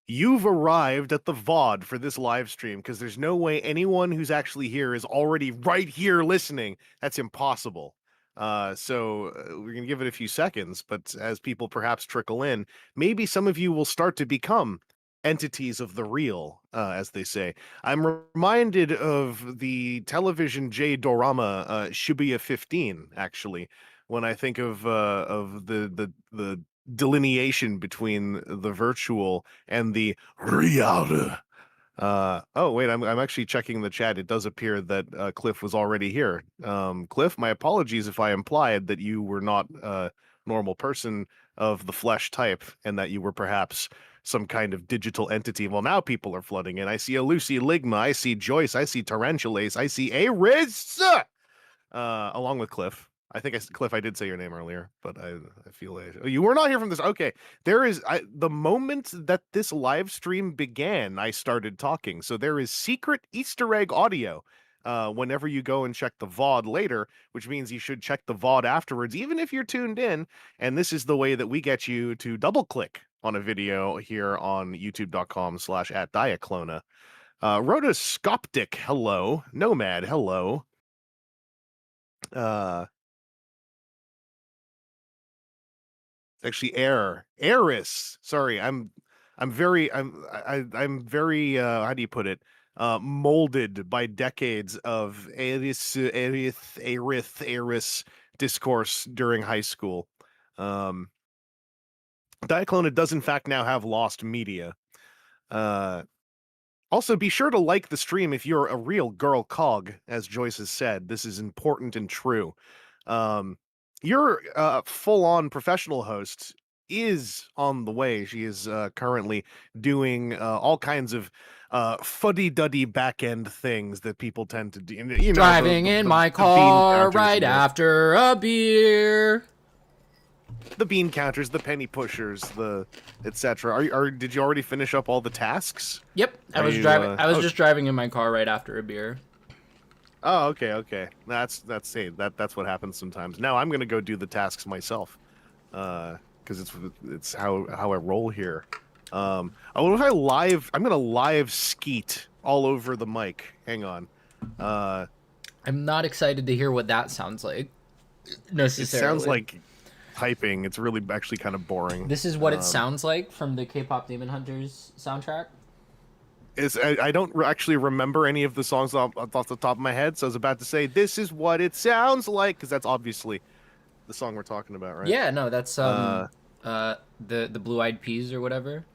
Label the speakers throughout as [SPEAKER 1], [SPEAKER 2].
[SPEAKER 1] You've arrived at the VOD for this live stream because there's no way anyone who's actually here is already right here listening. That's impossible. We're going to give it a few seconds, but as people perhaps trickle in, maybe some of you will start to become entities of the real, as they say. I'm reminded of the television J dorama Shibuya 15, actually, when I think of the delineation between the virtual and the real. Oh wait, I'm actually checking the chat. It does appear that Cliff was already here. Cliff, my apologies if I implied that you were not a normal person of the flesh type and that you were perhaps some kind of digital entity. Well, now people are flooding in. I see a Lucy Ligma, I see Joyce, I see Tarantulace, I see a Riz, along with Cliff. I think Cliff, I did say your name earlier, but I feel you were not here from this. Okay, the moment that this live stream began, I started talking. So there is secret Easter egg audio. Whenever you go and check the VOD later, which means you should check the VOD afterwards, even if you're tuned in. And this is the way that we get you to double click on a video here on youtube.com/@Diaclona. Rotoscoptic, hello. Nomad, hello. Uh, Actually Eris. Sorry, I'm very I'm very how do you put it? Molded by decades of Eris discourse during high school. Um Diaclona does in fact now have lost media. Also, be sure to like the stream if you're a real girl cog, as Joyce has said. This is important and true. Your full-on professional host is on the way. She is currently doing all kinds of fuddy-duddy back-end things that people tend to do. You know,
[SPEAKER 2] Driving in my car right after a beer.
[SPEAKER 1] The bean counters, the penny pushers, the etc. Did you already finish up all the tasks?
[SPEAKER 2] Yep, I was just driving in my car right after a beer.
[SPEAKER 1] Oh, okay. That's what happens sometimes. Now I'm gonna go do the tasks myself, because it's how I roll here. I wonder if I'm gonna live skeet all over the mic. Hang on.
[SPEAKER 2] I'm not excited to hear what that sounds like. Necessarily.
[SPEAKER 1] It sounds like typing. It's really actually kind of boring.
[SPEAKER 2] This is what it sounds like from the K-pop Demon Hunters soundtrack.
[SPEAKER 1] I don't actually remember any of the songs off the top of my head, so I was about to say this is what it sounds like, because that's obviously the song we're talking about, right?
[SPEAKER 2] Yeah, no, that's the Blue Eyed Peas or whatever.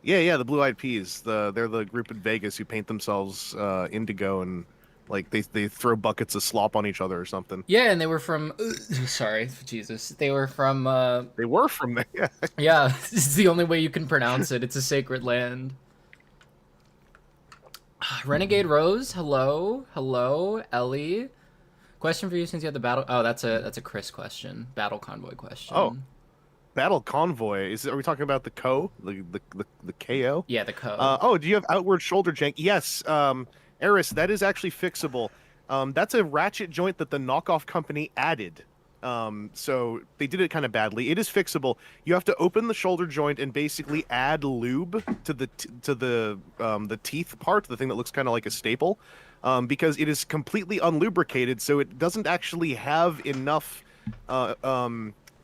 [SPEAKER 1] Yeah, the Blue Eyed Peas. They're the group in Vegas who paint themselves indigo and like they throw buckets of slop on each other or something.
[SPEAKER 2] Yeah, and they were from sorry, Jesus. They were from
[SPEAKER 1] there.
[SPEAKER 2] Yeah, it's the only way you can pronounce it. It's a sacred land. Renegade Rose, hello, Ellie. Question for you since you had the battle. Oh, that's a Chris question. Battle Convoy question.
[SPEAKER 1] Oh, Battle Convoy. Are we talking about the the KO?
[SPEAKER 2] Yeah, the KO.
[SPEAKER 1] Oh, do you have outward shoulder jank? Yes, Eris, that is actually fixable. That's a ratchet joint that the knockoff company added. So they did it kind of badly. It is fixable. You have to open the shoulder joint and basically add lube to the teeth part, the thing that looks kind of like a staple, because it is completely unlubricated, so it doesn't actually have enough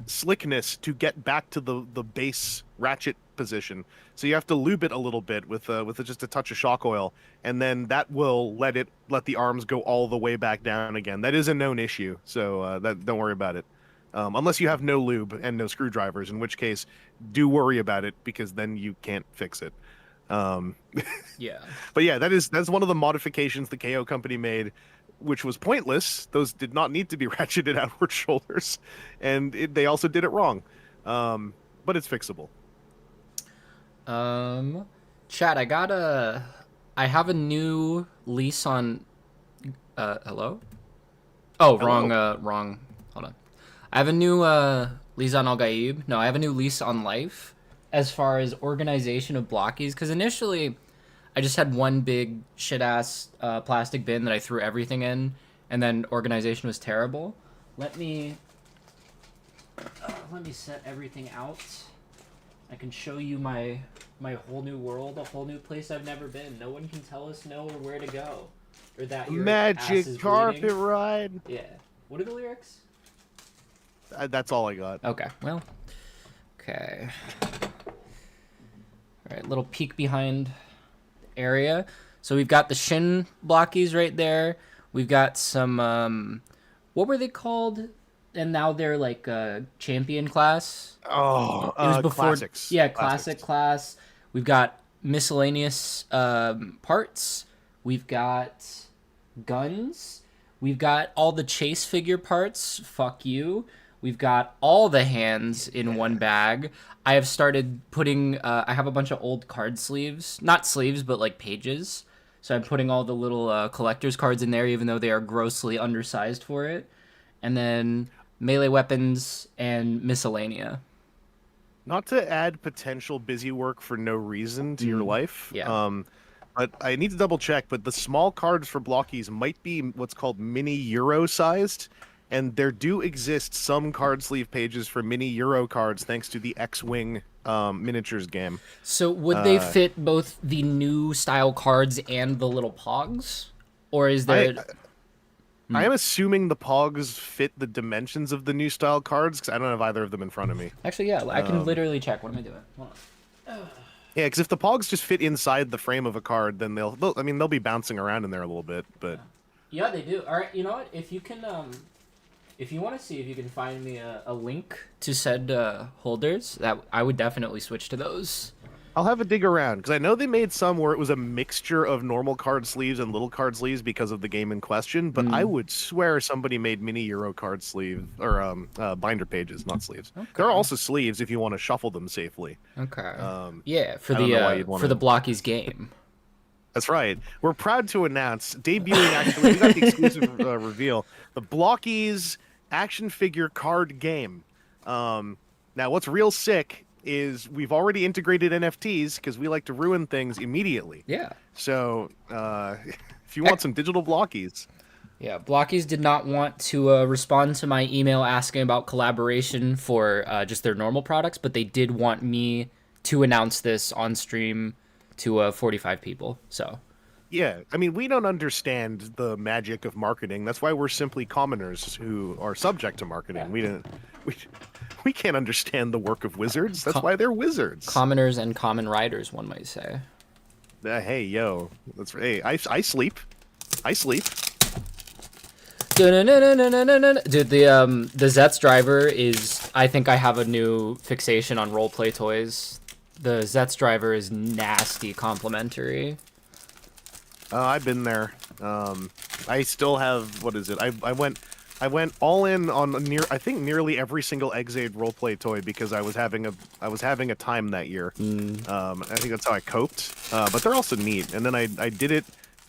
[SPEAKER 1] slickness to get back to the base ratchet position. So you have to lube it a little bit with just a touch of shock oil, and then that will let the arms go all the way back down again. That is a known issue, so don't worry about it. Unless you have no lube and no screwdrivers, in which case do worry about it, because then you can't fix it.
[SPEAKER 2] Yeah.
[SPEAKER 1] But yeah, that's one of the modifications the KO company made, which was pointless. Those did not need to be ratcheted outward shoulders, and they also did it wrong. But it's fixable.
[SPEAKER 2] Chat, I have a new lease on, hello? Oh, hello. Wrong. Hold on. I have a new, lease on Al Gaib. No, I have a new lease on life as far as organization of Blockies, because initially I just had one big shit-ass, plastic bin that I threw everything in, and then organization was terrible. Let me set everything out. I can show you my whole new world, a whole new place I've never been. No one can tell us no or where to go, or that your ass is
[SPEAKER 1] Magic carpet
[SPEAKER 2] bleeding.
[SPEAKER 1] ride.
[SPEAKER 2] Yeah. What are the lyrics?
[SPEAKER 1] That's all I got.
[SPEAKER 2] Okay. Well. Okay. All right. Little peek behind the area. So we've got the Shin Blockies right there. We've got some. What were they called? And now they're like champion class.
[SPEAKER 1] Oh,
[SPEAKER 2] It was before.
[SPEAKER 1] classics.
[SPEAKER 2] Yeah,
[SPEAKER 1] Classics.
[SPEAKER 2] classic class. We've got miscellaneous parts. We've got guns. We've got all the chase figure parts. Fuck you. We've got all the hands in one bag. I have started putting. I have a bunch of old card sleeves, not sleeves, but like pages. So I'm putting all the little collector's cards in there, even though they are grossly undersized for it. And then melee weapons and miscellanea.
[SPEAKER 1] Not to add potential busy work for no reason to your life.
[SPEAKER 2] Yeah.
[SPEAKER 1] But I need to double check. But the small cards for Blockies might be what's called mini Euro sized, and there do exist some card sleeve pages for mini Euro cards thanks to the X-wing miniatures game.
[SPEAKER 2] So would they fit both the new style cards and the little pogs, or is there?
[SPEAKER 1] I am assuming the Pogs fit the dimensions of the new style cards because I don't have either of them in front of me.
[SPEAKER 2] Actually, yeah, I can literally check. What am I doing? Hold on.
[SPEAKER 1] Yeah, because if the Pogs just fit inside the frame of a card, then they'll be bouncing around in there a little bit. But
[SPEAKER 2] Yeah, they do. All right, you know what? If you can, if you want to see if you can find me a link to said holders, that I would definitely switch to those.
[SPEAKER 1] I'll have a dig around because I know they made some where it was a mixture of normal card sleeves and little card sleeves because of the game in question. But I would swear somebody made mini Euro card sleeve or binder pages, not sleeves.
[SPEAKER 2] Okay.
[SPEAKER 1] There are also sleeves if you want to shuffle them safely.
[SPEAKER 2] Okay. Yeah, for
[SPEAKER 1] I don't know why
[SPEAKER 2] the
[SPEAKER 1] you'd wanna-
[SPEAKER 2] for the Blockies game.
[SPEAKER 1] That's right. We're proud to announce debuting. Actually, we got the exclusive reveal: the Blockies action figure card game. Now, what's real sick is we've already integrated NFTs because we like to ruin things immediately.
[SPEAKER 2] Yeah.
[SPEAKER 1] So, if you want some digital Blockies,
[SPEAKER 2] Yeah, Blockies did not want to respond to my email asking about collaboration for just their normal products, but they did want me to announce this on stream to 45 people. So,
[SPEAKER 1] yeah, I mean, we don't understand the magic of marketing. That's why we're simply commoners who are subject to marketing. We can't understand the work of wizards. That's why they're wizards.
[SPEAKER 2] commoners and common riders, one might say.
[SPEAKER 1] Hey, yo, hey, I sleep. I sleep.
[SPEAKER 2] Dude, the Zets driver is. I think I have a new fixation on roleplay toys. The Zets driver is nasty complimentary.
[SPEAKER 1] I've been there. I still have, what is it? I went all in on I think nearly every single Exade roleplay toy because I was having a time that year. I think that's how I coped. But they're also neat. And then I did it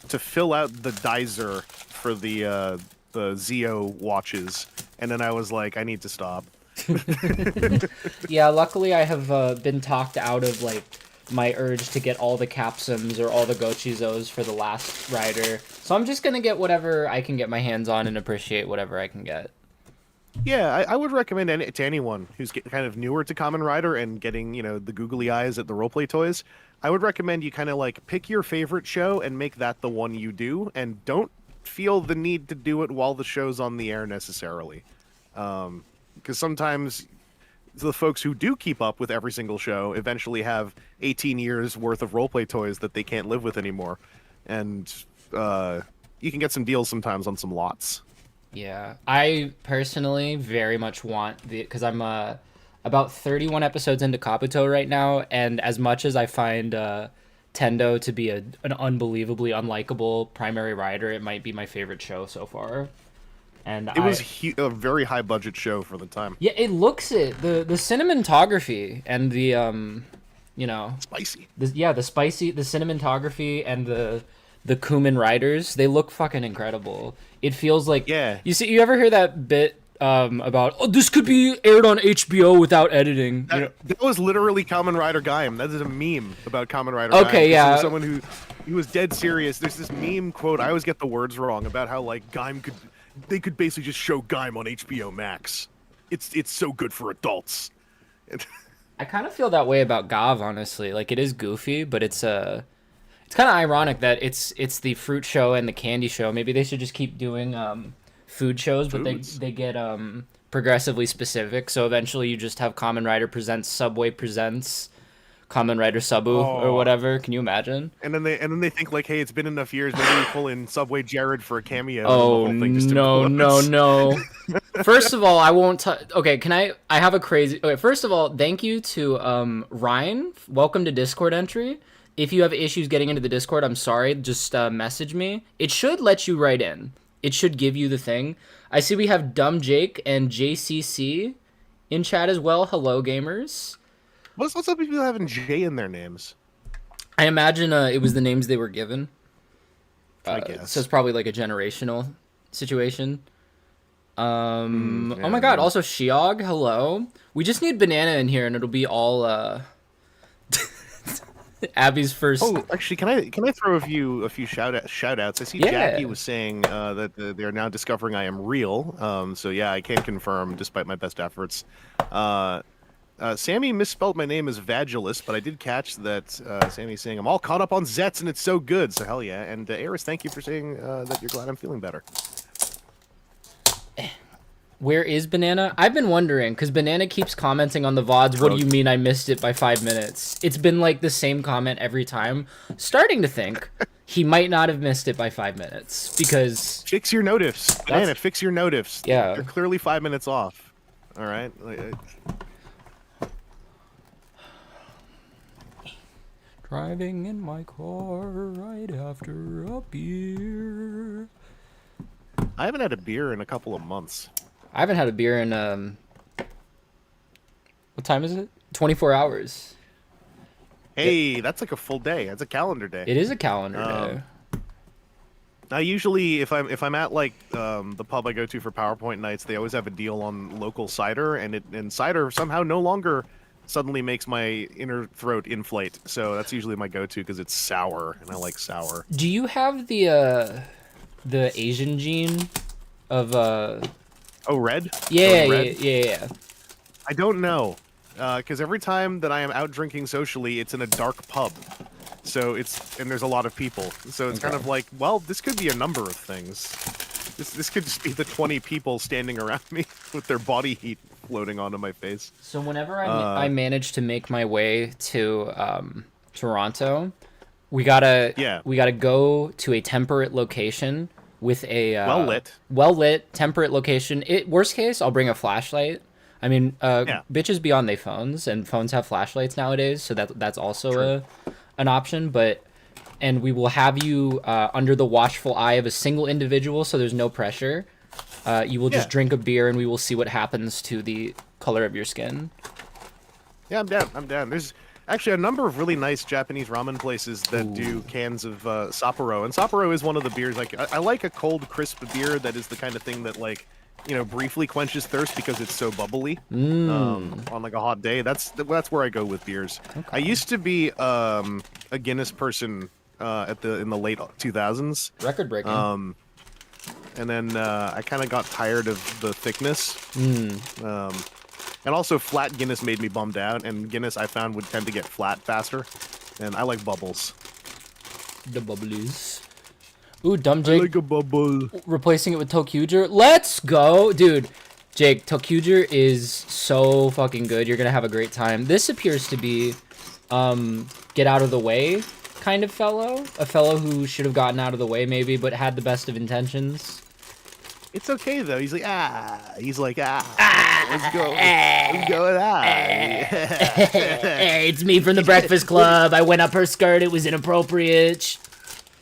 [SPEAKER 1] to fill out the dizer for the Zeo watches, and then I was like, I need to stop.
[SPEAKER 2] Yeah, luckily I have been talked out of like my urge to get all the Capsums or all the Gochizos for the last rider. So I'm just gonna get whatever I can get my hands on and appreciate whatever I can get.
[SPEAKER 1] Yeah, I would recommend it to anyone who's kind of newer to Kamen Rider and getting, the googly eyes at the roleplay toys. I would recommend you kind of like pick your favorite show and make that the one you do, and don't feel the need to do it while the show's on the air necessarily. Because sometimes the folks who do keep up with every single show eventually have 18 years worth of roleplay toys that they can't live with anymore. And you can get some deals sometimes on some lots.
[SPEAKER 2] Yeah, I personally very much want because I'm about 31 episodes into Kabuto right now, and as much as I find Tendo to be an unbelievably unlikable primary rider, it might be my favorite show so far. And
[SPEAKER 1] it was a very high budget show for the time.
[SPEAKER 2] Yeah, it looks it. The cinematography and the
[SPEAKER 1] spicy.
[SPEAKER 2] the cinematography and the Kamen Riders, they look fucking incredible. It feels like you ever hear that bit about this could be aired on HBO without editing?
[SPEAKER 1] That was literally Kamen Rider Gaim. That is a meme about Kamen Rider.
[SPEAKER 2] Okay,
[SPEAKER 1] Gaim.
[SPEAKER 2] yeah.
[SPEAKER 1] Someone who was dead serious. There's this meme quote. I always get the words wrong about how like Gaim they could basically just show Gaim on HBO Max. It's so good for adults.
[SPEAKER 2] I kind of feel that way about Gav, honestly. Like, it is goofy, but it's kind of ironic that it's the fruit show and the candy show. Maybe they should just keep doing food shows, but
[SPEAKER 1] Foods.
[SPEAKER 2] they get progressively specific. So eventually, you just have Kamen Rider presents Subway presents Kamen Rider Sabu or
[SPEAKER 1] Oh,
[SPEAKER 2] whatever. Can you imagine?
[SPEAKER 1] and then they think like, hey, it's been enough years. Maybe we pull in Subway Jared for a cameo, and then the
[SPEAKER 2] Oh
[SPEAKER 1] whole thing just
[SPEAKER 2] no, no,
[SPEAKER 1] implodes.
[SPEAKER 2] no. First of all, I won't okay, can I have a crazy okay, first of all, thank you to Ryan. Welcome to Discord entry. If you have issues getting into the Discord, I'm sorry, just message me. It should let you right in. It should give you the thing. I see we have Dumb Jake and JCC in chat as well. Hello gamers.
[SPEAKER 1] What's up with people having J in their names?
[SPEAKER 2] I imagine it was the names they were given.
[SPEAKER 1] I
[SPEAKER 2] So it's
[SPEAKER 1] guess.
[SPEAKER 2] probably like a generational situation. Oh
[SPEAKER 1] Yeah,
[SPEAKER 2] my god, also Shiog, hello. We just need Banana in here and it'll be all Abby's first.
[SPEAKER 1] Oh, actually, can I throw a few shout outs? I see Jackie
[SPEAKER 2] Yeah.
[SPEAKER 1] was saying that they're now discovering I am real. So yeah, I can confirm despite my best efforts. Sammy misspelled my name as Vagilus, but I did catch that Sammy's saying I'm all caught up on Zets and it's so good. So hell yeah. And Eris, thank you for saying that you're glad I'm feeling better.
[SPEAKER 2] Where is Banana? I've been wondering because Banana keeps commenting on the VODs. What do you mean I missed it by 5 minutes? It's been like the same comment every time. Starting to think he might not have missed it by 5 minutes because
[SPEAKER 1] Fix your notifs, Banana. Fix your notifs.
[SPEAKER 2] Yeah.
[SPEAKER 1] You're clearly 5 minutes off. All right.
[SPEAKER 2] driving in my car right after a beer.
[SPEAKER 1] I haven't had a beer in a couple of months.
[SPEAKER 2] I haven't had a beer in what time is it? 24 hours.
[SPEAKER 1] Hey, that's like a full day. That's a calendar day.
[SPEAKER 2] It is a calendar
[SPEAKER 1] Um,
[SPEAKER 2] day.
[SPEAKER 1] Now, usually, if I'm at like the pub I go to for PowerPoint nights, they always have a deal on local cider, and cider somehow no longer suddenly makes my inner throat inflate. So that's usually my go-to because it's sour, and I like sour.
[SPEAKER 2] Do you have the Asian gene of
[SPEAKER 1] Oh, red?
[SPEAKER 2] yeah,
[SPEAKER 1] Going
[SPEAKER 2] yeah,
[SPEAKER 1] red?
[SPEAKER 2] yeah, yeah.
[SPEAKER 1] I don't know, because every time that I am out drinking socially, it's in a dark pub. So and there's a lot of people. So it's kind
[SPEAKER 2] Okay.
[SPEAKER 1] of like, well, this could be a number of things. This could just be the 20 people standing around me with their body heat floating onto my face.
[SPEAKER 2] So whenever
[SPEAKER 1] Uh,
[SPEAKER 2] I manage to make my way to Toronto, we gotta
[SPEAKER 1] yeah,
[SPEAKER 2] we gotta go to a temperate location with a well lit temperate location. Worst case, I'll bring a flashlight. I mean,
[SPEAKER 1] yeah,
[SPEAKER 2] bitches be on their phones, and phones have flashlights nowadays, so that's also
[SPEAKER 1] true.
[SPEAKER 2] an option. But and we will have you under the watchful eye of a single individual, so there's no pressure. You will just
[SPEAKER 1] Yeah,
[SPEAKER 2] drink a beer, and we will see what happens to the color of your skin.
[SPEAKER 1] yeah, I'm down. I'm down. There's actually a number of really nice Japanese ramen places that do cans of Sapporo, and Sapporo is one of the beers. Like I like a cold, crisp beer that is the kind of thing that like briefly quenches thirst because it's so bubbly. On like a hot day, that's where I go with beers. I used to be a Guinness person in the late 2000s.
[SPEAKER 2] Record breaking.
[SPEAKER 1] And then I kind of got tired of the thickness. And also, flat Guinness made me bummed out, and Guinness I found would tend to get flat faster. And I like bubbles.
[SPEAKER 2] The bubblies. Ooh, dumb
[SPEAKER 1] I
[SPEAKER 2] Jake
[SPEAKER 1] like a bubble.
[SPEAKER 2] replacing it with Tokuger. Let's go, dude. Jake, Tokuger is so fucking good. You're gonna have a great time. This appears to be, get out of the way kind of fellow. A fellow who should have gotten out of the way maybe, but had the best of intentions.
[SPEAKER 1] It's okay though. He's like He's like Let's go. Let's go with
[SPEAKER 2] Hey, it's me from the Breakfast Club. I went up her skirt. It was inappropriate.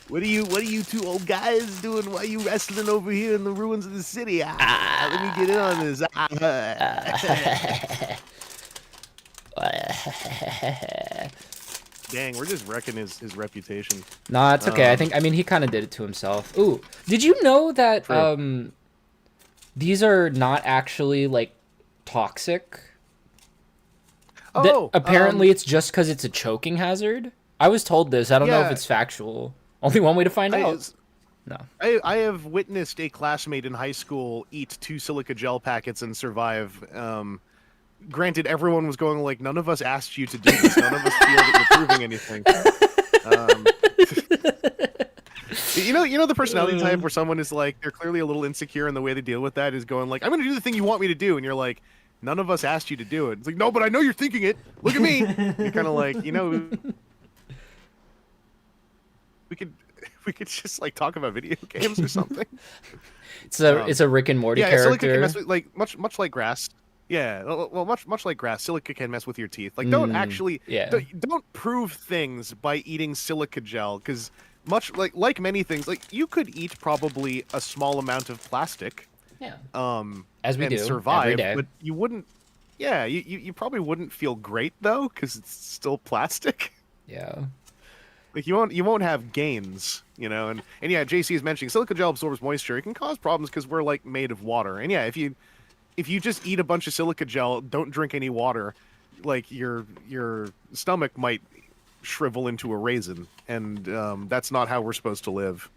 [SPEAKER 1] What are you two old guys doing? Why are you wrestling over here in the ruins of the city? Let me get in on this. Dang, we're just wrecking his reputation.
[SPEAKER 2] Nah, it's okay. I mean, he kind of did it to himself. Ooh, did you know that
[SPEAKER 1] True.
[SPEAKER 2] these are not actually like toxic? That
[SPEAKER 1] Oh,
[SPEAKER 2] apparently it's just because it's a choking hazard. I was told this. I don't know if
[SPEAKER 1] yeah.
[SPEAKER 2] it's factual. Only one way to find out. No.
[SPEAKER 1] I have witnessed a classmate in high school eat 2 silica gel packets and survive. granted, everyone was going like, none of us asked you to do this. None of us feel that you're proving anything. You know the personality type where someone is like, they're clearly a little insecure, and the way they deal with that is going like, I'm going to do the thing you want me to do, and you're like, none of us asked you to do it. It's like, no, but I know you're thinking it. Look at me. You're kind of like, we could just like talk about video games or something.
[SPEAKER 2] It's a Rick and Morty character.
[SPEAKER 1] Silica can mess with, like much like grass. Yeah, well, much like grass, silica can mess with your teeth. Like, don't actually, don't prove things by eating silica gel, because much like many things, like you could eat probably a small amount of plastic.
[SPEAKER 2] Yeah.
[SPEAKER 1] As we
[SPEAKER 2] do
[SPEAKER 1] survive,
[SPEAKER 2] every day.
[SPEAKER 1] but you wouldn't. Yeah, you probably wouldn't feel great though, because it's still plastic.
[SPEAKER 2] Yeah.
[SPEAKER 1] Like you won't have gains, and yeah, JC is mentioning silica gel absorbs moisture. It can cause problems because we're like made of water, and yeah, if you just eat a bunch of silica gel, don't drink any water, like your stomach might shrivel into a raisin, and that's not how we're supposed to live.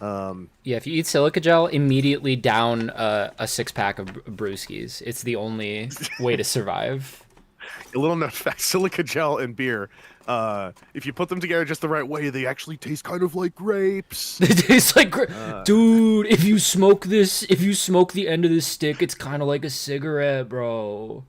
[SPEAKER 2] Yeah, if you eat silica gel, immediately down a 6-pack of brewskis. It's the only way to survive.
[SPEAKER 1] A little known fact: silica gel and beer. If you put them together just the right way, they actually taste kind of like grapes.
[SPEAKER 2] They taste like dude, if you smoke the end of this stick, it's kind of like a cigarette, bro.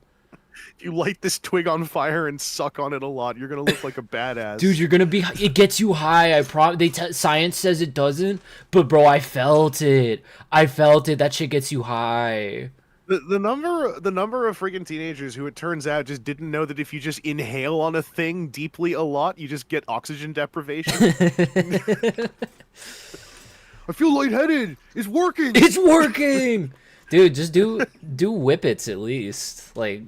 [SPEAKER 1] If you light this twig on fire and suck on it a lot, you're gonna look like a badass.
[SPEAKER 2] Dude, you're gonna be. It gets you high. Science says it doesn't, but bro, I felt it. That shit gets you high.
[SPEAKER 1] The number of freaking teenagers who it turns out just didn't know that if you just inhale on a thing deeply a lot, you just get oxygen deprivation. I feel lightheaded. It's working.
[SPEAKER 2] It's working. Dude, just do whippets at least. Like,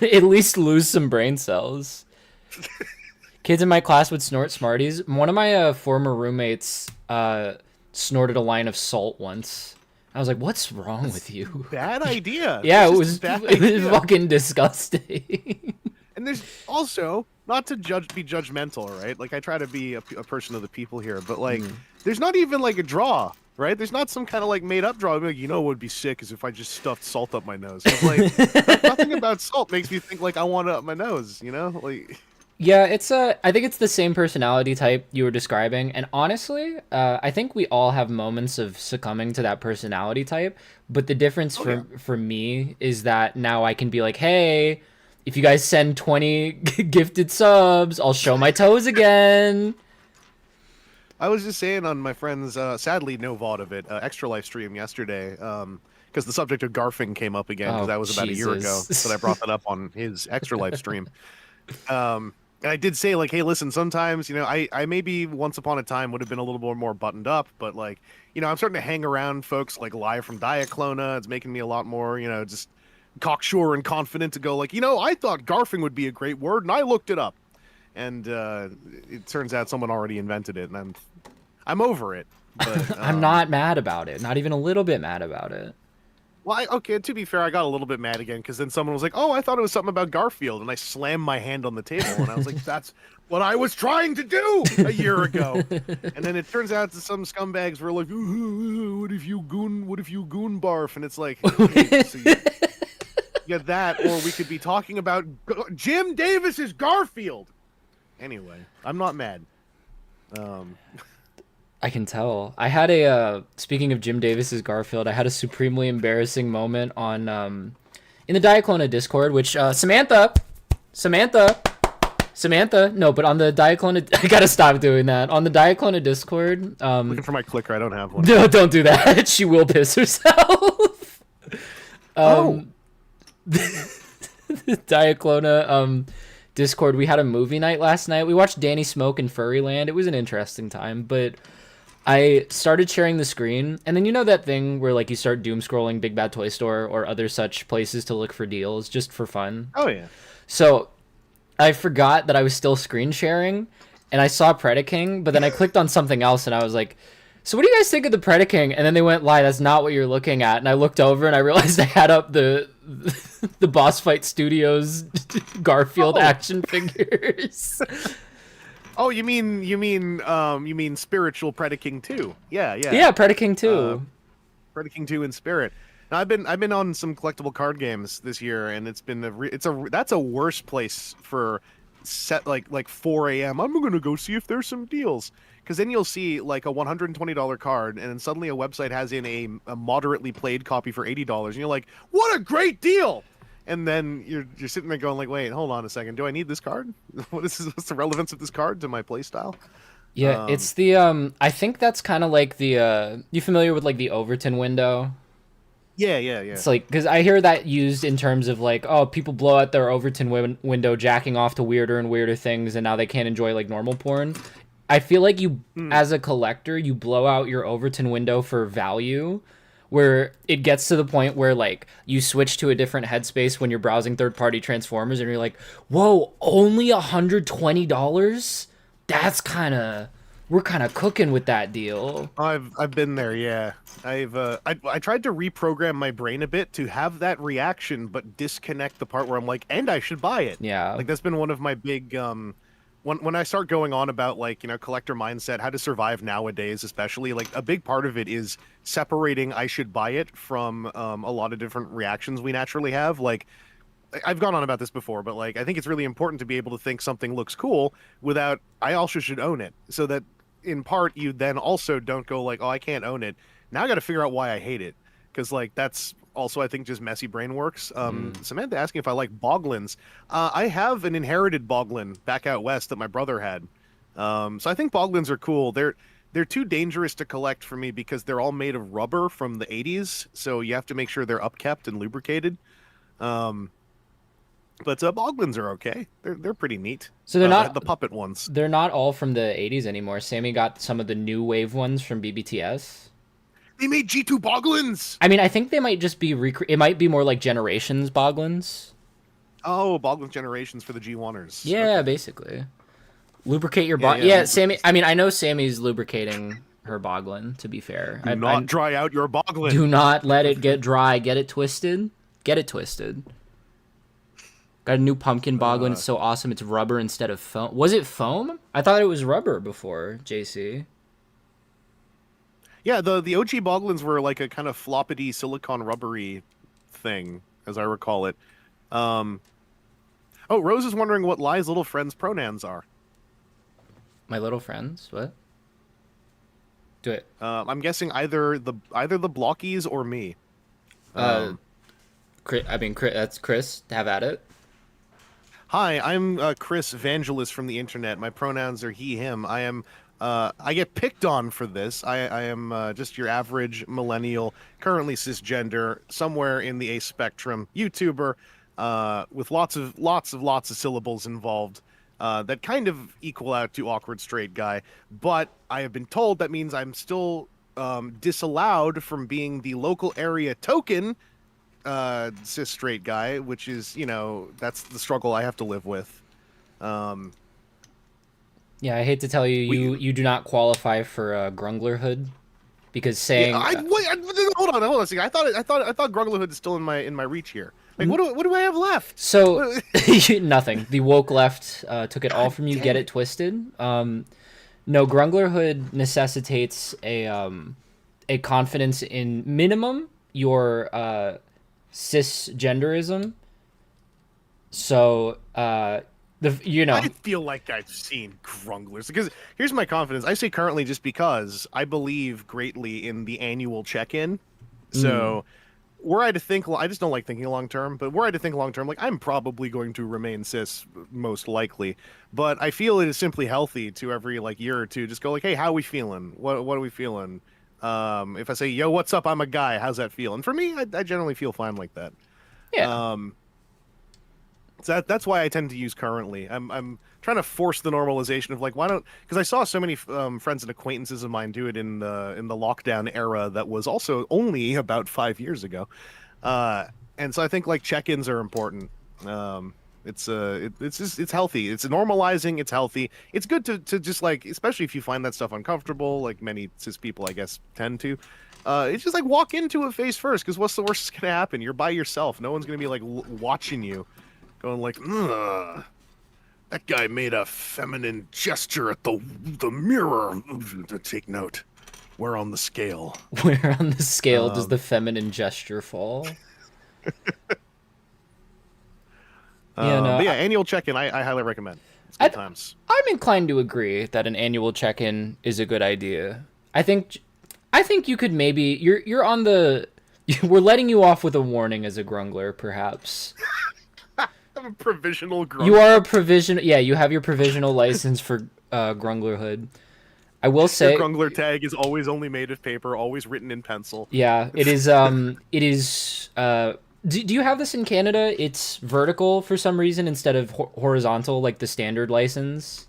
[SPEAKER 2] at least lose some brain cells. Kids in my class would snort Smarties. One of my former roommates snorted a line of salt once. I was like, "What's wrong with you?"
[SPEAKER 1] Bad idea.
[SPEAKER 2] Yeah, it was fucking disgusting.
[SPEAKER 1] And there's also, not to be judgmental, right? Like, I try to be a person of the people here, but like, there's not even like a draw, right? There's not some kind of like made up draw. Like, what would be sick is if I just stuffed salt up my nose. Like, nothing about salt makes me think like I want it up my nose, like.
[SPEAKER 2] Yeah, I think it's the same personality type you were describing, and honestly, I think we all have moments of succumbing to that personality type, but the difference for me is that now I can be like, hey, if you guys send 20 gifted subs, I'll show my toes again.
[SPEAKER 1] I was just saying on my friend's, sadly no VOD of it, extra live stream yesterday, because the subject of Garfing came up again, because that was about a year ago that I brought that up on his extra live stream. And I did say, like, hey, listen, sometimes, I maybe once upon a time would have been a little more buttoned up, but, like, I'm starting to hang around folks, like, live from Diaclona. It's making me a lot more, just cocksure and confident to go, like, I thought Garfing would be a great word, and I looked it up. And it turns out someone already invented it, and I'm over it. But,
[SPEAKER 2] I'm not mad about it. Not even a little bit mad about it.
[SPEAKER 1] Well, okay, to be fair, I got a little bit mad again, because then someone was like, oh, I thought it was something about Garfield, and I slammed my hand on the table, and I was like, that's what I was trying to do a year ago. And then it turns out that some scumbags were like, ooh, what if you goon barf? And it's like, hey, so you get that, or we could be talking about Jim Davis's Garfield. Anyway, I'm not mad.
[SPEAKER 2] I can tell. I had speaking of Jim Davis's Garfield, I had a supremely embarrassing moment on in the Diaclona Discord, which Samantha, no, but on the Diaclona, I gotta stop doing that. On the Diaclona Discord,
[SPEAKER 1] looking for my clicker, I don't have one.
[SPEAKER 2] No, don't do that. She will piss herself. Diaclona Discord, we had a movie night last night. We watched Danny Smoke in Furryland. It was an interesting time, but I started sharing the screen, and then that thing where like you start doom scrolling Big Bad Toy Store or other such places to look for deals just for fun.
[SPEAKER 1] Oh yeah.
[SPEAKER 2] So I forgot that I was still screen sharing, and I saw Predaking, but then I clicked on something else, and I was like, so what do you guys think of the Predaking? And then they went, lie, that's not what you're looking at. And I looked over and I realized I had up the Boss Fight Studios Garfield action figures.
[SPEAKER 1] Oh, you mean spiritual Predaking 2? Yeah.
[SPEAKER 2] Yeah, Predaking 2.
[SPEAKER 1] Predaking 2 in spirit. Now, I've been on some collectible card games this year, and it's been that's a worse place for set like 4 a.m. I'm gonna go see if there's some deals, because then you'll see like a $120 card, and then suddenly a website has in a moderately played copy for $80, and you're like, what a great deal! And then you're sitting there going like, wait, hold on a second, do I need this card? What's the relevance of this card to my playstyle?
[SPEAKER 2] Yeah, it's the I think that's kind of like the you familiar with like the Overton window?
[SPEAKER 1] Yeah.
[SPEAKER 2] It's like, because I hear that used in terms of like, oh, people blow out their Overton window jacking off to weirder and weirder things, and now they can't enjoy like normal porn. I feel like you, as a collector, you blow out your Overton window for value, where it gets to the point where like you switch to a different headspace when you're browsing third-party Transformers, and you're like, whoa, only $120? That's we're kind of cooking with that deal.
[SPEAKER 1] I've been there, yeah. I tried to reprogram my brain a bit to have that reaction, but disconnect the part where I'm like, and I should buy it.
[SPEAKER 2] Yeah.
[SPEAKER 1] Like that's been one of my big when I start going on about like, collector mindset, how to survive nowadays, especially, like a big part of it is separating I should buy it from a lot of different reactions we naturally have. Like I've gone on about this before, but like I think it's really important to be able to think something looks cool without I also should own it, so that in part you then also don't go like, oh, I can't own it. Now I got to figure out why I hate it, because like that's also, I think, just messy brain works. Samantha asking if I like Boglins. I have an inherited Boglin back out west that my brother had. So I think Boglins are cool. They're too dangerous to collect for me because they're all made of rubber from the 80s, so you have to make sure they're upkept and lubricated. But Boglins are okay. They're pretty neat.
[SPEAKER 2] So they're not
[SPEAKER 1] the puppet ones.
[SPEAKER 2] They're not all from the 80s anymore. Sammy got some of the new wave ones from BBTS.
[SPEAKER 1] They made G2 Boglins.
[SPEAKER 2] I mean, I think they might just be it might be more like Generations Boglins.
[SPEAKER 1] Oh, Boglins Generations for the G1ers.
[SPEAKER 2] Yeah,
[SPEAKER 1] okay.
[SPEAKER 2] Basically. Lubricate your
[SPEAKER 1] Yeah,
[SPEAKER 2] Sammy. I mean, I know Sammy's lubricating her Boglin, to be fair.
[SPEAKER 1] Do not dry out your Boglin.
[SPEAKER 2] Do not let it get dry. Get it twisted. Get it twisted. Got a new pumpkin Boglin. It's so awesome. It's rubber instead of foam. Was it foam? I thought it was rubber before, JC.
[SPEAKER 1] Yeah, the OG Boglins were like a kind of floppity silicone rubbery thing, as I recall it. Oh, Rose is wondering what Lai's little friend's pronouns are.
[SPEAKER 2] My little friends? What? Do it.
[SPEAKER 1] I'm guessing either the Blockies or me.
[SPEAKER 2] That's Chris. Have at it.
[SPEAKER 1] Hi, I'm Chris Vangelis from the internet. My pronouns are he, him. I get picked on for this. I am just your average millennial, currently cisgender, somewhere in the A spectrum, YouTuber, with lots of syllables involved, that kind of equal out to awkward straight guy. But I have been told that means I'm still disallowed from being the local area token cis straight guy, which is, that's the struggle I have to live with.
[SPEAKER 2] Yeah, I hate to tell you, you do not qualify for Grunglerhood, because saying
[SPEAKER 1] hold on a second. I thought Grunglerhood is still in my reach here. Like, what do I have left?
[SPEAKER 2] So nothing. The woke left took it all from you. Get it twisted. No, Grunglerhood necessitates a confidence in minimum your cisgenderism. So I
[SPEAKER 1] feel like I've seen Grunglers, because here's my confidence. I say currently just because I believe greatly in the annual check-in. So were I to think, I just don't like thinking long term, but were I to think long term, like I'm probably going to remain cis most likely. But I feel it is simply healthy to every like year or two just go like, hey, how are we feeling? What are we feeling? If I say, yo, what's up? I'm a guy. How's that feel? And for me, I generally feel fine like that.
[SPEAKER 2] Yeah.
[SPEAKER 1] So that's why I tend to use currently. I'm trying to force the normalization of like, why don't, because I saw so many friends and acquaintances of mine do it in the lockdown era that was also only about 5 years ago, and so I think like check-ins are important. It's healthy. It's normalizing. It's healthy. It's good to just like, especially if you find that stuff uncomfortable, like many cis people I guess tend to. It's just like walk into it face first, because what's the worst that's gonna happen? You're by yourself. No one's gonna be like watching you. Going like, ugh, that guy made a feminine gesture at the mirror. To take note. Where on the scale?
[SPEAKER 2] Where on the scale does the feminine gesture fall? Yeah, no,
[SPEAKER 1] But yeah, annual check-in, I highly recommend. It's
[SPEAKER 2] I,
[SPEAKER 1] good times.
[SPEAKER 2] I'm inclined to agree that an annual check-in is a good idea. I think you could maybe you're on the we're letting you off with a warning as a grungler, perhaps.
[SPEAKER 1] I'm a provisional
[SPEAKER 2] You
[SPEAKER 1] grunt.
[SPEAKER 2] are a provision. Yeah, you have your provisional license for grunglerhood. I will
[SPEAKER 1] Your
[SPEAKER 2] say,
[SPEAKER 1] Grungler tag is always only made of paper, always written in pencil.
[SPEAKER 2] yeah, it is. It is. Do you have this in Canada? It's vertical for some reason instead of horizontal, like the standard license.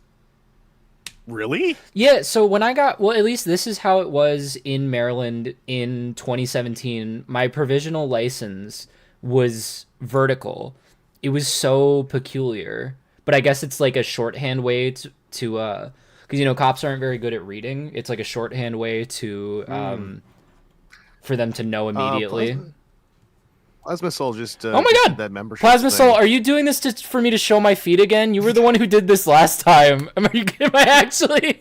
[SPEAKER 1] Really?
[SPEAKER 2] Yeah, so when I got, well, at least this is how it was in Maryland in 2017. My provisional license was vertical. It was so peculiar. But I guess it's like a shorthand way to because cops aren't very good at reading. It's like a shorthand way to for them to know immediately.
[SPEAKER 1] Plasma Soul just
[SPEAKER 2] Oh my
[SPEAKER 1] just did
[SPEAKER 2] god.
[SPEAKER 1] that membership
[SPEAKER 2] Plasma
[SPEAKER 1] thing.
[SPEAKER 2] Soul, are you doing this for me to show my feet again? You were the one who did this last time. Am I actually?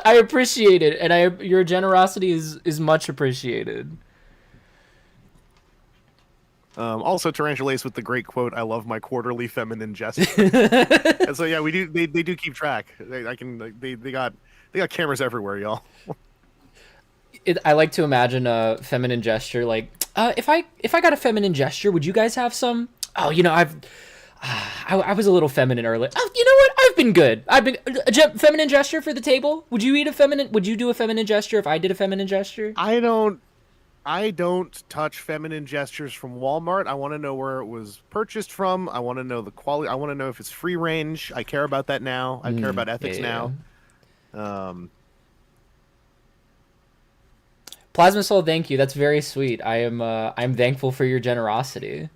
[SPEAKER 2] I appreciate it, and your generosity is much appreciated.
[SPEAKER 1] Also, Tarantulace with the great quote, "I love my quarterly feminine gesture." And so yeah, we do. They do keep track. They got cameras everywhere, y'all.
[SPEAKER 2] I like to imagine a feminine gesture like, if I got a feminine gesture, would you guys have some? Oh, I was a little feminine earlier. Oh, you know what? I've been good. I've been feminine gesture for the table. Would you do a feminine gesture if I did a feminine gesture?
[SPEAKER 1] I don't touch feminine gestures from Walmart. I want to know where it was purchased from. I want to know the quality. I want to know if it's free range. I care about that now. I care about ethics now.
[SPEAKER 2] Plasma Soul, thank you. That's very sweet. I'm thankful for your generosity.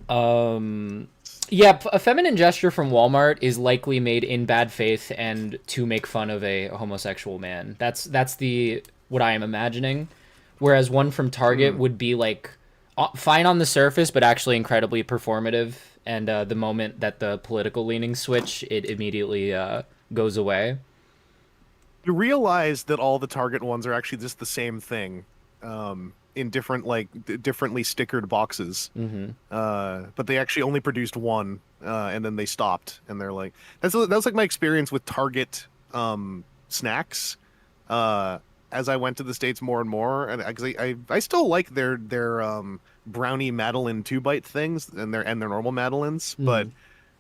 [SPEAKER 2] Yeah, a feminine gesture from Walmart is likely made in bad faith and to make fun of a homosexual man. That's what I am imagining. Whereas one from Target would be like fine on the surface, but actually incredibly performative. And the moment that the political leanings switch, it immediately goes away.
[SPEAKER 1] You realize that all the Target ones are actually just the same thing, in different differently stickered boxes. But they actually only produced one, and then they stopped. And they're like, that's like my experience with Target snacks. As I went to the States more and more, and I still like their brownie Madeline 2-bite things and their normal Madelines, but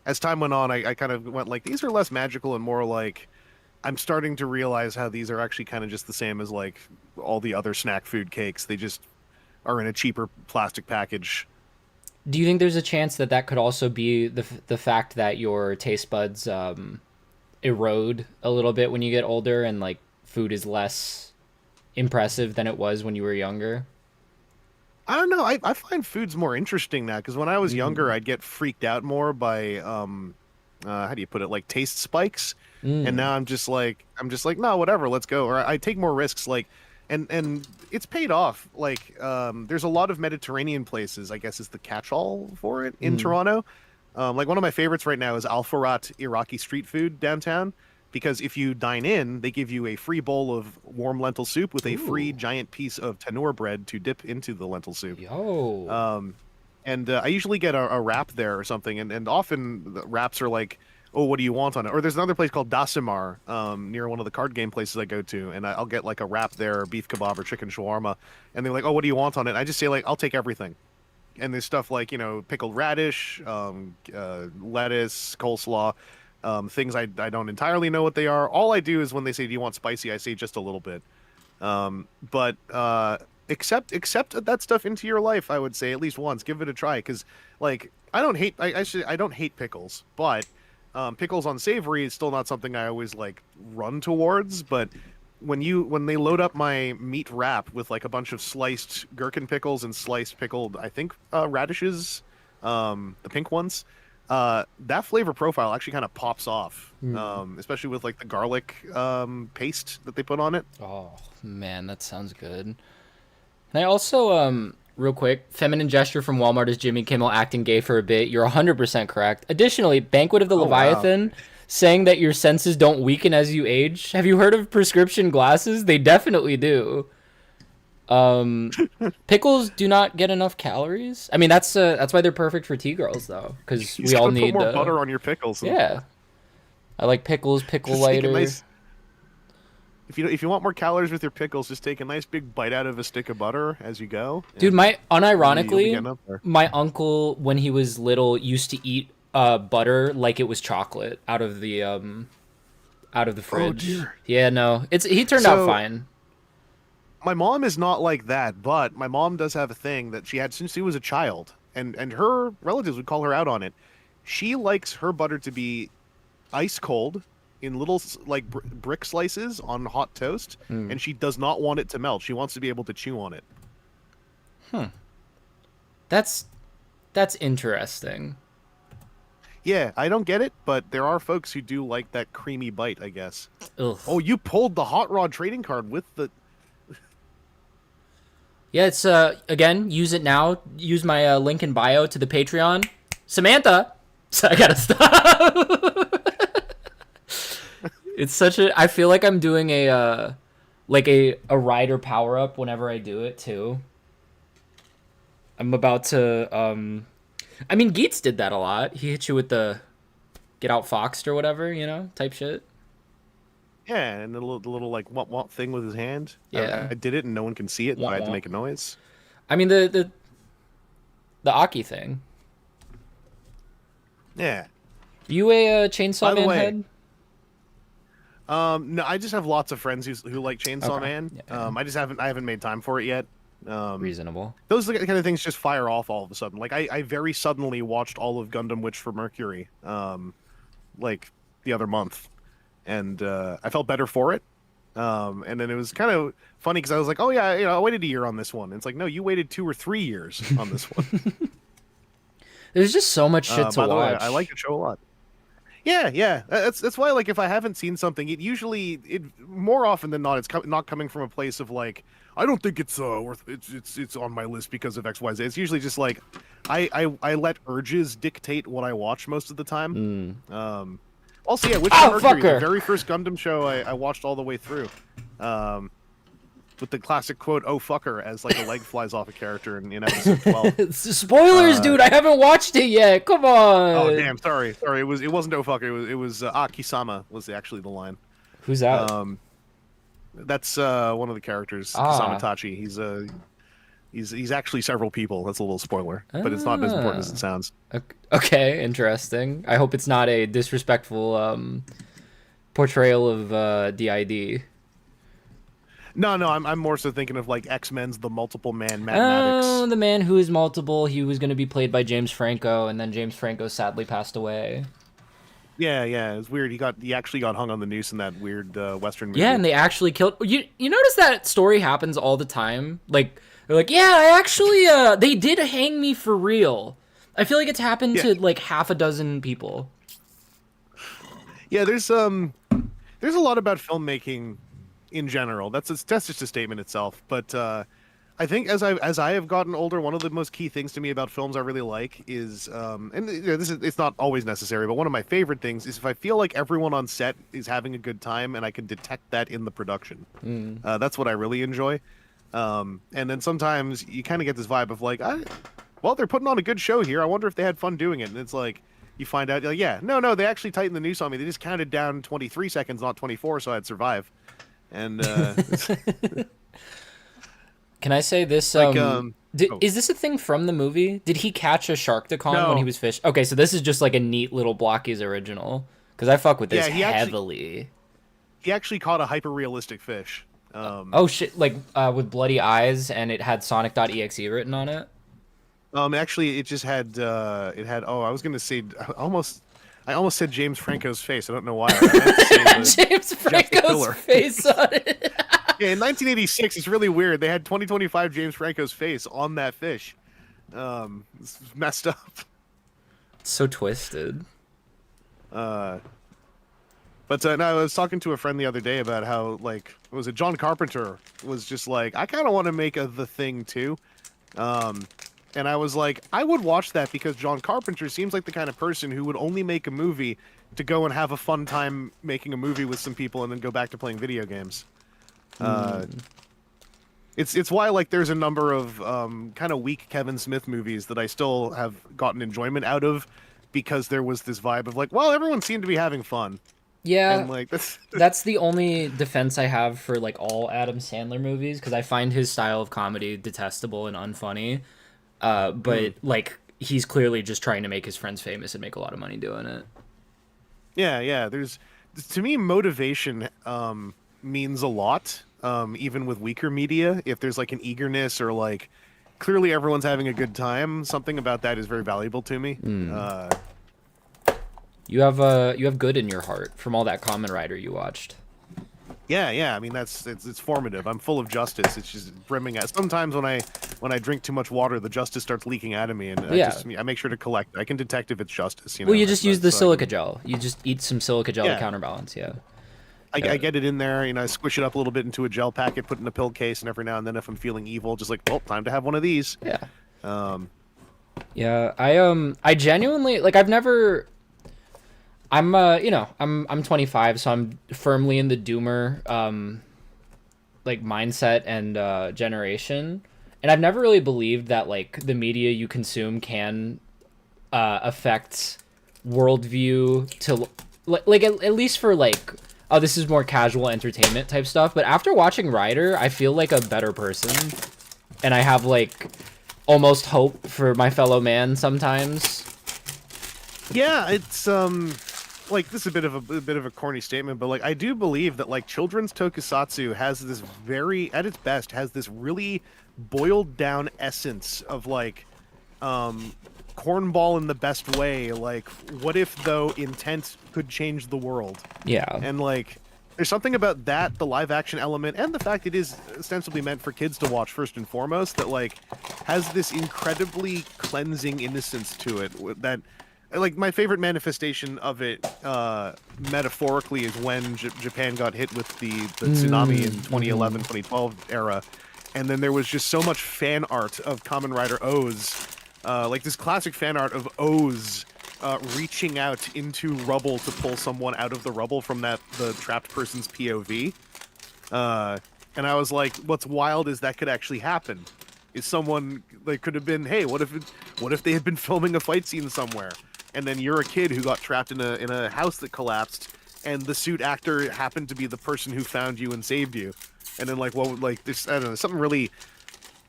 [SPEAKER 1] as time went on, I kind of went like, these are less magical and more like, I'm starting to realize how these are actually kind of just the same as like all the other snack food cakes. They just are in a cheaper plastic package.
[SPEAKER 2] Do you think there's a chance that could also be the fact that your taste buds erode a little bit when you get older and like food is less impressive than it was when you were younger?
[SPEAKER 1] I don't know. I find food's more interesting now because when I was younger, I'd get freaked out more by how do you put it, like taste spikes. And now I'm just like no, whatever, let's go. Or I take more risks, like, and it's paid off. Like there's a lot of Mediterranean places, I guess is the catch-all for it in Toronto. Like one of my favorites right now is Al Farat Iraqi street food downtown, because if you dine in, they give you a free bowl of warm lentil soup with a free giant piece of tandoor bread to dip into the lentil soup.
[SPEAKER 2] Yo.
[SPEAKER 1] And I usually get a wrap there or something, and often the wraps are like, oh, what do you want on it? Or there's another place called Dasimar near one of the card game places I go to, and I'll get like a wrap there, or beef kebab or chicken shawarma, and they're like, oh, what do you want on it? And I just say like, I'll take everything. And there's stuff like, pickled radish, lettuce, coleslaw, things I don't entirely know what they are. All I do is when they say, do you want spicy? I say just a little bit. But accept that stuff into your life, I would say, at least once. Give it a try, because like I don't hate pickles, but pickles on savory is still not something I always like run towards. But when they load up my meat wrap with like a bunch of sliced gherkin pickles and sliced pickled, I think, radishes, the pink ones, that flavor profile actually kind of pops off, especially with like the garlic paste that they put on it.
[SPEAKER 2] Oh man, that sounds good. And I also real quick, feminine gesture from Walmart is Jimmy Kimmel acting gay for a bit. You're 100% correct. Additionally, Banquet of the Leviathan, saying that your senses don't weaken as you age. Have you heard of prescription glasses? They definitely do. Pickles do not get enough calories. I mean, that's why they're perfect for T-girls, though, because
[SPEAKER 1] You
[SPEAKER 2] we
[SPEAKER 1] just
[SPEAKER 2] all
[SPEAKER 1] gotta put
[SPEAKER 2] need
[SPEAKER 1] more butter on your pickles.
[SPEAKER 2] Yeah, I like pickles, pickle
[SPEAKER 1] Just take a
[SPEAKER 2] lighter.
[SPEAKER 1] nice. If you want more calories with your pickles, just take a nice big bite out of a stick of butter as you go.
[SPEAKER 2] Dude,
[SPEAKER 1] and you'll be
[SPEAKER 2] unironically,
[SPEAKER 1] getting up there.
[SPEAKER 2] my uncle when he was little used to eat butter like it was chocolate out of the fridge.
[SPEAKER 1] Dear.
[SPEAKER 2] Yeah, no, he turned out
[SPEAKER 1] So-
[SPEAKER 2] fine.
[SPEAKER 1] My mom is not like that, but my mom does have a thing that she had since she was a child, and her relatives would call her out on it. She likes her butter to be ice cold in little brick slices on hot toast, and she does not want it to melt. She wants to be able to chew on it.
[SPEAKER 2] That's interesting.
[SPEAKER 1] Yeah, I don't get it, but there are folks who do like that creamy bite, I guess.
[SPEAKER 2] Ugh.
[SPEAKER 1] Oh, you pulled the Hot Rod trading card with the...
[SPEAKER 2] Yeah, it's again, use it now. Use my link in bio to the Patreon. Samantha. So I gotta stop. It's such a. I feel like I'm doing a rider power up whenever I do it too. I'm about to. I mean, Geets did that a lot. He hit you with the get out foxed or whatever, type shit.
[SPEAKER 1] Yeah, and the little like womp thing with his hand.
[SPEAKER 2] Yeah.
[SPEAKER 1] I did it and no one can see it, but I had to make a noise.
[SPEAKER 2] I mean the Aki thing.
[SPEAKER 1] Yeah.
[SPEAKER 2] You a Chainsaw
[SPEAKER 1] By the
[SPEAKER 2] Man
[SPEAKER 1] way,
[SPEAKER 2] head?
[SPEAKER 1] No, I just have lots of friends who like Chainsaw
[SPEAKER 2] Okay.
[SPEAKER 1] Man.
[SPEAKER 2] Yeah.
[SPEAKER 1] I haven't made time for it yet.
[SPEAKER 2] Reasonable.
[SPEAKER 1] Those are the kind of things just fire off all of a sudden. Like I very suddenly watched all of Gundam Witch for Mercury, like the other month, and I felt better for it. And then it was kind of funny because I was like, oh yeah, I waited a year on this one. And it's like, no, you waited 2 or 3 years on this one.
[SPEAKER 2] There's just so much shit to
[SPEAKER 1] by the way,
[SPEAKER 2] watch.
[SPEAKER 1] I like the show a lot. Yeah. That's why, like, if I haven't seen something, it more often than not, it's not coming from a place of like, I don't think it's worth it's on my list because of XYZ. It's usually just like, I let urges dictate what I watch most of the time. Also, yeah, Witch of Mercury,
[SPEAKER 2] fucker.
[SPEAKER 1] the very first Gundam show I watched all the way through. With the classic quote, "Oh fucker," as like a leg flies off a character in episode 12.
[SPEAKER 2] Spoilers, dude. I haven't watched it yet. Come on.
[SPEAKER 1] Oh damn, sorry. It wasn't "Oh fucker." It was Kisama was actually the line.
[SPEAKER 2] Who's that?
[SPEAKER 1] That's one of the characters, Kisama Tachi. He's actually several people. That's a little spoiler, but it's not as important as it sounds.
[SPEAKER 2] Okay, interesting. I hope it's not a disrespectful portrayal of DID.
[SPEAKER 1] No, I'm more so thinking of like X-Men's The Multiple Man Mathematics.
[SPEAKER 2] Oh, the man who is multiple. He was going to be played by James Franco, and then James Franco sadly passed away.
[SPEAKER 1] Yeah, it's weird. He actually got hung on the noose in that weird Western movie.
[SPEAKER 2] Yeah, and they actually killed. You notice that story happens all the time. Like they're like, yeah, I actually they did hang me for real. I feel like it's happened to like half a dozen people.
[SPEAKER 1] Yeah, there's a lot about filmmaking in general. That's just a statement itself. But I think as I have gotten older, one of the most key things to me about films I really like is and it's not always necessary, but one of my favorite things is if I feel like everyone on set is having a good time and I can detect that in the production. That's what I really enjoy. And then sometimes you kind of get this vibe of like, well, they're putting on a good show here. I wonder if they had fun doing it. And it's like you find out, like, yeah, no, they actually tightened the noose on me. They just counted down 23 seconds, not 24, so I'd survive. And
[SPEAKER 2] can I say this? Is this a thing from the movie? Did he catch a Sharktacon when he was fish? Okay, so this is just like a neat little Blockies original because I fuck with this heavily.
[SPEAKER 1] He actually caught a hyper realistic fish.
[SPEAKER 2] Oh shit! Like with bloody eyes, and it had Sonic.exe written on it.
[SPEAKER 1] Actually, it just had Oh, I was gonna say I almost said James Franco's face. I don't know why.
[SPEAKER 2] James Franco's face on it.
[SPEAKER 1] Yeah, in 1986, it's really weird. They had 2025 James Franco's face on that fish. It's messed up.
[SPEAKER 2] It's so twisted.
[SPEAKER 1] But no, I was talking to a friend the other day about how, like, was it John Carpenter was just like, I kind of want to make The Thing too. And I was like, I would watch that because John Carpenter seems like the kind of person who would only make a movie to go and have a fun time making a movie with some people and then go back to playing video games. It's why like there's a number of kind of weak Kevin Smith movies that I still have gotten enjoyment out of because there was this vibe of like, well, everyone seemed to be having fun.
[SPEAKER 2] Yeah,
[SPEAKER 1] And like
[SPEAKER 2] that's the only defense I have for like all Adam Sandler movies because I find his style of comedy detestable and unfunny. But like he's clearly just trying to make his friends famous and make a lot of money doing it.
[SPEAKER 1] yeah, there's to me motivation means a lot. Even with weaker media, if there's like an eagerness or like clearly everyone's having a good time, something about that is very valuable to me.
[SPEAKER 2] You have good in your heart from all that Kamen Rider you watched.
[SPEAKER 1] Yeah. I mean, it's formative. I'm full of justice. It's just brimming out. Sometimes when I drink too much water, the justice starts leaking out of me, and I make sure to collect it. I can detect if it's justice. You know?
[SPEAKER 2] Well, you just use the silica gel. You just eat some silica gel to counterbalance. Yeah.
[SPEAKER 1] I get it in there, I squish it up a little bit into a gel packet, put it in a pill case, and every now and then, if I'm feeling evil, just like, well, time to have one of these.
[SPEAKER 2] Yeah. Yeah. I genuinely like. I've never. I'm I'm 25, so I'm firmly in the doomer like mindset and generation, and I've never really believed that like the media you consume can affect worldview to like at least for like, oh, this is more casual entertainment type stuff. But after watching Rider, I feel like a better person, and I have like almost hope for my fellow man sometimes.
[SPEAKER 1] Yeah, it's like this is a bit of a corny statement, but like I do believe that like children's tokusatsu has this very at its best has this really boiled down essence of like cornball in the best way. Like, what if though intent could change the world?
[SPEAKER 2] Yeah.
[SPEAKER 1] And like there's something about that, the live action element, and the fact it is ostensibly meant for kids to watch first and foremost, that like has this incredibly cleansing innocence to it that like my favorite manifestation of it metaphorically is when Japan got hit with the tsunami in 2011 2012 era, and then there was just so much fan art of Kamen Rider O's, like this classic fan art of O's reaching out into rubble to pull someone out of the rubble from the trapped person's POV, and I was like, what's wild is that could actually happen. Is someone like could have been, hey, what if they had been filming a fight scene somewhere, and then you're a kid who got trapped in a house that collapsed, and the suit actor happened to be the person who found you and saved you, and then like like this, I don't know, something really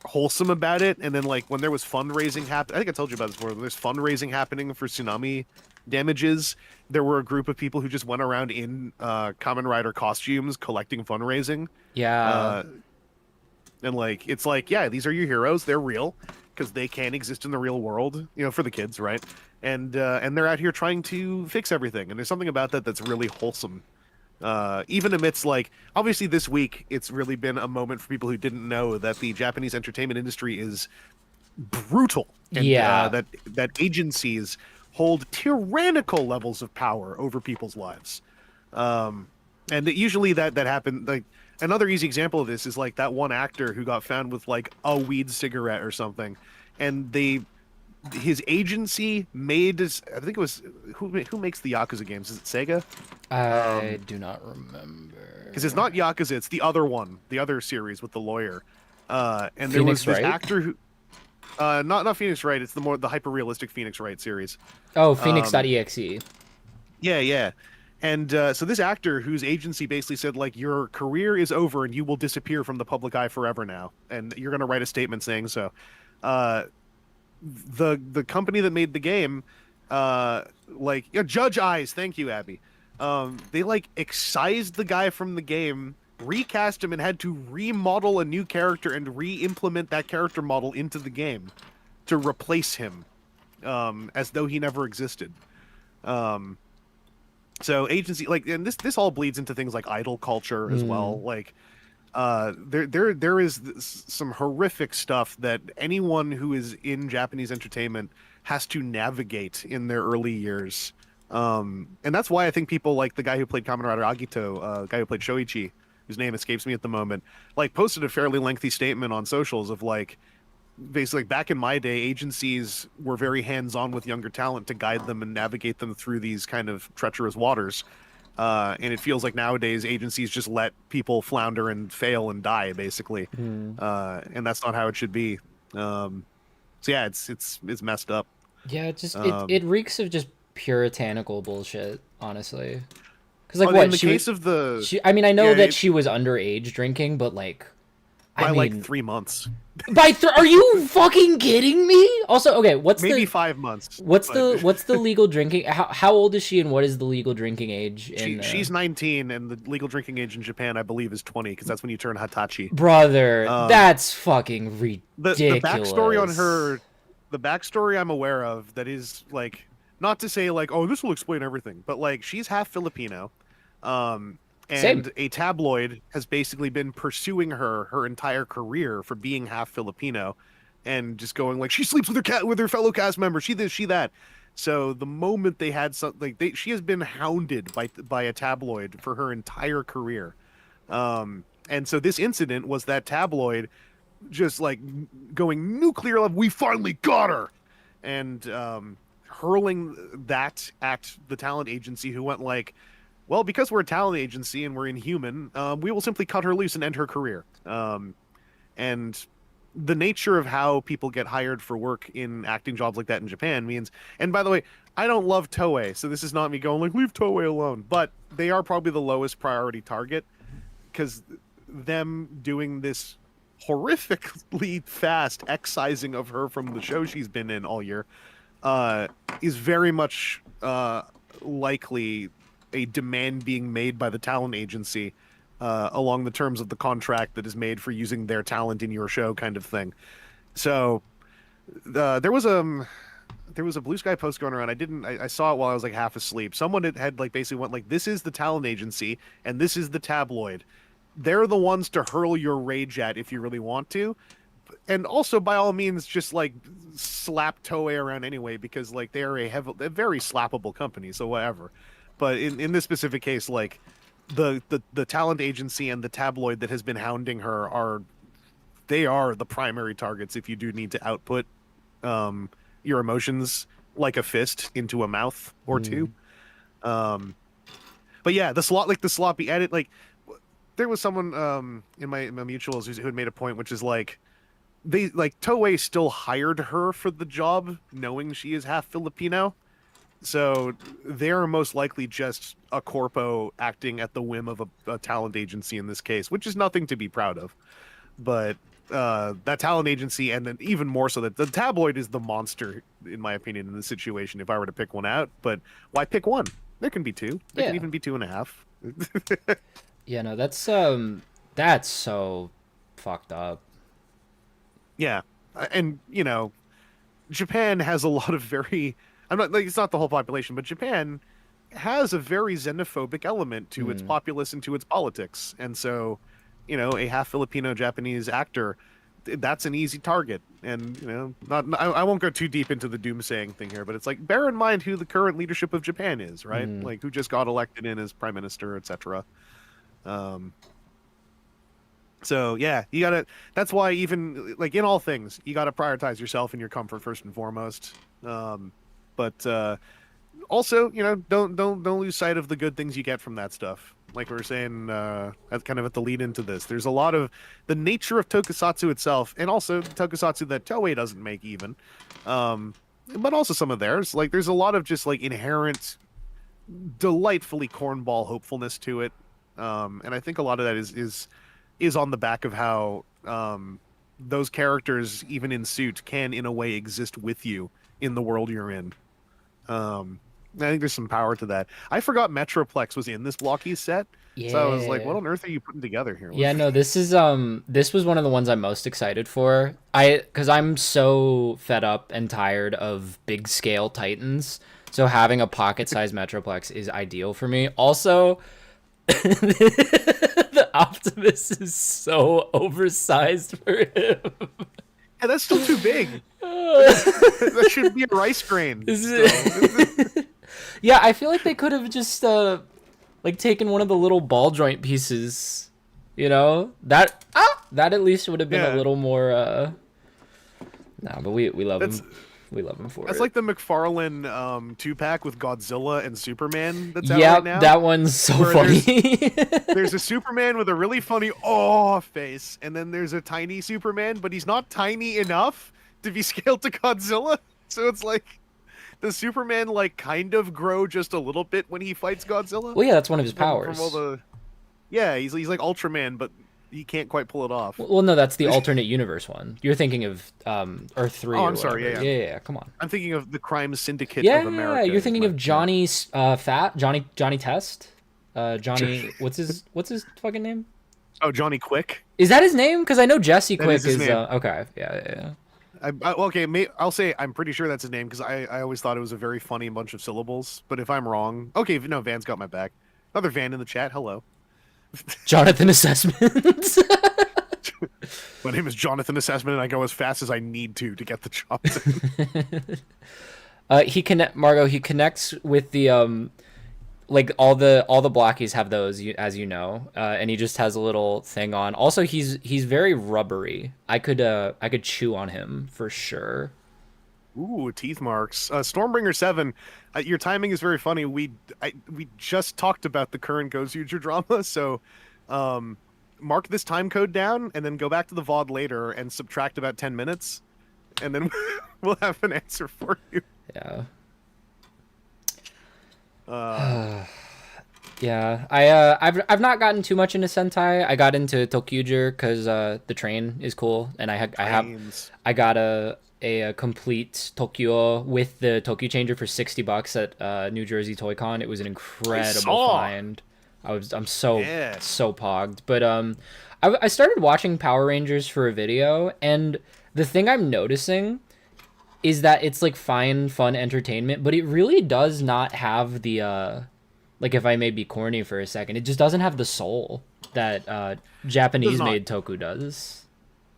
[SPEAKER 1] wholesome about it. And then like when there was fundraising happen, I think I told you about this before. When there's fundraising happening for tsunami damages, there were a group of people who just went around in Kamen Rider costumes collecting fundraising.
[SPEAKER 2] Yeah.
[SPEAKER 1] And like it's like, yeah, these are your heroes. They're real because they can exist in the real world, for the kids, right? And they're out here trying to fix everything. And there's something about that that's really wholesome. Even amidst like, obviously this week, it's really been a moment for people who didn't know that the Japanese entertainment industry is brutal. And, that agencies hold tyrannical levels of power over people's lives. And usually that happened, like, another easy example of this is like that one actor who got found with like a weed cigarette or something, and his agency made, I think it was who makes the Yakuza games? Is it Sega?
[SPEAKER 2] I do not remember.
[SPEAKER 1] Because it's not Yakuza, it's the other one, the other series with the lawyer. And
[SPEAKER 2] Phoenix
[SPEAKER 1] there was this
[SPEAKER 2] Wright?
[SPEAKER 1] actor who, not Phoenix Wright. It's the hyper realistic Phoenix Wright series.
[SPEAKER 2] Oh, Phoenix.exe.
[SPEAKER 1] Yeah. And so this actor whose agency basically said, like, your career is over and you will disappear from the public eye forever now. And you're going to write a statement saying so. The company that made the game, Judge Eyes, thank you, Abby. They, like, excised the guy from the game, recast him, and had to remodel a new character and re-implement that character model into the game to replace him, as though he never existed. So agency, like, and this all bleeds into things like idol culture as well. Like, there is some horrific stuff that anyone who is in Japanese entertainment has to navigate in their early years. And that's why I think people like the guy who played Kamen Rider Agito, guy who played Shoichi, whose name escapes me at the moment, like posted a fairly lengthy statement on socials of like, basically back in my day, agencies were very hands-on with younger talent to guide them and navigate them through these kind of treacherous waters. And it feels like nowadays agencies just let people flounder and fail and die, basically.
[SPEAKER 2] Mm.
[SPEAKER 1] And that's not how it should be. So yeah, it's messed up.
[SPEAKER 2] Yeah, it just
[SPEAKER 1] Um,
[SPEAKER 2] it reeks of just puritanical bullshit, honestly. Because like
[SPEAKER 1] in
[SPEAKER 2] what
[SPEAKER 1] the
[SPEAKER 2] she
[SPEAKER 1] case of the
[SPEAKER 2] she I mean I know
[SPEAKER 1] yeah,
[SPEAKER 2] that she was underage drinking, but like
[SPEAKER 1] by
[SPEAKER 2] I
[SPEAKER 1] like
[SPEAKER 2] mean
[SPEAKER 1] 3 months,
[SPEAKER 2] are you fucking kidding me? Also, okay,
[SPEAKER 1] maybe 5 months.
[SPEAKER 2] what's
[SPEAKER 1] But
[SPEAKER 2] the legal drinking? How old is she and what is the legal drinking age in?
[SPEAKER 1] she's 19, and the legal drinking age in Japan, I believe, is 20 because that's when you turn Hitachi.
[SPEAKER 2] Brother,
[SPEAKER 1] Um,
[SPEAKER 2] that's fucking
[SPEAKER 1] the backstory on
[SPEAKER 2] ridiculous.
[SPEAKER 1] her, the backstory I'm aware of that is like not to say like, oh, this will explain everything, but like she's half Filipino. Um,
[SPEAKER 2] Same.
[SPEAKER 1] and a tabloid has basically been pursuing her entire career for being half Filipino, and just going like she sleeps with her cat with her fellow cast members. She this, she that. So the moment they had something, like she has been hounded by a tabloid for her entire career. And so this incident was that tabloid just like going nuclear level. We finally got her, and hurling that at the talent agency, who went like, well, because we're a talent agency and we're inhuman, we will simply cut her loose and end her career. And the nature of how people get hired for work in acting jobs like that in Japan means, and by the way, I don't love Toei, so this is not me going like, leave Toei alone, but they are probably the lowest priority target, because them doing this horrifically fast excising of her from the show she's been in all year is very much likely a demand being made by the talent agency along the terms of the contract that is made for using their talent in your show, kind of thing. So there was a Blue Sky post going around. I saw it while I was like half asleep. Someone had like basically went like, this is the talent agency and this is the tabloid. They're the ones to hurl your rage at if you really want to. And also, by all means, just like slap Toei around anyway, because like they are a very slappable company, so whatever. But in this specific case, like the talent agency and the tabloid that has been hounding her are the primary targets if you do need to output your emotions like a fist into a mouth or two. But yeah, the sloppy edit, like there was someone in my mutuals who had made a point, which is like Toei still hired her for the job knowing she is half Filipino. So they're most likely just a corpo acting at the whim of a talent agency in this case, which is nothing to be proud of. But that talent agency, and then even more so that the tabloid is the monster, in my opinion, in this situation, if I were to pick one out. But why pick one? There can be two. There can even be 2.5.
[SPEAKER 2] Yeah, no, that's so fucked up.
[SPEAKER 1] Yeah. And, you know, Japan has a lot of very... I'm not like it's not the whole population, but Japan has a very xenophobic element to its populace and to its politics. And so, you know, a half Filipino Japanese actor, that's an easy target. And, you know, I won't go too deep into the doomsaying thing here, but it's like, bear in mind who the current leadership of Japan is, right? Like who just got elected in as prime minister, etc. So yeah, that's why even like in all things, you gotta prioritize yourself and your comfort first and foremost. But also, you know, don't lose sight of the good things you get from that stuff. Like we were saying, that's kind of at the lead into this. There's a lot of the nature of Tokusatsu itself, and also Tokusatsu that Toei doesn't make even, but also some of theirs. Like there's a lot of just like inherent, delightfully cornball hopefulness to it, and I think a lot of that is on the back of how those characters, even in suit, can in a way exist with you in the world you're in. I think there's some power to that. I forgot Metroplex was in this Blockies set.
[SPEAKER 2] Yeah.
[SPEAKER 1] So I was like, what on earth are you putting together here?
[SPEAKER 2] Yeah, no, this was one of the ones I'm most excited for. Because I'm so fed up and tired of big scale Titans. So having a pocket-sized Metroplex is ideal for me. Also, the Optimus is so oversized for him.
[SPEAKER 1] Yeah, that's still too big. That should be a rice grain.
[SPEAKER 2] Yeah, I feel like they could have just like taken one of the little ball joint pieces, you know? That at least would have been a little more No, but we love
[SPEAKER 1] That's
[SPEAKER 2] him. We love him for
[SPEAKER 1] that's
[SPEAKER 2] it.
[SPEAKER 1] like the McFarlane 2-pack with Godzilla and Superman that's out right
[SPEAKER 2] Yep,
[SPEAKER 1] now.
[SPEAKER 2] that one's so
[SPEAKER 1] Where
[SPEAKER 2] funny.
[SPEAKER 1] there's a Superman with a really funny oh face, and then there's a tiny Superman, but he's not tiny enough to be scaled to Godzilla. So it's like, does Superman like kind of grow just a little bit when he fights Godzilla?
[SPEAKER 2] Well, yeah, that's one of his
[SPEAKER 1] From all
[SPEAKER 2] powers.
[SPEAKER 1] the yeah, he's like Ultraman, but he can't quite pull it off.
[SPEAKER 2] Well, no, that's the alternate universe one. You're thinking of Earth 3
[SPEAKER 1] Oh,
[SPEAKER 2] or
[SPEAKER 1] I'm sorry.
[SPEAKER 2] whatever.
[SPEAKER 1] Yeah, yeah.
[SPEAKER 2] Yeah, come on.
[SPEAKER 1] I'm thinking of the Crime Syndicate
[SPEAKER 2] Yeah,
[SPEAKER 1] of America.
[SPEAKER 2] you're thinking of
[SPEAKER 1] Yeah.
[SPEAKER 2] Johnny's Johnny Test. Johnny, what's his fucking name?
[SPEAKER 1] Oh, Johnny Quick.
[SPEAKER 2] Is that his name? Because I know Jesse
[SPEAKER 1] That
[SPEAKER 2] Quick
[SPEAKER 1] is his name.
[SPEAKER 2] okay. Yeah.
[SPEAKER 1] Okay, I'll say I'm pretty sure that's his name because I always thought it was a very funny bunch of syllables. But if I'm wrong, okay, no, Van's got my back. Another Van in the chat. Hello.
[SPEAKER 2] Jonathan Assessments.
[SPEAKER 1] My name is Jonathan Assessment, and I go as fast as I need to get the job done.
[SPEAKER 2] He connects with the like all the Blockies have those, as you know, and he just has a little thing on. Also, he's very rubbery. I could chew on him for sure.
[SPEAKER 1] Ooh, teeth marks. Stormbringer 7, your timing is very funny. We just talked about the current Gozuger drama, so mark this time code down and then go back to the VOD later and subtract about 10 minutes, and then we'll have an answer for you.
[SPEAKER 2] Yeah.
[SPEAKER 1] Uh,
[SPEAKER 2] Yeah, I've not gotten too much into Sentai. I got into Tokuger because the train is cool, and I got a complete Tokyo with the Tokyo changer for $60 at New Jersey Toy Con. It was an incredible find. I'm so pogged. But I started watching Power Rangers for a video, and the thing I'm noticing is that it's like fun entertainment, but it really does not have the like, if I may be corny for a second, it just doesn't have the soul that Japanese made Toku does.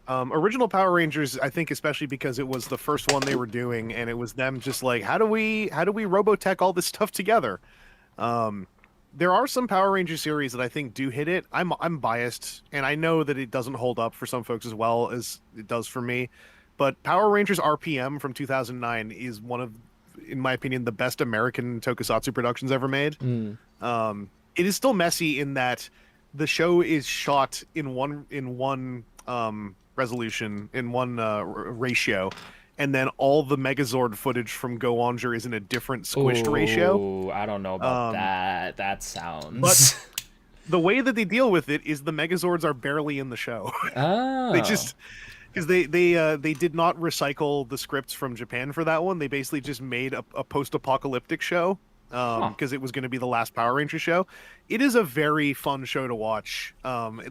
[SPEAKER 1] Original Power Rangers, I think, especially because it was the first one they were doing, and it was them just like, how do we Robotech all this stuff together? There are some Power Ranger series that I think do hit it. I'm biased, and I know that it doesn't hold up for some folks as well as it does for me. But Power Rangers RPM from 2009 is one of, in my opinion, the best American tokusatsu productions ever made. It is still messy in that the show is shot in one resolution, in one ratio, and then all the Megazord footage from Go Onger is in a different squished ratio.
[SPEAKER 2] I don't know about that. That sounds.
[SPEAKER 1] But the way that they deal with it is the Megazords are barely in the show.
[SPEAKER 2] Oh.
[SPEAKER 1] They just, because they did not recycle the scripts from Japan for that one. They basically just made a post-apocalyptic show because it was going to be the last Power Ranger show. It is a very fun show to watch.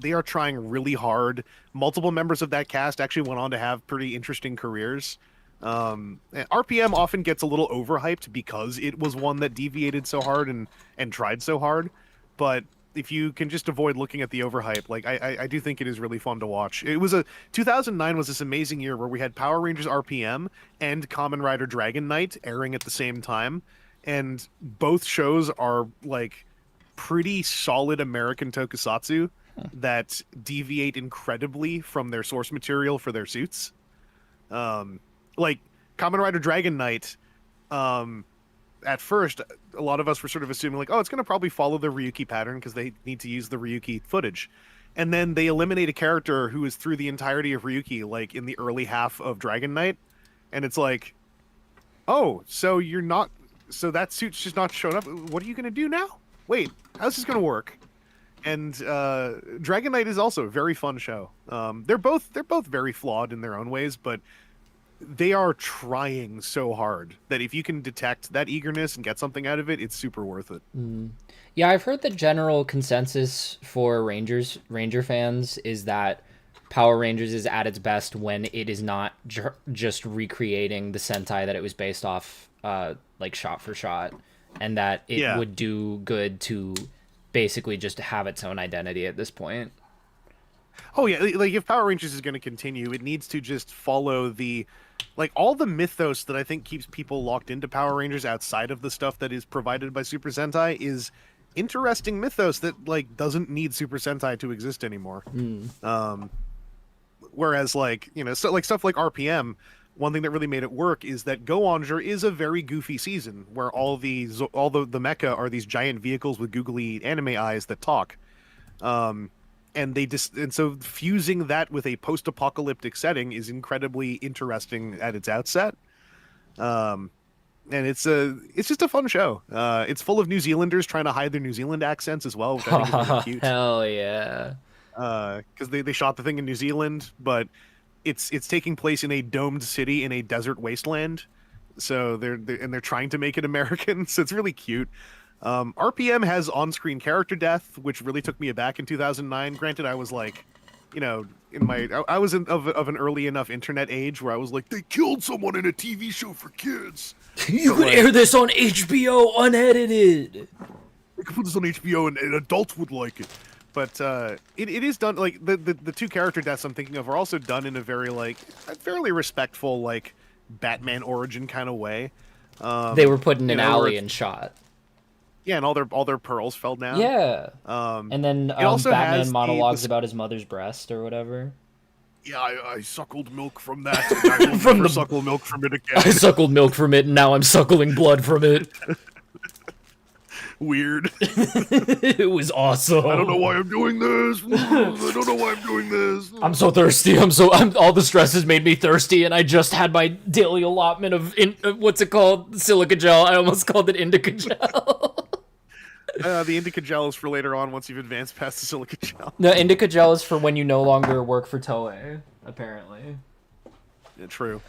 [SPEAKER 1] They are trying really hard. Multiple members of that cast actually went on to have pretty interesting careers. RPM often gets a little overhyped because it was one that deviated so hard and tried so hard. But if you can just avoid looking at the overhype, like I do think it is really fun to watch. 2009 was this amazing year where we had Power Rangers RPM and Kamen Rider Dragon Knight airing at the same time, and both shows are like pretty solid American tokusatsu that deviate incredibly from their source material for their suits. Like Kamen Rider Dragon Knight, at first, a lot of us were sort of assuming like, oh, it's going to probably follow the Ryuki pattern because they need to use the Ryuki footage. And then they eliminate a character who is through the entirety of Ryuki, like in the early half of Dragon Knight. And it's like, oh, so that suit's just not showing up. What are you going to do now? Wait, how's this going to work? And Dragon Knight is also a very fun show. They're both very flawed in their own ways, but they are trying so hard that if you can detect that eagerness and get something out of it, it's super worth it.
[SPEAKER 2] Yeah, I've heard the general consensus for Ranger fans is that Power Rangers is at its best when it is not just recreating the Sentai that it was based off, like shot for shot, and that it would do good to basically just have its own identity at this point.
[SPEAKER 1] Oh yeah, like if Power Rangers is going to continue, it needs to just follow all the mythos that I think keeps people locked into Power Rangers outside of the stuff that is provided by Super Sentai is interesting mythos that like doesn't need Super Sentai to exist anymore. Whereas so like stuff like RPM, one thing that really made it work is that Go Onger is a very goofy season where all the mecha are these giant vehicles with googly anime eyes that talk. And so fusing that with a post-apocalyptic setting is incredibly interesting at its outset. And it's just a fun show. It's full of New Zealanders trying to hide their New Zealand accents as well, which I think is really cute.
[SPEAKER 2] Hell yeah.
[SPEAKER 1] Because they shot the thing in New Zealand, but it's taking place in a domed city in a desert wasteland. So they're trying to make it American. So it's really cute. RPM has on-screen character death, which really took me aback in 2009. Granted, I was like, I was of an early enough internet age where I was like, they killed someone in a TV show for kids.
[SPEAKER 2] You could air this on HBO unedited.
[SPEAKER 1] I could put this on HBO and adults would like it. But it is done, like, the two character deaths I'm thinking of are also done in a very, like, a fairly respectful, like, Batman origin kind of way.
[SPEAKER 2] They were put in an alley and shot.
[SPEAKER 1] Yeah, and all their pearls fell down.
[SPEAKER 2] Yeah. And then Batman monologues about his mother's breast or whatever.
[SPEAKER 1] Yeah, I suckled milk from that. And I will never suckle milk from it again.
[SPEAKER 2] I suckled milk from it, and now I'm suckling blood from it.
[SPEAKER 1] Weird.
[SPEAKER 2] It was awesome.
[SPEAKER 1] I don't know why I'm doing this. I don't know why I'm doing this.
[SPEAKER 2] I'm so thirsty. All the stress has made me thirsty, and I just had my daily allotment of what's it called? Silica gel. I almost called it indica gel.
[SPEAKER 1] The indica gel is for later on once you've advanced past the silica gel.
[SPEAKER 2] No, indica gel is for when you no longer work for Toei, apparently.
[SPEAKER 1] Yeah, true.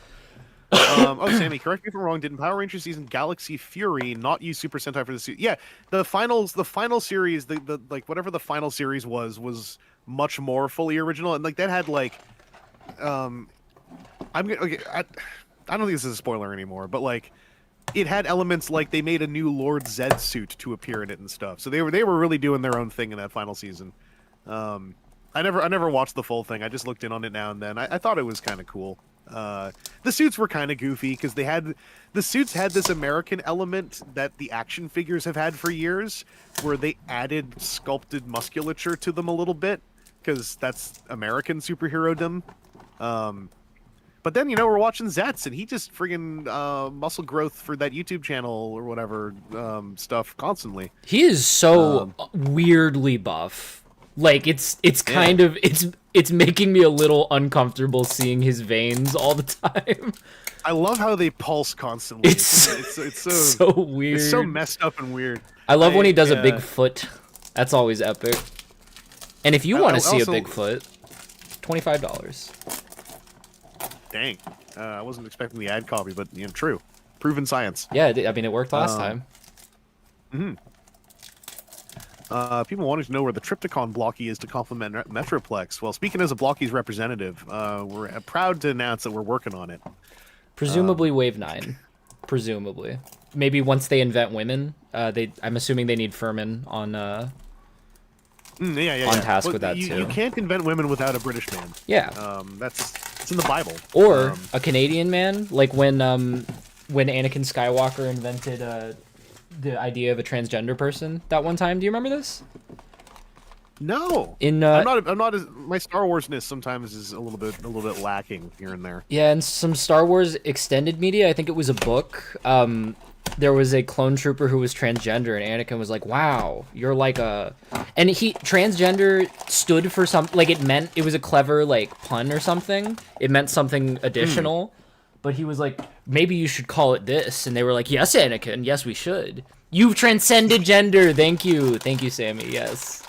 [SPEAKER 1] Sammy, correct me if I'm wrong. Didn't Power Rangers season Galaxy Fury not use Super Sentai for the suit? Yeah, the final series, the like whatever the final series was much more fully original, and like that had like, I don't think this is a spoiler anymore, but like, it had elements like they made a new Lord Zed suit to appear in it and stuff. So they were really doing their own thing in that final season. I never watched the full thing. I just looked in on it now and then. I thought it was kind of cool. The suits were kind of goofy because the suits had this American element that the action figures have had for years, where they added sculpted musculature to them a little bit because that's American superhero-dom. But then, we're watching Zets, and he just friggin' muscle growth for that YouTube channel or whatever stuff constantly.
[SPEAKER 2] He is so weirdly buff. Like, it's kind of, it's making me a little uncomfortable seeing his veins all the time.
[SPEAKER 1] I love how they pulse constantly.
[SPEAKER 2] It's so weird.
[SPEAKER 1] It's so messed up and weird.
[SPEAKER 2] I love when he does a Bigfoot. That's always epic. And if you want to see a Bigfoot, $25.
[SPEAKER 1] Dang. I wasn't expecting the ad copy, but true. Proven science.
[SPEAKER 2] Yeah, I mean, it worked last time.
[SPEAKER 1] People wanted to know where the Triptychon Blocky is to complement Metroplex. Well, speaking as a Blockies representative, we're proud to announce that we're working on it.
[SPEAKER 2] Presumably Wave 9. Presumably. Maybe once they invent women, I'm assuming they need Furman on on task with that too.
[SPEAKER 1] You can't invent women without a British man.
[SPEAKER 2] Yeah.
[SPEAKER 1] It's in the Bible.
[SPEAKER 2] Or a Canadian man, like when Anakin Skywalker invented the idea of a transgender person that one time. Do you remember this?
[SPEAKER 1] No. I'm not as my Star Warsness sometimes is a little bit lacking here and there.
[SPEAKER 2] Yeah, and some Star Wars extended media. I think it was a book. There was a clone trooper who was transgender, and Anakin was like, "Wow, you're like a," and transgender stood for something, like it was a clever like pun or something. It meant something additional, but he was like, "Maybe you should call it this," and they were like, "Yes, Anakin, yes, we should. You've transcended gender. Thank you, Sammy. Yes."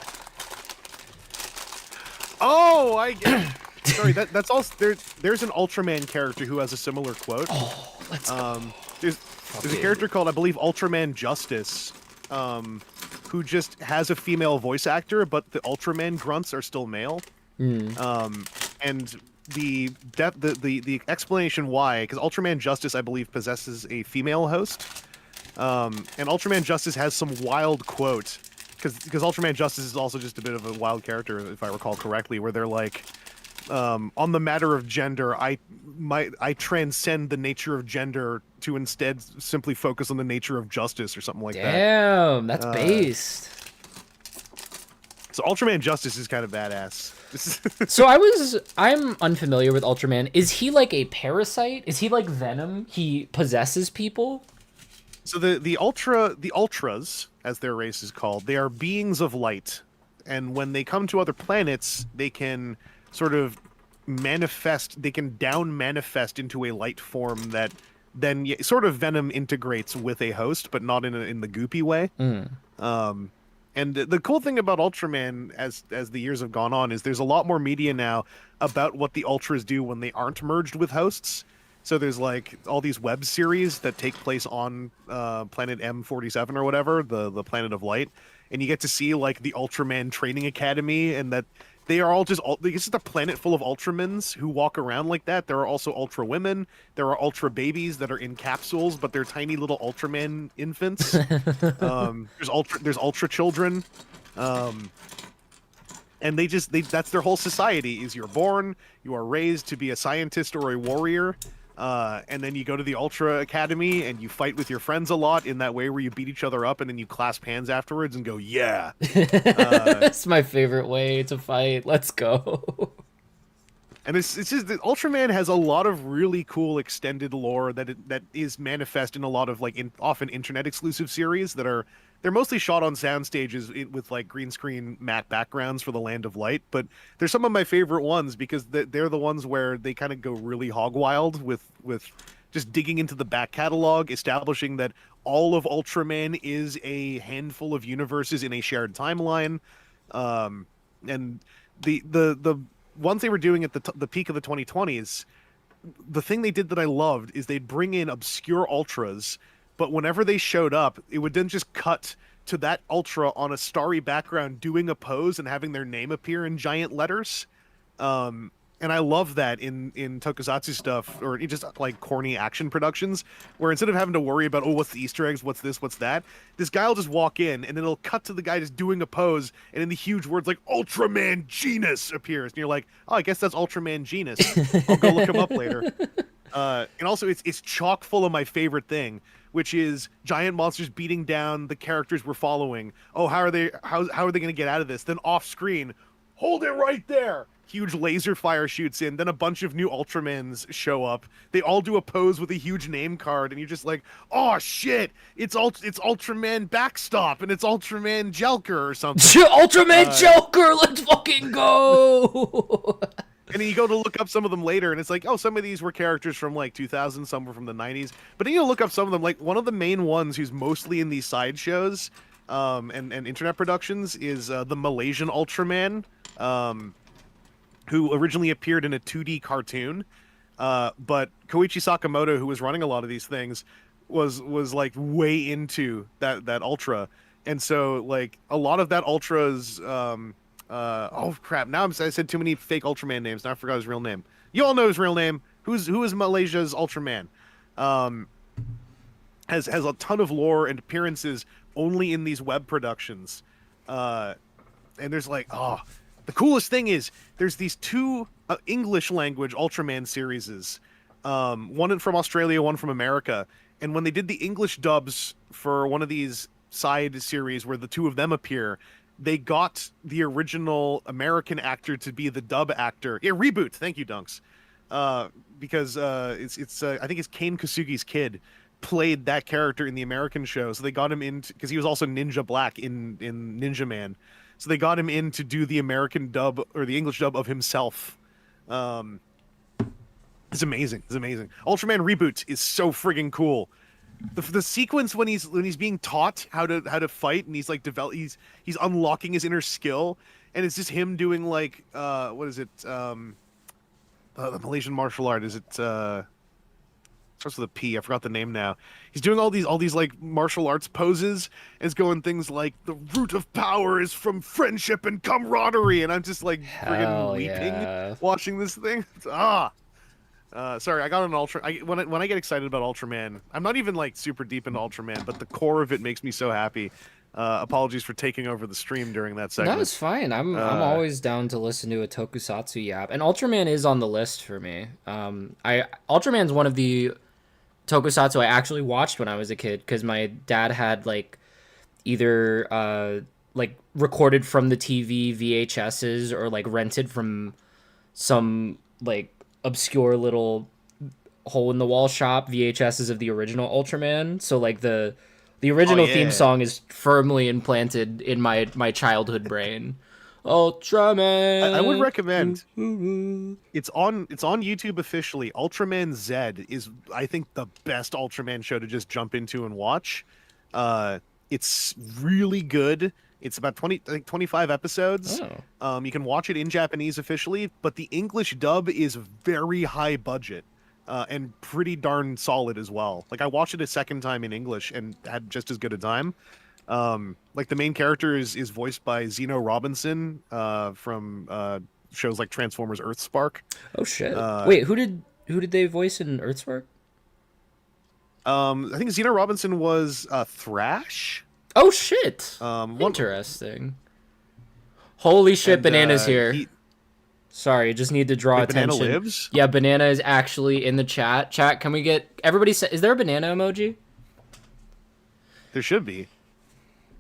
[SPEAKER 1] Oh, I get. Sorry, that's also there's an Ultraman character who has a similar quote.
[SPEAKER 2] Oh, let's go.
[SPEAKER 1] There's a character called, I believe, Ultraman Justice, who just has a female voice actor, but the Ultraman grunts are still male. And the explanation why, because Ultraman Justice, I believe, possesses a female host, and Ultraman Justice has some wild quote, because Ultraman Justice is also just a bit of a wild character, if I recall correctly, where they're like, on the matter of gender, I transcend the nature of gender to instead simply focus on the nature of justice or something like that.
[SPEAKER 2] Damn, that's based.
[SPEAKER 1] So Ultraman Justice is kind of badass.
[SPEAKER 2] So I'm unfamiliar with Ultraman. Is he like a parasite? Is he like Venom? He possesses people?
[SPEAKER 1] So the Ultras, as their race is called, they are beings of light, and when they come to other planets, they can sort of manifest. They can down manifest into a light form that then sort of Venom integrates with a host, but not in the goopy way. Um, and the cool thing about Ultraman, as the years have gone on, is there's a lot more media now about what the Ultras do when they aren't merged with hosts. So there's like all these web series that take place on planet M47 or whatever, the planet of light, and you get to see like the Ultraman training academy, and that they are all just it's just a planet full of Ultramans who walk around like that. There are also Ultra women, there are Ultra babies that are in capsules, but they're tiny little Ultraman infants. There's Ultra children. And that's their whole society is you're born, you are raised to be a scientist or a warrior, and then you go to the Ultra Academy and you fight with your friends a lot in that way where you beat each other up and then you clasp hands afterwards and go, yeah.
[SPEAKER 2] That's my favorite way to fight. Let's go.
[SPEAKER 1] And it's just that Ultraman has a lot of really cool extended lore that is manifest in a lot of like often internet exclusive series they're mostly shot on sound stages with like green screen matte backgrounds for the Land of Light, but they're some of my favorite ones because they're the ones where they kind of go really hog wild with just digging into the back catalog, establishing that all of Ultraman is a handful of universes in a shared timeline, and the ones they were doing at the peak of the 2020s, the thing they did that I loved is they'd bring in obscure ultras, but whenever they showed up, it would then just cut to that ultra on a starry background doing a pose and having their name appear in giant letters. And I love that in Tokusatsu stuff, or just like corny action productions, where instead of having to worry about, oh, what's the Easter eggs, what's this, what's that, this guy will just walk in, and then it'll cut to the guy just doing a pose, and in the huge words like Ultraman Genus appears, and you're like, oh, I guess that's Ultraman Genus. I'll go look him up later. And also, it's chock full of my favorite thing, which is giant monsters beating down the characters we're following. Oh, how are they going to get out of this? Then off screen, hold it right there. Huge laser fire shoots in. Then a bunch of new Ultramans show up. They all do a pose with a huge name card, and you're just like, oh shit! It's Ultraman Backstop, and it's Ultraman Jelker or something.
[SPEAKER 2] Ultraman Jelker, let's fucking go!
[SPEAKER 1] And then you go to look up some of them later, and it's like, oh, some of these were characters from like 2000, some were from the 90s. But then you look up some of them, like one of the main ones who's mostly in these sideshows and internet productions is the Malaysian Ultraman, who originally appeared in a 2D cartoon. But Koichi Sakamoto, who was running a lot of these things, was like way into that Ultra. And so like a lot of that Ultra's oh crap! Now I said too many fake Ultraman names. Now I forgot his real name. You all know his real name. Who is Malaysia's Ultraman? Has a ton of lore and appearances only in these web productions. And there's like, oh, the coolest thing is there's these two English language Ultraman series, one from Australia, one from America. And when they did the English dubs for one of these side series where the two of them appear, they got the original American actor to be the dub actor. Yeah, reboot. Thank you, Dunks. Because it's I think it's Kane Kasugi's kid played that character in the American show, so they got him in because he was also Ninja Black in Ninja Man. So they got him in to do the American dub or the English dub of himself. It's amazing. It's amazing. Ultraman Reboot is so friggin' cool. The sequence when he's being taught how to fight and he's like he's unlocking his inner skill, and it's just him doing like what is it the Malaysian martial art, is it starts with a P, I forgot the name now. He's doing all these like martial arts poses and it's going things like the root of power is from friendship and camaraderie, and I'm just like friggin' weeping watching this thing. Sorry, I got an when I get excited about Ultraman, I'm not even like super deep into Ultraman, but the core of it makes me so happy. Apologies for taking over the stream during that segment.
[SPEAKER 2] No, it's fine. I'm always down to listen to a Tokusatsu yap, and Ultraman is on the list for me. Ultraman's one of the Tokusatsu I actually watched when I was a kid because my dad had like either like recorded from the TV VHSs or like rented from some like obscure little hole in the wall shop VHSs of the original Ultraman. So like the original theme song is firmly implanted in my childhood brain. Ultraman.
[SPEAKER 1] I would recommend. It's on YouTube officially. Ultraman Z is, I think, the best Ultraman show to just jump into and watch. It's really good. It's about 25 episodes. You can watch it in Japanese officially, but the English dub is very high budget and pretty darn solid as well. Like I watched it a second time in English and had just as good a time. Like the main character is voiced by Zeno Robinson from shows like Transformers Earthspark.
[SPEAKER 2] Oh shit! Wait, who did they voice in Earthspark?
[SPEAKER 1] I think Zeno Robinson was Thrash.
[SPEAKER 2] Oh shit! Interesting. Holy shit! Banana's here. Sorry, just need to draw attention.
[SPEAKER 1] Banana lives?
[SPEAKER 2] Yeah, Banana is actually in the chat. Chat, can we get everybody? Is there a banana emoji?
[SPEAKER 1] There should be.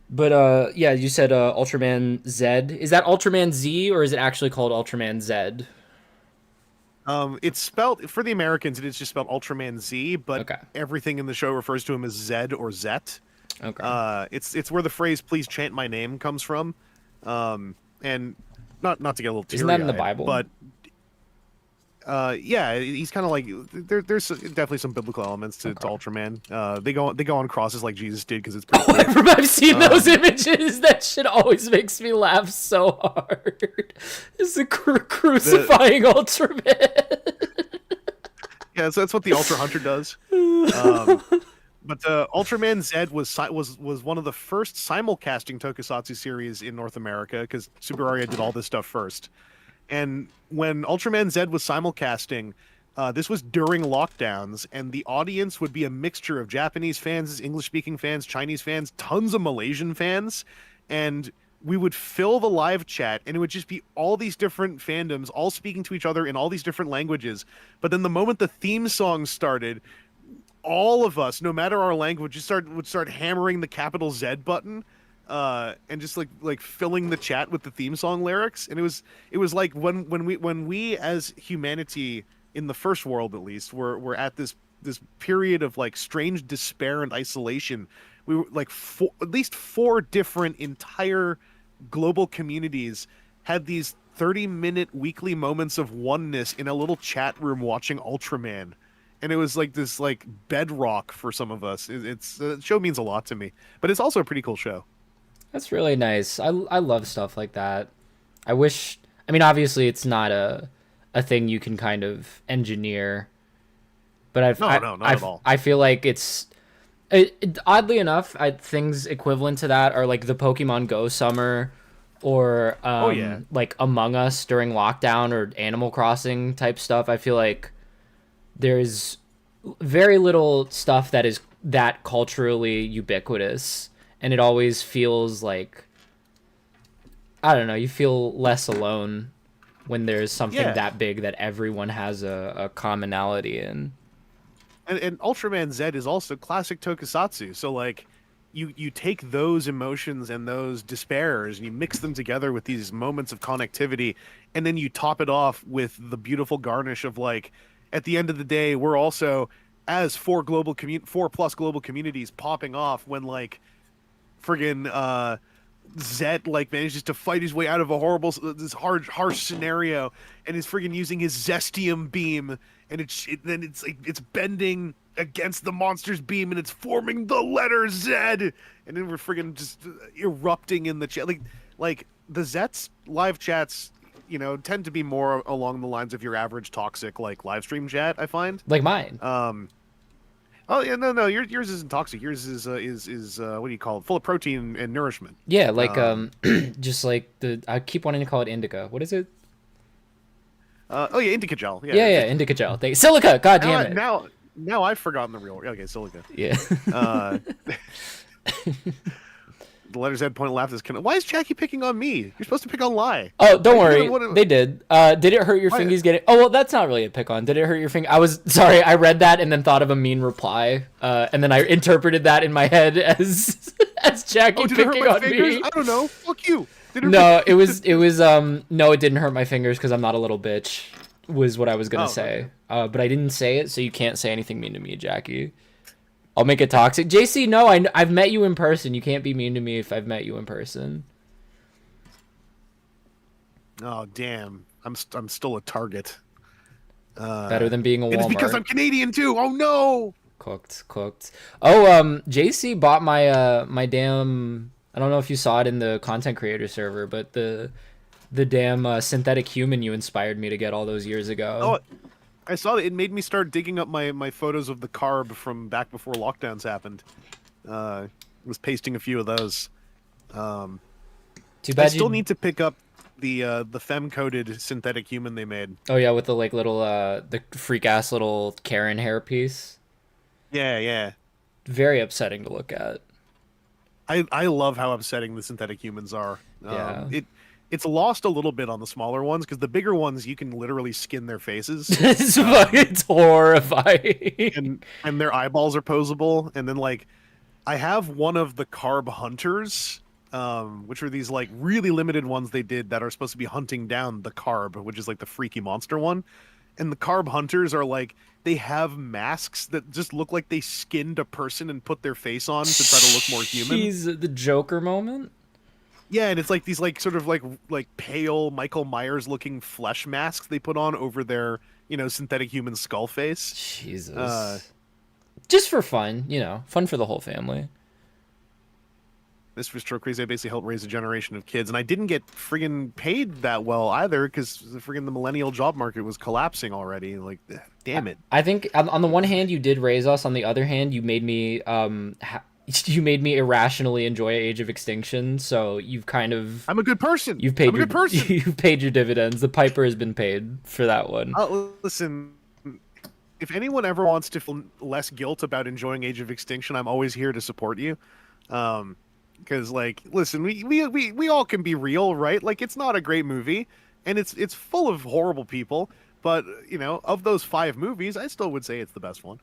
[SPEAKER 2] But yeah, you said Ultraman Z. Is that Ultraman Z or is it actually called Ultraman Z?
[SPEAKER 1] It's spelled for the Americans. It's just spelled Ultraman Z, but everything in the show refers to him as Zed or Zet.
[SPEAKER 2] Okay.
[SPEAKER 1] It's where the phrase "Please chant my name" comes from, and not to get a little teary-eyed,
[SPEAKER 2] isn't that in the Bible?
[SPEAKER 1] But yeah, he's kind of like there's definitely some biblical elements to Ultraman. They go on crosses like Jesus did because it's pretty cool.
[SPEAKER 2] I've seen those images. That shit always makes me laugh so hard. It's a crucifying Ultraman.
[SPEAKER 1] Yeah, so that's what the Ultra Hunter does. But Ultraman Z was one of the first simulcasting tokusatsu series in North America because Super Aria did all this stuff first. And when Ultraman Z was simulcasting, this was during lockdowns, and the audience would be a mixture of Japanese fans, English-speaking fans, Chinese fans, tons of Malaysian fans, and we would fill the live chat, and it would just be all these different fandoms, all speaking to each other in all these different languages. But then the moment the theme song started, all of us, no matter our language, would start hammering the capital Z button. And just like filling the chat with the theme song lyrics, and it was like when we as humanity in the first world, at least, were at this period of like strange despair and isolation. We were like at least four different entire global communities had these 30-minute weekly moments of oneness in a little chat room watching Ultraman. And it was like this like bedrock for some of us. The show means a lot to me, but it's also a pretty cool show.
[SPEAKER 2] That's really nice. I love stuff like that. I mean, obviously it's not a thing you can kind of engineer, but
[SPEAKER 1] not at all.
[SPEAKER 2] I feel like oddly enough, things equivalent to that are like the Pokemon Go summer or like Among Us during lockdown or Animal Crossing type stuff. I feel like there's very little stuff that is that culturally ubiquitous. And it always feels like, I don't know, you feel less alone when there's something that big that everyone has a commonality in.
[SPEAKER 1] And Ultraman Z is also classic tokusatsu. So like you take those emotions and those despairs and you mix them together with these moments of connectivity, and then you top it off with the beautiful garnish of like, at the end of the day, we're also as four plus global communities popping off when like friggin' Zet like manages to fight his way out of a harsh scenario, and is friggin' using his Zestium beam, and it's bending against the monster's beam, and it's forming the letter Z, and then we're friggin' just erupting in the chat. Like the Zet's live chats, you know, tend to be more along the lines of your average toxic like live stream chat, I find.
[SPEAKER 2] Like mine.
[SPEAKER 1] Oh yeah, no, yours isn't toxic. Yours is what do you call it? Full of protein and nourishment.
[SPEAKER 2] Yeah, like just like I keep wanting to call it indica. What is it?
[SPEAKER 1] Oh yeah, indica gel.
[SPEAKER 2] Yeah, indica gel. Silica. God damn it.
[SPEAKER 1] Now I've forgotten the real. Okay, silica.
[SPEAKER 2] Yeah.
[SPEAKER 1] The letter Z point laughed. Why is Jackie picking on me? You're supposed to pick on Lai.
[SPEAKER 2] Oh, don't worry. They did. Did it hurt your fingies getting... Oh, well, that's not really a pick on. Did it hurt your finger? Sorry, I read that and then thought of a mean reply. And then I interpreted that in my head as That's Jackie
[SPEAKER 1] Oh, did it hurt
[SPEAKER 2] picking
[SPEAKER 1] my
[SPEAKER 2] on
[SPEAKER 1] fingers?
[SPEAKER 2] me.
[SPEAKER 1] I don't know. Fuck you. Did it
[SPEAKER 2] No, it was no, it didn't hurt my fingers because I'm not a little bitch. Was what I was gonna
[SPEAKER 1] Oh,
[SPEAKER 2] say.
[SPEAKER 1] okay.
[SPEAKER 2] But I didn't say it, so you can't say anything mean to me, Jackie. I'll make it toxic. JC, no, I've met you in person. You can't be mean to me if I've met you in person.
[SPEAKER 1] Oh, damn. I'm still a target.
[SPEAKER 2] Better than being a Walmart.
[SPEAKER 1] It's because I'm Canadian too. Oh no.
[SPEAKER 2] Cooked. Oh, JC bought my my damn. I don't know if you saw it in the content creator server, but the damn synthetic human you inspired me to get all those years ago.
[SPEAKER 1] Oh, I saw that. It made me start digging up my photos of the carb from back before lockdowns happened. Was pasting a few of those.
[SPEAKER 2] Too bad
[SPEAKER 1] I still need to pick up the femme-coded synthetic human they made.
[SPEAKER 2] Oh yeah, with the like little the freak ass little Karen hairpiece.
[SPEAKER 1] Yeah.
[SPEAKER 2] Very upsetting to look at.
[SPEAKER 1] I love how upsetting the synthetic humans are.
[SPEAKER 2] Yeah.
[SPEAKER 1] It's lost a little bit on the smaller ones because the bigger ones you can literally skin their faces.
[SPEAKER 2] It's horrifying.
[SPEAKER 1] And their eyeballs are posable. And then like I have one of the carb hunters, which are these like really limited ones they did that are supposed to be hunting down the carb, which is like the freaky monster one. And the carb hunters are like they have masks that just look like they skinned a person and put their face on to try to look more human.
[SPEAKER 2] He's the Joker moment.
[SPEAKER 1] Yeah, and it's like these like sort of like pale Michael Myers looking flesh masks they put on over their, synthetic human skull face.
[SPEAKER 2] Jesus. Just for fun, fun for the whole family.
[SPEAKER 1] This was so crazy. I basically helped raise a generation of kids, and I didn't get friggin' paid that well either because the millennial job market was collapsing already. Like, damn it.
[SPEAKER 2] I think on the one hand you did raise us. On the other hand, you made me you made me irrationally enjoy Age of Extinction. So you've kind of
[SPEAKER 1] I'm a good person.
[SPEAKER 2] You've paid
[SPEAKER 1] I'm a good person.
[SPEAKER 2] You've paid your dividends. The piper has been paid for that one.
[SPEAKER 1] Listen. If anyone ever wants to feel less guilt about enjoying Age of Extinction, I'm always here to support you. Because like, listen, we all can be real, right? Like, it's not a great movie, and it's full of horrible people. But of those 5 movies, I still would say it's the best one.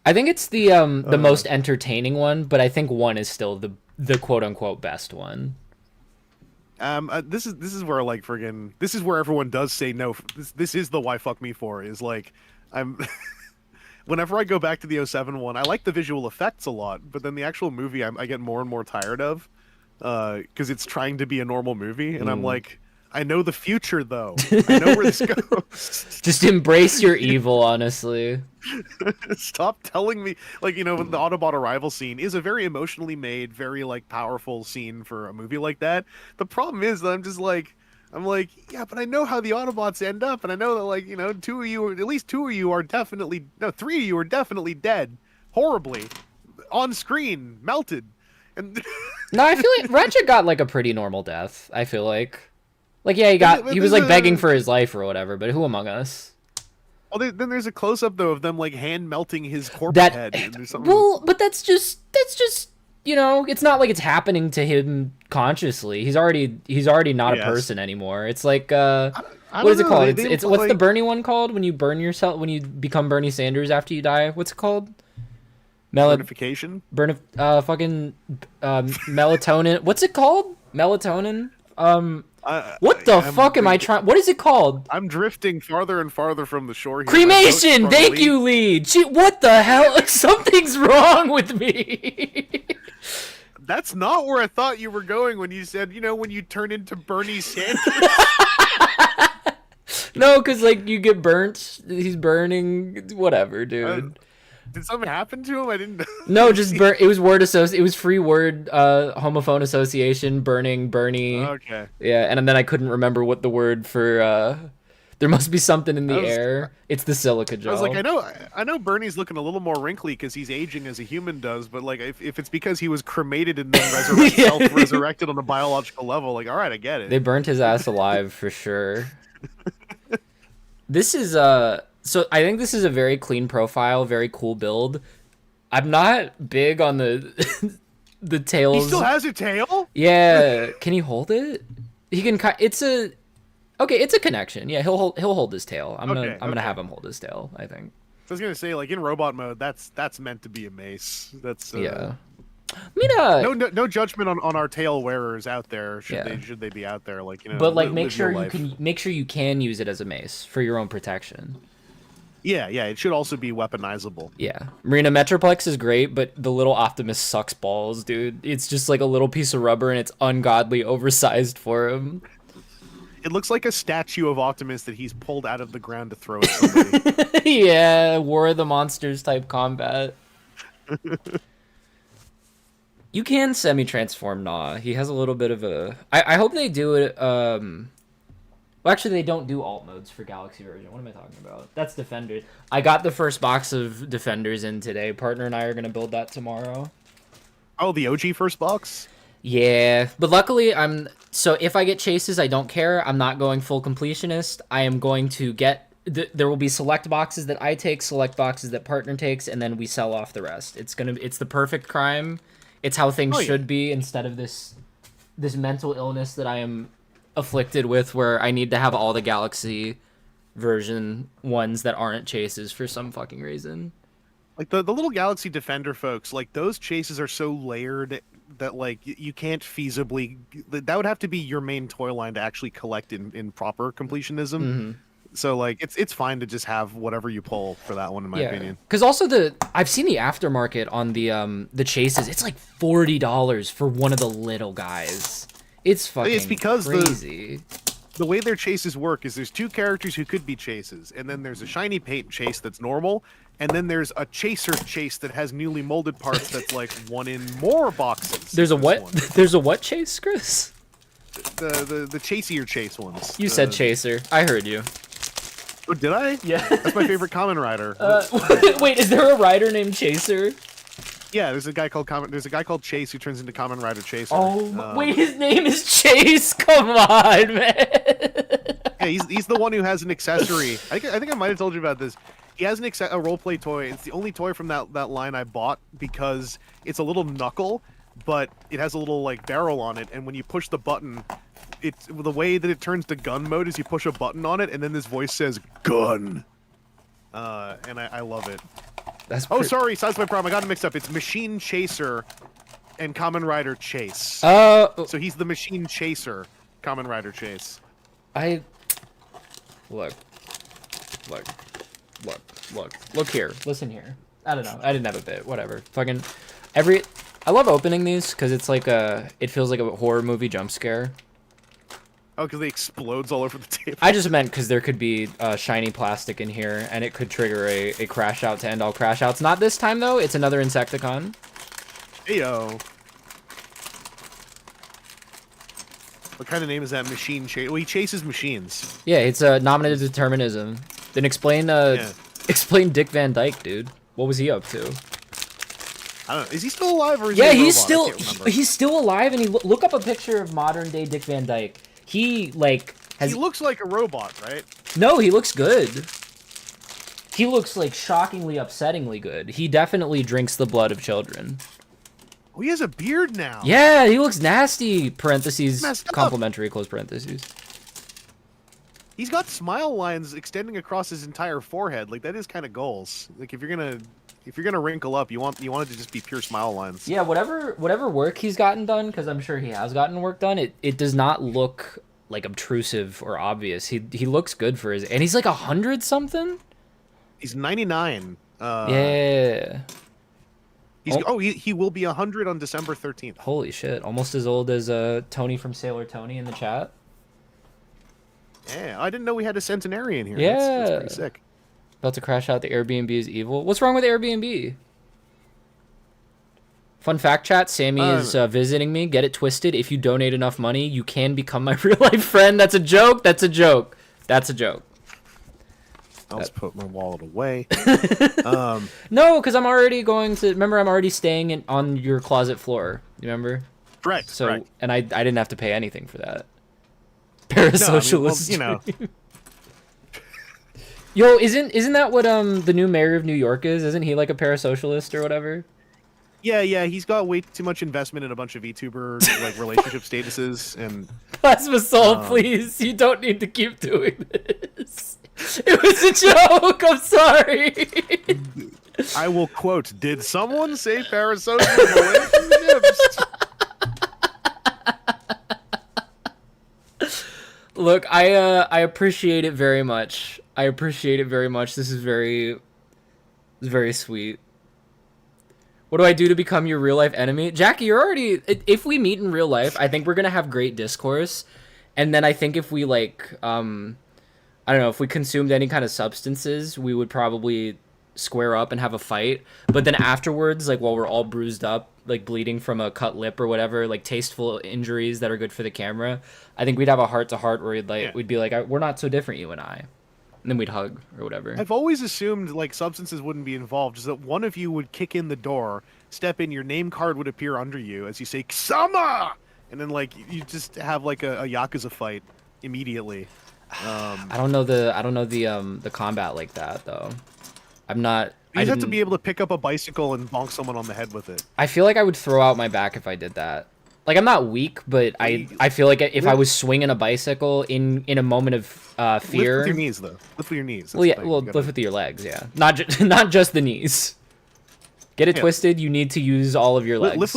[SPEAKER 2] I think it's the most entertaining one, but I think 1 is still the quote unquote best one.
[SPEAKER 1] This is where like this is where everyone does say no. This is the why fuck me for is like I'm. Whenever I go back to the 07 one, I like the visual effects a lot, but then the actual movie I get more and more tired of, because it's trying to be a normal movie, and I'm like, I know the future though. I know where this goes.
[SPEAKER 2] Just embrace your evil, honestly.
[SPEAKER 1] Stop telling me, like, the Autobot arrival scene is a very emotionally made, very like powerful scene for a movie like that. The problem is that I'm like, yeah, but I know how the Autobots end up, and I know that, like, 2 of you, at least 2 of you are definitely, no, 3 of you are definitely dead, horribly, on screen, melted, and.
[SPEAKER 2] No, I feel like Ratchet got like a pretty normal death. I feel like yeah, he was like begging for his life or whatever. But who among us?
[SPEAKER 1] Well, then there's a close up though of them like hand melting his corpse head.
[SPEAKER 2] Well, but that's just. It's not like it's happening to him consciously. He's already not a person anymore. It's like what is it called? It's what's the Bernie one called when you burn yourself when you become Bernie Sanders after you die? What's it called?
[SPEAKER 1] Burnification?
[SPEAKER 2] Fucking melatonin. What's it called? Melatonin? What the fuck am I trying? What is it called?
[SPEAKER 1] I'm drifting farther and farther from the shore here.
[SPEAKER 2] Cremation! Thank you, Lee! Gee, what the hell? Something's wrong with me!
[SPEAKER 1] That's not where I thought you were going when you said, when you turn into Bernie Sanders.
[SPEAKER 2] No, because, like, you get burnt. He's burning. Whatever, dude.
[SPEAKER 1] Did something happen to him? I didn't know.
[SPEAKER 2] No, just it was word it was free word homophone association, burning, Bernie.
[SPEAKER 1] Okay.
[SPEAKER 2] Yeah, and then I couldn't remember what the word for there must be something in the air. It's the silica gel.
[SPEAKER 1] I was like, I know Bernie's looking a little more wrinkly because he's aging as a human does, but like if it's because he was cremated and then self-resurrected on a biological level, like, all right, I get it.
[SPEAKER 2] They burnt his ass alive for sure. This is so I think this is a very clean profile, very cool build. I'm not big on the the tails.
[SPEAKER 1] He still has a tail?
[SPEAKER 2] Yeah, can he hold it? He can. It's a connection. Yeah, he'll hold his tail. I'm gonna have him hold his tail, I think.
[SPEAKER 1] I was gonna say, like, in robot mode, that's meant to be a mace. That's
[SPEAKER 2] yeah. Mira.
[SPEAKER 1] No judgment on our tail wearers out there.
[SPEAKER 2] Yeah.
[SPEAKER 1] Should they be out there? Like, you know,
[SPEAKER 2] But like,
[SPEAKER 1] live your life.
[SPEAKER 2] make sure you can use it as a mace for your own protection.
[SPEAKER 1] Yeah, it should also be weaponizable.
[SPEAKER 2] Yeah, Marina Metroplex is great, but the little Optimus sucks balls, dude. It's just like a little piece of rubber, and it's ungodly oversized for him.
[SPEAKER 1] It looks like a statue of Optimus that he's pulled out of the ground to throw at somebody.
[SPEAKER 2] Yeah, War of the Monsters type combat. You can semi-transform Nah. He has a little bit of a... I hope they do it... Well, actually, they don't do alt modes for Galaxy version. What am I talking about? That's Defenders. I got the first box of Defenders in today. Partner and I are going to build that tomorrow.
[SPEAKER 1] Oh, the OG first box?
[SPEAKER 2] Yeah, but luckily so if I get chases, I don't care. I'm not going full completionist. I am going to get... There will be select boxes that I take, select boxes that Partner takes, and then we sell off the rest. It's the perfect crime. It's how things should be instead of this mental illness that I am afflicted with, where I need to have all the Galaxy version ones that aren't chases for some fucking reason.
[SPEAKER 1] Like the little Galaxy Defender folks, like those chases are so layered that like you can't feasibly... That would have to be your main toy line to actually collect in proper completionism.
[SPEAKER 2] Mm-hmm.
[SPEAKER 1] So like it's fine to just have whatever you pull for that one, in my opinion.
[SPEAKER 2] Because also I've seen the aftermarket on the chases. It's like $40 for one of the little guys. It's fucking crazy.
[SPEAKER 1] The way their chases work is there's two characters who could be chases, and then there's a shiny paint chase that's normal, and then there's a chaser chase that has newly molded parts that's like one in more boxes.
[SPEAKER 2] There's a what? There's a what chase, Chris?
[SPEAKER 1] The chasier chase ones.
[SPEAKER 2] You said chaser. I heard you.
[SPEAKER 1] Oh, did I?
[SPEAKER 2] Yeah.
[SPEAKER 1] That's my favorite Kamen Rider.
[SPEAKER 2] Wait, is there a rider named Chaser?
[SPEAKER 1] Yeah, there's a guy called Chase who turns into Kamen Rider Chaser.
[SPEAKER 2] Oh, wait, his name is Chase. Come on, man.
[SPEAKER 1] Yeah, he's the one who has an accessory. I think I might have told you about this. He has a roleplay toy. It's the only toy from that line I bought because it's a little knuckle, but it has a little like barrel on it, and when you push the button, it's the way that it turns to gun mode is you push a button on it, and then this voice says gun. And I love it. Sorry, Size My Problem. I got it mixed up. It's Machine Chaser and Kamen Rider Chase. So he's the Machine Chaser, Kamen Rider Chase.
[SPEAKER 2] Look here. Listen here. I don't know. I didn't have a bit. Whatever. Fucking I love opening these because it's like it feels like a horror movie jump scare.
[SPEAKER 1] Oh, because they explodes all over the table.
[SPEAKER 2] I just meant because there could be shiny plastic in here, and it could trigger a crash out to end all crash outs. Not this time, though. It's another Insecticon.
[SPEAKER 1] Heyo. What kind of name is that? Machine Chase? Well, he chases machines.
[SPEAKER 2] Yeah, it's nominative determinism. Then explain Dick Van Dyke, dude. What was he up to?
[SPEAKER 1] I don't know. Is he still alive, or is
[SPEAKER 2] yeah,
[SPEAKER 1] he a
[SPEAKER 2] he's
[SPEAKER 1] robot?
[SPEAKER 2] he's still alive, and look up a picture of modern day Dick Van Dyke. He
[SPEAKER 1] looks like a robot, right?
[SPEAKER 2] No, he looks good. He looks like shockingly, upsettingly good. He definitely drinks the blood of children.
[SPEAKER 1] Oh, he has a beard now.
[SPEAKER 2] Yeah, he looks nasty. Parentheses, complimentary, close parentheses.
[SPEAKER 1] He's got smile lines extending across his entire forehead. Like, that is kind of goals. Like, if you're gonna wrinkle up, you want it to just be pure smile lines.
[SPEAKER 2] Yeah, whatever work he's gotten done, because I'm sure he has gotten work done, it does not look like obtrusive or obvious. He looks good for his, and he's like 100 something.
[SPEAKER 1] He's 99.
[SPEAKER 2] Yeah.
[SPEAKER 1] He will be 100 on December 13th.
[SPEAKER 2] Holy shit! Almost as old as Tony from Sailor Tony in the chat.
[SPEAKER 1] Yeah, I didn't know we had a centenarian here.
[SPEAKER 2] Yeah,
[SPEAKER 1] that's pretty sick.
[SPEAKER 2] About to crash out. The Airbnb is evil. What's wrong with Airbnb? Fun fact, chat. Sammy is visiting me. Get it twisted. If you donate enough money, you can become my real life friend. That's a joke. That's a joke. That's a joke.
[SPEAKER 1] I'll just put my wallet away.
[SPEAKER 2] No, because I'm already going to... Remember, I'm already staying on your closet floor. You remember?
[SPEAKER 1] Correct.
[SPEAKER 2] So,
[SPEAKER 1] correct.
[SPEAKER 2] And I didn't have to pay anything for that. Parasocialist.
[SPEAKER 1] No, I mean, well, you know.
[SPEAKER 2] Yo, isn't that what the new mayor of New York is? Isn't he like a parasocialist or whatever?
[SPEAKER 1] Yeah, he's got way too much investment in a bunch of VTuber like relationship statuses and
[SPEAKER 2] Plasma Soul, please. You don't need to keep doing this. It was a joke. I'm sorry.
[SPEAKER 1] I will quote, did someone say parasocial away from the nymphs?
[SPEAKER 2] Look, I appreciate it very much. I appreciate it very much. This is very sweet. What do I do to become your real life enemy? Jackie, you're already... If we meet in real life, I think we're going to have great discourse. And then I think if we, like, I don't know, if we consumed any kind of substances, we would probably square up and have a fight. But then afterwards, like, while we're all bruised up, like, bleeding from a cut lip or whatever, like, tasteful injuries that are good for the camera, I think we'd have a heart-to-heart where we'd be like, we're not so different, you and I. And then we'd hug or whatever.
[SPEAKER 1] I've always assumed, like, substances wouldn't be involved, just that one of you would kick in the door, step in, your name card would appear under you as you say, Ksama! And then, like, you just have, like, a Yakuza fight immediately.
[SPEAKER 2] I don't know the combat like that, though. I'm not...
[SPEAKER 1] You just have to be able to pick up a bicycle and bonk someone on the head with it.
[SPEAKER 2] I feel like I would throw out my back if I did that. Like, I'm not weak, but I feel like if I was swinging a bicycle in a moment of fear...
[SPEAKER 1] Lift with your knees, though. Lift with your knees.
[SPEAKER 2] Well, yeah, well, lift with your legs, yeah. Not just the knees. Get it twisted, you need to use all of your legs.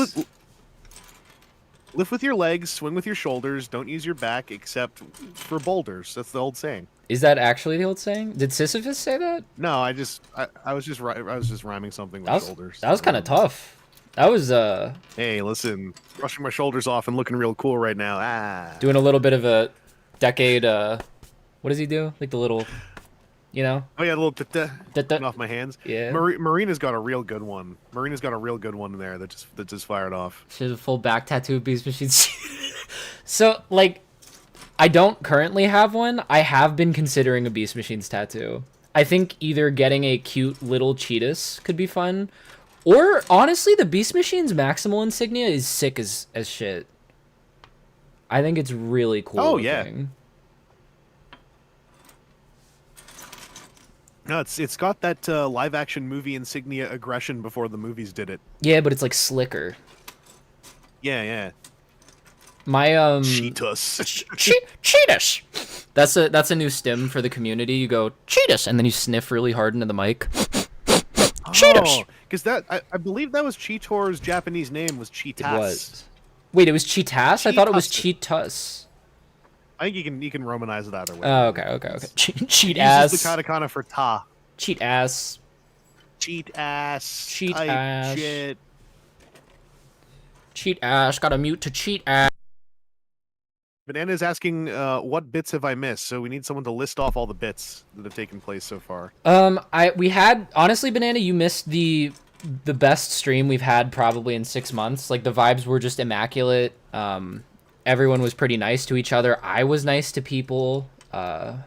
[SPEAKER 1] Lift with your legs, swing with your shoulders, don't use your back except for boulders. That's the old saying.
[SPEAKER 2] Is that actually the old saying? Did Sisyphus say that?
[SPEAKER 1] No, I was just rhyming something with shoulders.
[SPEAKER 2] That was kind of tough. That was
[SPEAKER 1] Hey, listen, brushing my shoulders off and looking real cool right now. Ah.
[SPEAKER 2] Doing a little bit of a decade what does he do? Like the little, you know?
[SPEAKER 1] Oh yeah, a little getting off my hands.
[SPEAKER 2] Yeah.
[SPEAKER 1] Marina's got a real good one. Marina's got a real good one there that just fired off.
[SPEAKER 2] She has a full back tattoo of Beast Machines. So, like, I don't currently have one. I have been considering a Beast Machines tattoo. I think either getting a cute little Cheetahs could be fun, or honestly, the Beast Machines Maximal insignia is sick as shit. I think it's really cool.
[SPEAKER 1] Oh yeah. No, it's got that live action movie insignia aggression before the movies did it.
[SPEAKER 2] Yeah, but it's like slicker.
[SPEAKER 1] Yeah, yeah.
[SPEAKER 2] My
[SPEAKER 1] Cheetahs.
[SPEAKER 2] Cheetahs. That's a new stim for the community. You go Cheetahs, and then you sniff really hard into the mic. Cheetahs.
[SPEAKER 1] Because I believe that was Cheetor's Japanese name was Cheetahs.
[SPEAKER 2] It was. Wait, it was Cheetahs? I thought it was Cheetus.
[SPEAKER 1] I think you can Romanize it either way.
[SPEAKER 2] Oh, okay. Cheat ass.
[SPEAKER 1] Uses the katakana for ta.
[SPEAKER 2] Cheat ass.
[SPEAKER 1] Cheat ass.
[SPEAKER 2] Cheat ass.
[SPEAKER 1] Shit.
[SPEAKER 2] Cheat ass. Gotta mute to cheat ass.
[SPEAKER 1] Banana's asking, what bits have I missed? So we need someone to list off all the bits that have taken place so far.
[SPEAKER 2] We had, honestly, Banana, you missed the best stream we've had probably in 6 months. Like, the vibes were just immaculate. Everyone was pretty nice to each other. I was nice to people. I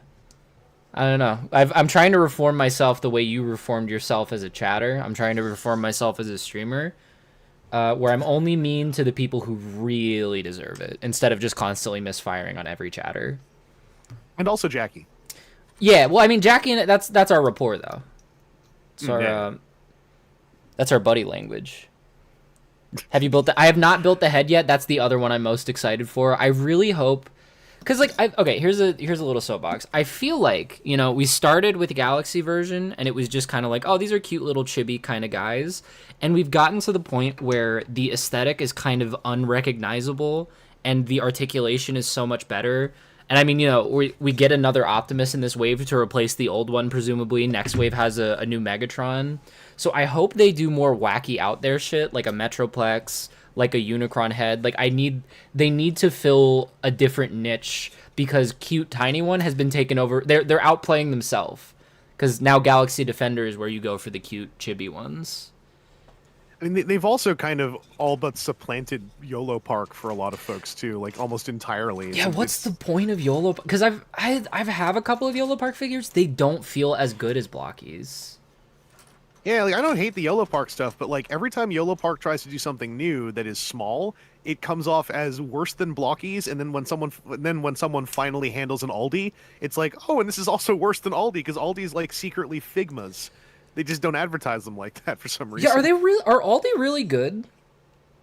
[SPEAKER 2] don't know. I'm trying to reform myself the way you reformed yourself as a chatter. I'm trying to reform myself as a streamer. Where I'm only mean to the people who really deserve it, instead of just constantly misfiring on every chatter.
[SPEAKER 1] And also Jackie.
[SPEAKER 2] Yeah, well, I mean, Jackie, and that's our rapport, though. It's our, that's our buddy language. Have you built the... I have not built the head yet. That's the other one I'm most excited for. I really hope... Because, like, okay, here's a little soapbox. I feel like, you know, we started with the Galaxy version, and it was just kind of like, oh, these are cute little chibi kind of guys. And we've gotten to the point where the aesthetic is kind of unrecognizable, and the articulation is so much better. And, I mean, you know, we get another Optimus in this wave to replace the old one, presumably. Next wave has a new Megatron. So I hope they do more wacky out there shit, like a Metroplex, like a Unicron head. Like, they need to fill a different niche, because cute tiny one has been taken over. They're outplaying themselves, because now Galaxy Defender is where you go for the cute chibi ones.
[SPEAKER 1] I mean, they've also kind of all but supplanted YOLO Park for a lot of folks too, like almost entirely.
[SPEAKER 2] Yeah, what's the point of YOLO? Because I've a couple of YOLO Park figures. They don't feel as good as Blockies.
[SPEAKER 1] Yeah, like, I don't hate the YOLO Park stuff, but like every time YOLO Park tries to do something new that is small, it comes off as worse than Blockies. And then when someone finally handles an Aldi, it's like, oh, and this is also worse than Aldi, because Aldi's like secretly Figmas. They just don't advertise them like that for some reason.
[SPEAKER 2] Yeah, are Aldi really good?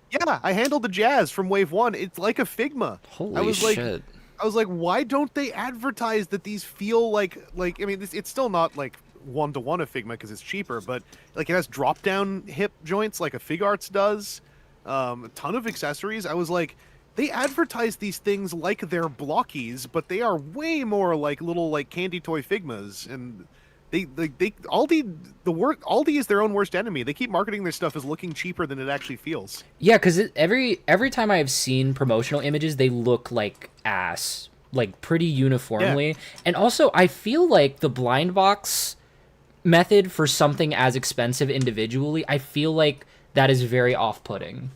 [SPEAKER 1] Yeah, I handled the Jazz from Wave 1. It's like a Figma.
[SPEAKER 2] Holy shit.
[SPEAKER 1] I was like, why don't they advertise that these feel like I mean, it's still not like 1-to-1 of Figma because it's cheaper, but like it has drop down hip joints like a Fig Arts does. A ton of accessories. I was like, they advertise these things like they're Blockies, but they are way more like little like candy toy Figmas. And they Aldi, Aldi is their own worst enemy. They keep marketing their stuff as looking cheaper than it actually feels.
[SPEAKER 2] Yeah, because every time I have seen promotional images, they look like ass, like pretty uniformly.
[SPEAKER 1] Yeah.
[SPEAKER 2] And also, I feel like the blind box method for something as expensive individually, I feel like that is very off-putting.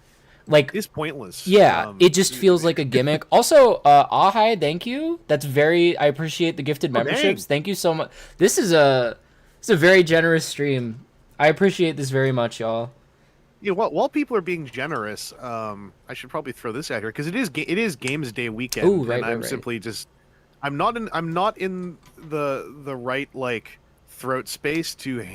[SPEAKER 2] Like,
[SPEAKER 1] It's pointless.
[SPEAKER 2] yeah, it just feels like a gimmick. Also, Ahai, thank you. I appreciate the gifted memberships.
[SPEAKER 1] Dang.
[SPEAKER 2] Thank you so much. This is a very generous stream. I appreciate this very much, y'all.
[SPEAKER 1] Yeah, while people are being generous, I should probably throw this out here because it is Games Day weekend,
[SPEAKER 2] Ooh, right,
[SPEAKER 1] and I'm
[SPEAKER 2] right.
[SPEAKER 1] simply just I'm not in the right like throat space to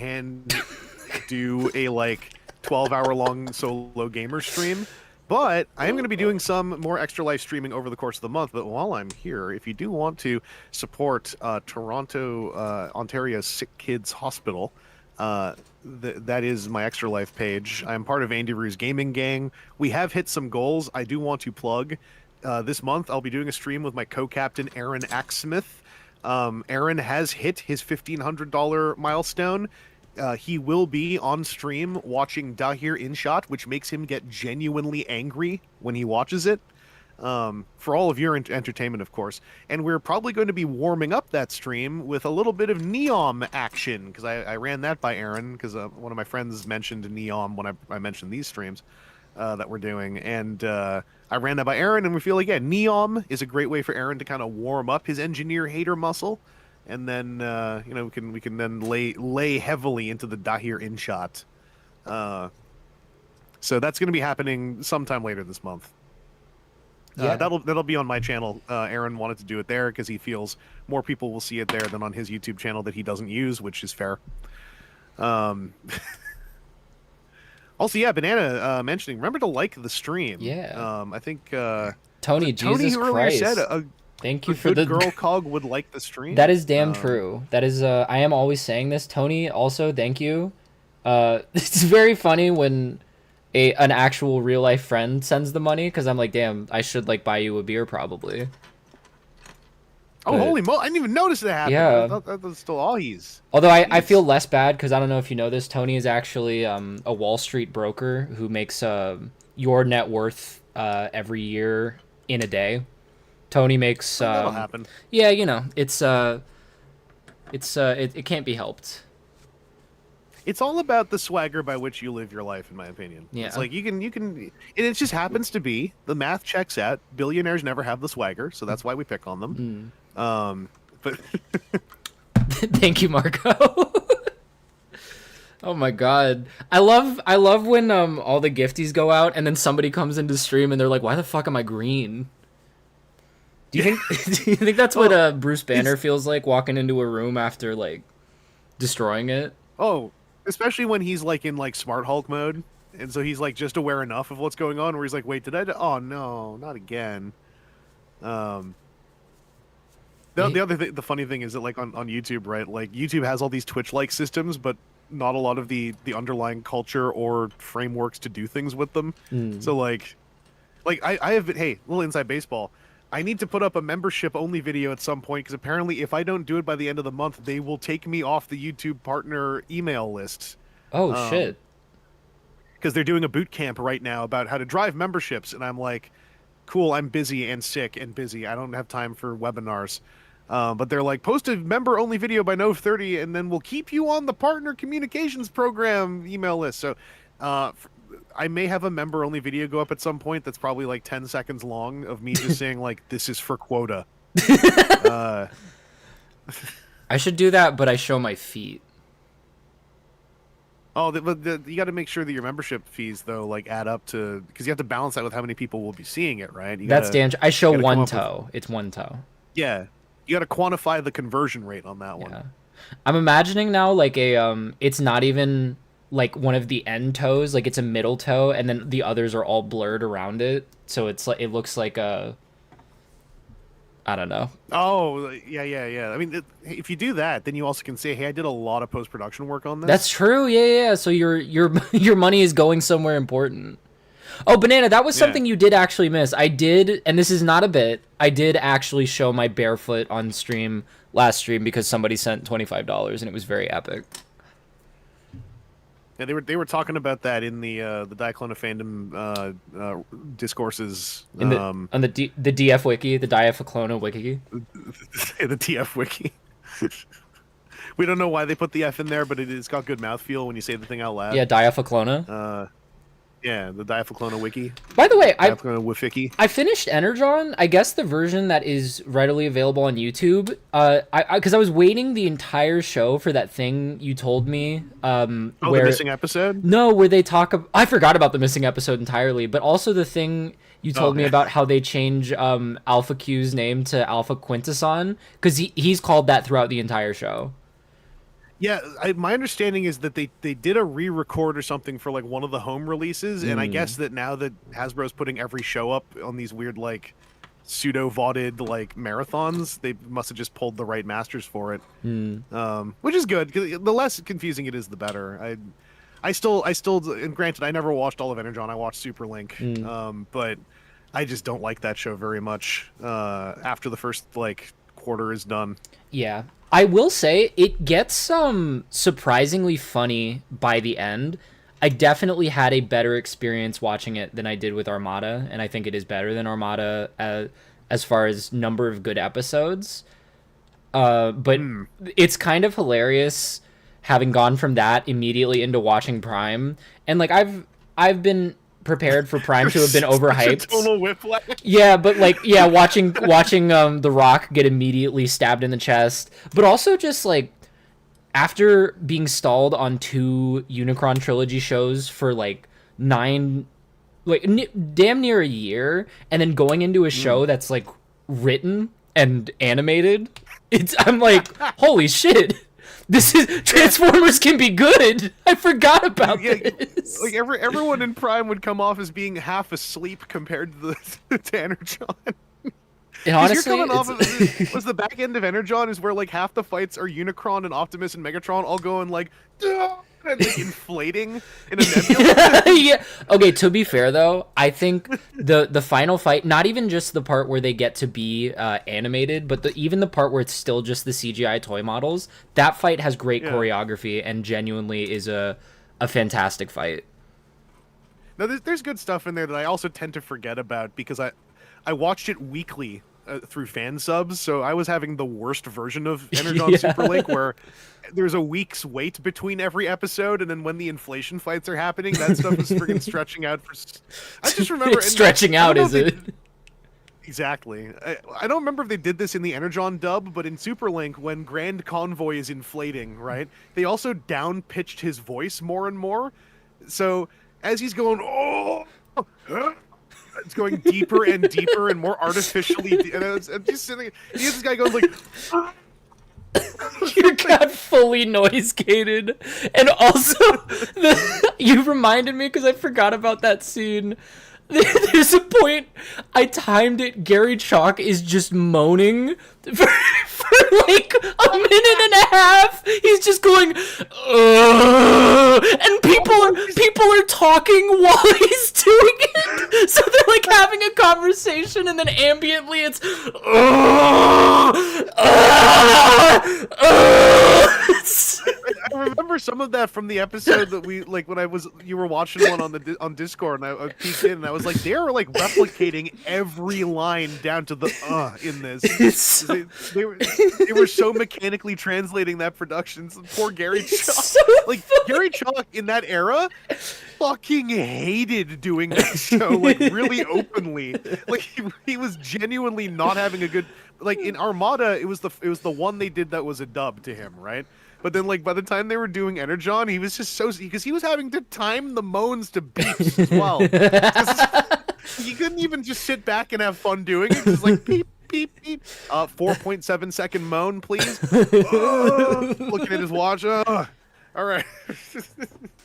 [SPEAKER 1] do a like 12-hour long solo gamer stream. But I am going to be doing some more Extra Life streaming over the course of the month. But while I'm here, if you do want to support Toronto, Ontario's Sick Kids Hospital, that is my Extra Life page. I'm part of Andy Roo's gaming gang. We have hit some goals. I do want to plug. This month, I'll be doing a stream with my co-captain, Aaron Axsmith. Aaron has hit his $1,500 milestone. He will be on stream watching Dahir InShot, which makes him get genuinely angry when he watches it. For all of your entertainment, of course. And we're probably going to be warming up that stream with a little bit of Neom action, because I ran that by Aaron, because one of my friends mentioned Neom when I mentioned these streams that we're doing. And I ran that by Aaron, and we feel like, yeah, Neom is a great way for Aaron to kind of warm up his engineer hater muscle. And then we can then lay heavily into the Dahir InShot. So that's going to be happening sometime later this month.
[SPEAKER 2] Yeah.
[SPEAKER 1] That'll be on my channel. Aaron wanted to do it there because he feels more people will see it there than on his YouTube channel that he doesn't use, which is fair. Also, yeah, Banana mentioning, remember to like the stream.
[SPEAKER 2] Yeah.
[SPEAKER 1] I think
[SPEAKER 2] Tony, Jesus
[SPEAKER 1] who earlier
[SPEAKER 2] Christ.
[SPEAKER 1] said
[SPEAKER 2] Thank you
[SPEAKER 1] a
[SPEAKER 2] for
[SPEAKER 1] good
[SPEAKER 2] the
[SPEAKER 1] girl cog would like the stream.
[SPEAKER 2] That is damn true. That is I am always saying this. Tony, also thank you. It's very funny when an actual real life friend sends the money, because I'm like, damn, I should like buy you a beer probably.
[SPEAKER 1] Oh,
[SPEAKER 2] But,
[SPEAKER 1] holy moly! I didn't even notice that happened.
[SPEAKER 2] Yeah.
[SPEAKER 1] I thought that was still all he's.
[SPEAKER 2] although I feel less bad because I don't know if you know this. Tony is actually a Wall Street broker who makes your net worth every year in a day. Tony makes
[SPEAKER 1] That'll happen.
[SPEAKER 2] yeah, you know, it can't be helped.
[SPEAKER 1] It's all about the swagger by which you live your life, in my opinion.
[SPEAKER 2] Yeah.
[SPEAKER 1] It's like you can, and it just happens to be the math checks out. Billionaires never have the swagger, so that's why we pick on them. But
[SPEAKER 2] Thank you, Marco. Oh my god. I love when all the gifties go out and then somebody comes into stream and they're like, "Why the fuck am I green?" Do you think that's what Bruce Banner feels like walking into a room after like destroying it?
[SPEAKER 1] oh, especially when he's like in like Smart Hulk mode, and so he's like just aware enough of what's going on, where he's like, "Wait, did I? Oh no, not again." The funny thing is that like on YouTube, right? Like YouTube has all these Twitch-like systems, but not a lot of the underlying culture or frameworks to do things with them. So like I have hey, little inside baseball. I need to put up a membership only video at some point because apparently if I don't do it by the end of the month, they will take me off the YouTube partner email list.
[SPEAKER 2] Oh shit.
[SPEAKER 1] Because they're doing a boot camp right now about how to drive memberships, and I'm like, cool, I'm busy and sick and busy. I don't have time for webinars. But they're like, post a member-only video by Nov 30, and then we'll keep you on the partner communications program email list. So I may have a member-only video go up at some point that's probably like 10 seconds long of me just saying, like, this is for quota.
[SPEAKER 2] I should do that, but I show my feet.
[SPEAKER 1] Oh, but you got to make sure that your membership fees, though, like, add up to... Because you have to balance that with how many people will be seeing it, right?
[SPEAKER 2] That's dangerous. I show one
[SPEAKER 1] with-
[SPEAKER 2] toe. It's one toe.
[SPEAKER 1] Yeah. You got to quantify the conversion rate on that one.
[SPEAKER 2] Yeah. I'm imagining now like it's not even like one of the end toes, like it's a middle toe and then the others are all blurred around it. So it's like it looks like a I don't know.
[SPEAKER 1] Oh, yeah. I mean, if you do that, then you also can say, "Hey, I did a lot of post-production work on
[SPEAKER 2] That's
[SPEAKER 1] this."
[SPEAKER 2] true. Yeah. So your your money is going somewhere important. Oh, Banana, that was
[SPEAKER 1] Yeah.
[SPEAKER 2] something you did actually miss. I did, and this is not a bit. I did actually show my barefoot on stream last stream because somebody sent $25 and it was very epic.
[SPEAKER 1] Yeah, they were talking about that in the Diaclone fandom discourses.
[SPEAKER 2] In the DF wiki, the Diafaclona wiki.
[SPEAKER 1] The TF wiki. We don't know why they put the F in there, but it's got good mouthfeel when you say the thing out loud.
[SPEAKER 2] Yeah, Diafaclona.
[SPEAKER 1] Yeah, the Diafaclona wiki.
[SPEAKER 2] By the way,
[SPEAKER 1] Diafaclona wiki.
[SPEAKER 2] I finished Energon. I guess the version that is readily available on YouTube. Because I was waiting the entire show for that thing you told me.
[SPEAKER 1] Oh,
[SPEAKER 2] where,
[SPEAKER 1] the missing episode?
[SPEAKER 2] No, where they talk. I forgot about the missing episode entirely, but also the thing you told me about how they change Alpha Q's name to Alpha Quintesson because he's called that throughout the entire show.
[SPEAKER 1] Yeah, my understanding is that they did a re-record or something for like one of the home releases, and I guess that now that Hasbro's putting every show up on these weird like pseudo-vodded like marathons, they must have just pulled the right masters for it, which is good. 'Cause the less confusing it is, the better. I still, and granted, I never watched all of Energon. I watched Super Link, but I just don't like that show very much. After the first like quarter is done.
[SPEAKER 2] Yeah. I will say it gets surprisingly funny by the end. I definitely had a better experience watching it than I did with Armada, and I think it is better than Armada as far as number of good episodes. But it's kind of hilarious having gone from that immediately into watching Prime, and like I've been prepared for Prime to have been overhyped.
[SPEAKER 1] Total whiplash.
[SPEAKER 2] Yeah, but like, yeah, watching The Rock get immediately stabbed in the chest, but also just like after being stalled on 2 Unicron trilogy shows for like 9, like damn near a year, and then going into a show that's like written and animated, I'm like, holy shit. This is Transformers can be good. I forgot about this.
[SPEAKER 1] Like everyone in Prime would come off as being half asleep compared to the Energon.
[SPEAKER 2] And honestly,
[SPEAKER 1] you're coming off of was the back end of Energon is where like half the fights are Unicron and Optimus and Megatron all going like, "Duh!" and like inflating in a nebula.
[SPEAKER 2] Yeah. Okay, to be fair though, I think the final fight, not even just the part where they get to be animated, but even the part where it's still just the CGI toy models, that fight has great choreography and genuinely is a fantastic fight.
[SPEAKER 1] Now there's good stuff in there that I also tend to forget about because I watched it weekly through fan subs, so I was having the worst version of Energon Super Link where there's a week's wait between every episode, and then when the inflation fights are happening, that stuff is friggin' stretching out for. I just remember
[SPEAKER 2] it's stretching out, is it?
[SPEAKER 1] Exactly. I don't remember if they did this in the Energon dub, but in Super Link, when Grand Convoy is inflating, right, they also down-pitched his voice more and more. So as he's going, oh, it's going deeper and deeper and more artificially. And I'm just sitting. This guy goes like.
[SPEAKER 2] You got fully noise gated, and also you reminded me because I forgot about that scene. There's a point I timed it. Gary Chalk is just moaning for like a minute and a half. He's just going, and people are talking while he's doing it. So they're like having a conversation, and then ambiently it's.
[SPEAKER 1] I remember some of that from the episode that we like when you were watching one on Discord, and I peeked in and I was like, they're like replicating every line down to the in this. They were so mechanically translating that production. So poor Gary Chalk.
[SPEAKER 2] So
[SPEAKER 1] like Gary Chalk in that era fucking hated doing that show like really openly. Like he was genuinely not having a good like in Armada. It was the one they did that was a dub to him, right? But then, like, by the time they were doing Energon, he was just so... Because he was having to time the moans to beeps as well. He couldn't even just sit back and have fun doing it. Just like, beep, beep, beep. 4.7 second moan, please. Looking at his watch. All right.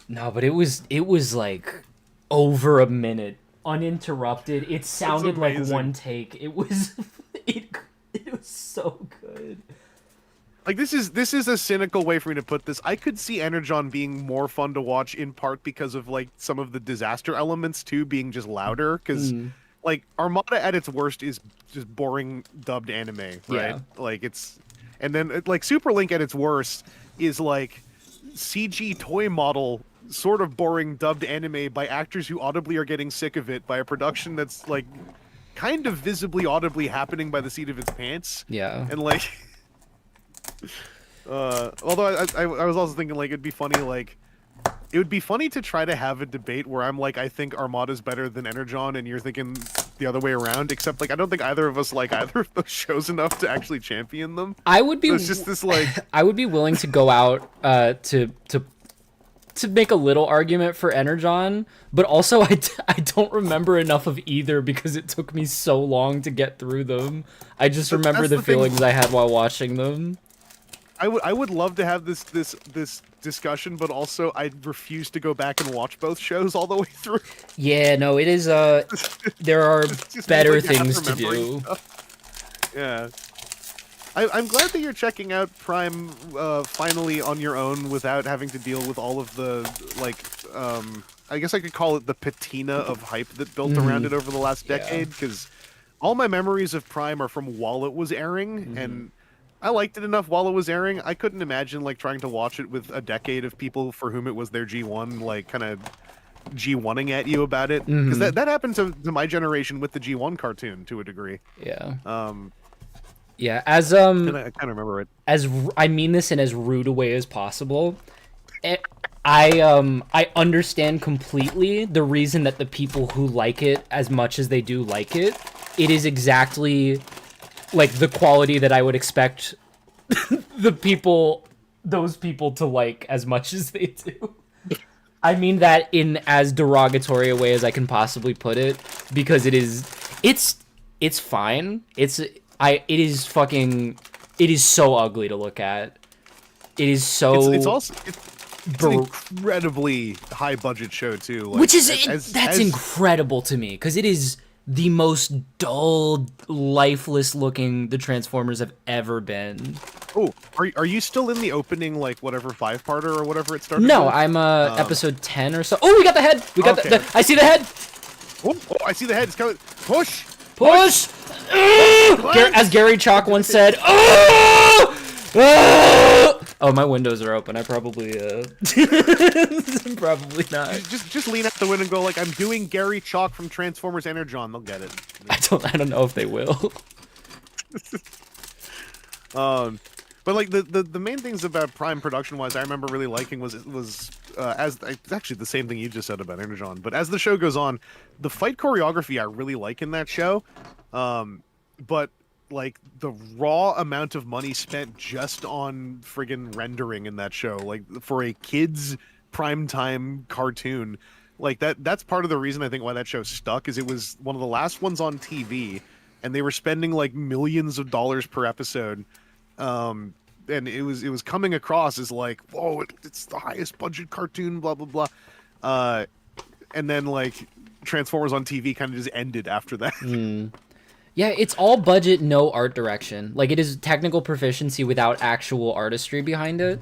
[SPEAKER 2] No, but it was like over a minute, uninterrupted. It sounded like one take. It was... so good.
[SPEAKER 1] Like this is a cynical way for me to put this. I could see Energon being more fun to watch in part because of like some of the disaster elements too being just louder. Because like Armada at its worst is just boring dubbed anime, right?
[SPEAKER 2] Yeah.
[SPEAKER 1] Like it's, and then like Super Link at its worst is like CG toy model sort of boring dubbed anime by actors who audibly are getting sick of it by a production that's like kind of visibly audibly happening by the seat of its pants.
[SPEAKER 2] Yeah.
[SPEAKER 1] And like although I was also thinking like it'd be funny, like it would be funny to try to have a debate where I'm like, I think Armada's better than Energon and you're thinking the other way around, except like I don't think either of us like either of those shows enough to actually champion them.
[SPEAKER 2] I would be
[SPEAKER 1] so it's just this like
[SPEAKER 2] I would be willing to go out to make a little argument for Energon, but also I don't remember enough of either because it took me so long to get through them. I just remember the feelings I had while watching them.
[SPEAKER 1] I would love to have this discussion, but also I refuse to go back and watch both shows all the way through.
[SPEAKER 2] Yeah, no, it is there are better things to do.
[SPEAKER 1] Stuff. Yeah. I'm glad that you're checking out Prime finally on your own without having to deal with all of the like I guess I could call it the patina of hype that built around it over the last decade, because all my memories of Prime are from while it was airing, and I liked it enough while it was airing. I couldn't imagine like trying to watch it with a decade of people for whom it was their G1, like kind of G1ing at you about it, because that happened to my generation with the G1 cartoon to a degree.
[SPEAKER 2] Yeah. Yeah, as
[SPEAKER 1] and I kind of remember it.
[SPEAKER 2] As I mean this in as rude a way as possible. I understand completely the reason that the people who like it as much as they do like it. It is exactly like the quality that I would expect those people to like as much as they do. I mean that in as derogatory a way as I can possibly put it, because it's fine. It is so ugly to look at. It is so. It's
[SPEAKER 1] an incredibly high budget show too. Like,
[SPEAKER 2] which is that's incredible to me, because it is the most dull, lifeless looking the Transformers have ever been.
[SPEAKER 1] Oh, are you still in the opening, like whatever 5-parter or whatever it started?
[SPEAKER 2] No,
[SPEAKER 1] with?
[SPEAKER 2] I'm episode 10 or so. Oh, we got the head. We got the I see the head.
[SPEAKER 1] Oh, I see the head. It's coming. Push.
[SPEAKER 2] As Gary Chalk once said, oh, my windows are open. I probably probably not.
[SPEAKER 1] Just lean out the window and go like, I'm doing Gary Chalk from Transformers Energon. They'll get it.
[SPEAKER 2] I don't know if they will.
[SPEAKER 1] But like the main things about Prime production wise, I remember really liking was as it's actually the same thing you just said about Energon. But as the show goes on, the fight choreography I really like in that show. But like the raw amount of money spent just on friggin' rendering in that show, like for a kids primetime cartoon, like that's part of the reason I think why that show stuck, is it was one of the last ones on TV, and they were spending like millions of dollars per episode. And it was coming across as like, whoa, it's the highest budget cartoon, blah blah blah. And then like Transformers on TV kind of just ended after that.
[SPEAKER 2] Yeah, it's all budget, no art direction. Like, it is technical proficiency without actual artistry behind it.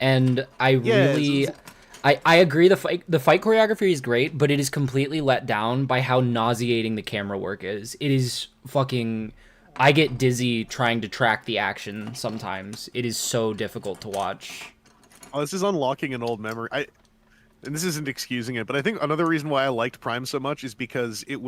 [SPEAKER 2] And I agree the fight choreography is great, but it is completely let down by how nauseating the camera work is. It is fucking... I get dizzy trying to track the action sometimes. It is so difficult to watch.
[SPEAKER 1] Oh, this is unlocking an old memory. And this isn't excusing it, but I think another reason why I liked Prime so much is because it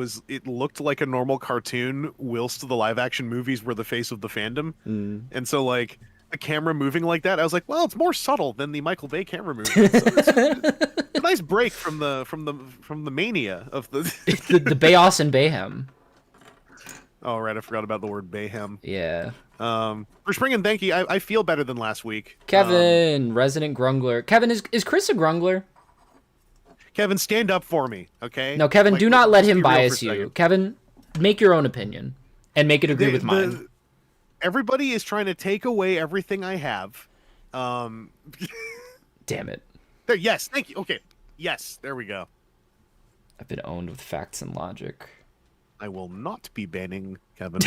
[SPEAKER 1] looked like a normal cartoon, whilst the live action movies were the face of the fandom. And so like the camera moving like that, I was like, well, it's more subtle than the Michael Bay camera movie. So it's a nice break from the mania of the
[SPEAKER 2] the Bayos and Bayhem.
[SPEAKER 1] Oh right, I forgot about the word Bayhem.
[SPEAKER 2] Yeah.
[SPEAKER 1] For Spring and Thank You, I feel better than last week.
[SPEAKER 2] Kevin, resident grungler. Kevin, is Chris a grungler?
[SPEAKER 1] Kevin, stand up for me, okay?
[SPEAKER 2] No, Kevin, do not let him bias you. Kevin, make your own opinion and make it agree with mine.
[SPEAKER 1] Everybody is trying to take away everything I have.
[SPEAKER 2] Damn it.
[SPEAKER 1] There, yes, thank you. Okay, yes, there we go.
[SPEAKER 2] I've been owned with facts and logic.
[SPEAKER 1] I will not be banning Kevin.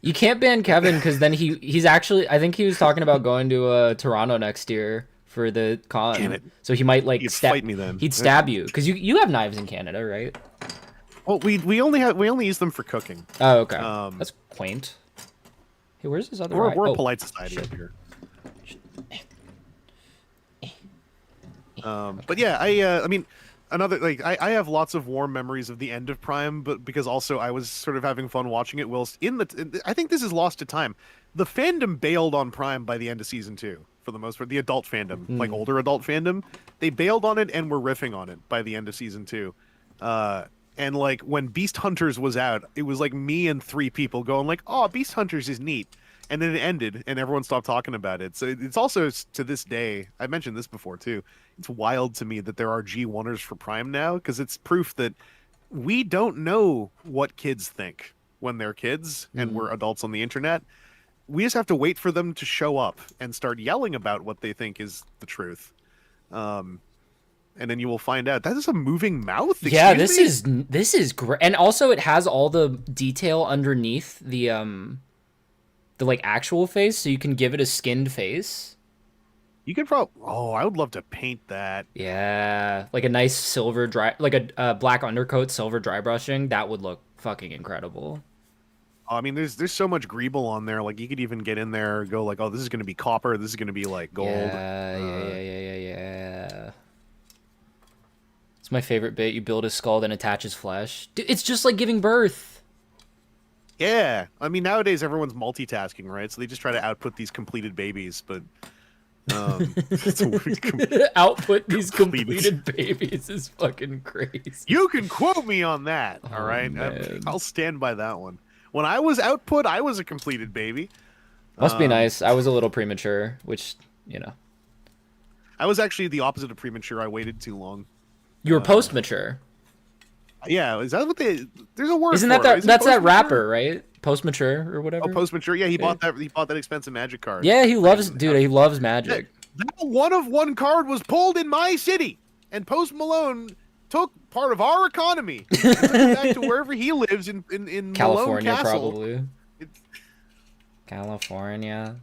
[SPEAKER 2] You can't ban Kevin because then he's actually, I think he was talking about going to Toronto next year for the con.
[SPEAKER 1] Damn it.
[SPEAKER 2] So he might like
[SPEAKER 1] fight me then.
[SPEAKER 2] He'd stab you because you have knives in Canada, right?
[SPEAKER 1] Well, we only use them for cooking.
[SPEAKER 2] Oh, okay. That's quaint. Hey, where's this other?
[SPEAKER 1] We're a polite society up here. But yeah, I mean, another like I have lots of warm memories of the end of Prime, but because also I was sort of having fun watching it whilst I think this is lost to time. The fandom bailed on Prime by the end of season 2 for the most part. The adult fandom, like older adult fandom, they bailed on it and were riffing on it by the end of season 2. And like when Beast Hunters was out, it was like me and 3 people going like, "Oh, Beast Hunters is neat." And then it ended and everyone stopped talking about it. So it's also to this day, I mentioned this before too. It's wild to me that there are G1ers for Prime now because it's proof that we don't know what kids think when they're kids and we're adults on the internet. We just have to wait for them to show up and start yelling about what they think is the truth. And then you will find out that is a moving mouth.
[SPEAKER 2] Yeah, this is great, and also it has all the detail underneath the like actual face, so you can give it a skinned face.
[SPEAKER 1] You could probably. Oh, I would love to paint that.
[SPEAKER 2] Yeah, like a nice silver dry, like a black undercoat, silver dry brushing. That would look fucking incredible.
[SPEAKER 1] I mean, there's so much greeble on there. Like you could even get in there, go like, oh, this is going to be copper. This is going to be like gold.
[SPEAKER 2] Yeah. It's my favorite bit. You build his skull, then attach his flesh. Dude, it's just like giving birth.
[SPEAKER 1] Yeah, I mean nowadays everyone's multitasking, right? So they just try to output these completed babies, but
[SPEAKER 2] output these completed babies is fucking crazy.
[SPEAKER 1] You can quote me on that, all right? I'll stand by that one. When I was output, I was a completed baby.
[SPEAKER 2] Must be nice. I was a little premature, which, you know.
[SPEAKER 1] I was actually the opposite of premature. I waited too long.
[SPEAKER 2] You were post-mature.
[SPEAKER 1] Yeah, is that what they? There's a word.
[SPEAKER 2] Isn't that that's that rapper, right? Post-mature or whatever.
[SPEAKER 1] Oh, post-mature. Yeah, he bought that. He bought that expensive Magic card.
[SPEAKER 2] Yeah, he loves, dude. He loves Magic.
[SPEAKER 1] That one of one card was pulled in my city, and Post Malone took part of our economy and took it back to wherever he lives in
[SPEAKER 2] California,
[SPEAKER 1] Malone Castle.
[SPEAKER 2] probably. California.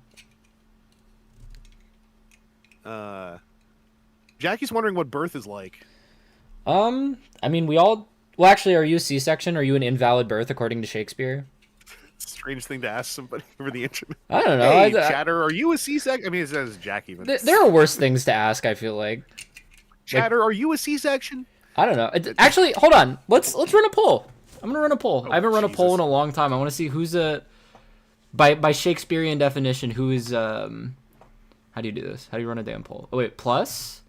[SPEAKER 1] Jackie's wondering what birth is like.
[SPEAKER 2] I mean, we all. Well, actually, are you a C-section? Or are you an invalid birth according to Shakespeare?
[SPEAKER 1] Strange thing to ask somebody over the internet.
[SPEAKER 2] I don't know.
[SPEAKER 1] Hey, chatter, are you a C-section? I mean, it says Jackie. But
[SPEAKER 2] there are worse things to ask, I feel like.
[SPEAKER 1] Chatter, are you a C-section?
[SPEAKER 2] I don't know. Actually, hold on. Let's run a poll. I'm gonna run a poll. I haven't run a poll in a long time. I want to see who's by Shakespearean definition, who is how do you do this? How do you run a damn poll? Oh wait, plus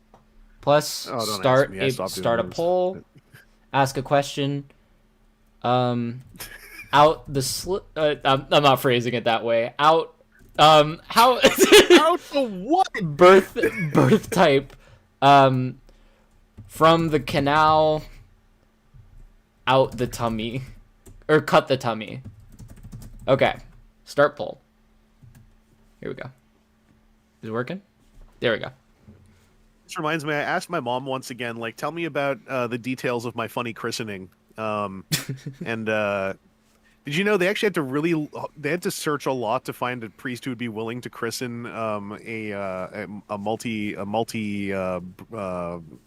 [SPEAKER 2] start a poll, ask a question. I'm not phrasing it that way. How
[SPEAKER 1] Out the what?
[SPEAKER 2] birth type from the canal out the tummy or cut the tummy. Okay, start poll. Here we go. Is it working? There we go.
[SPEAKER 1] This reminds me, I asked my mom once again, like, tell me about the details of my funny christening. And did you know they actually had to search a lot to find a priest who would be willing to christen a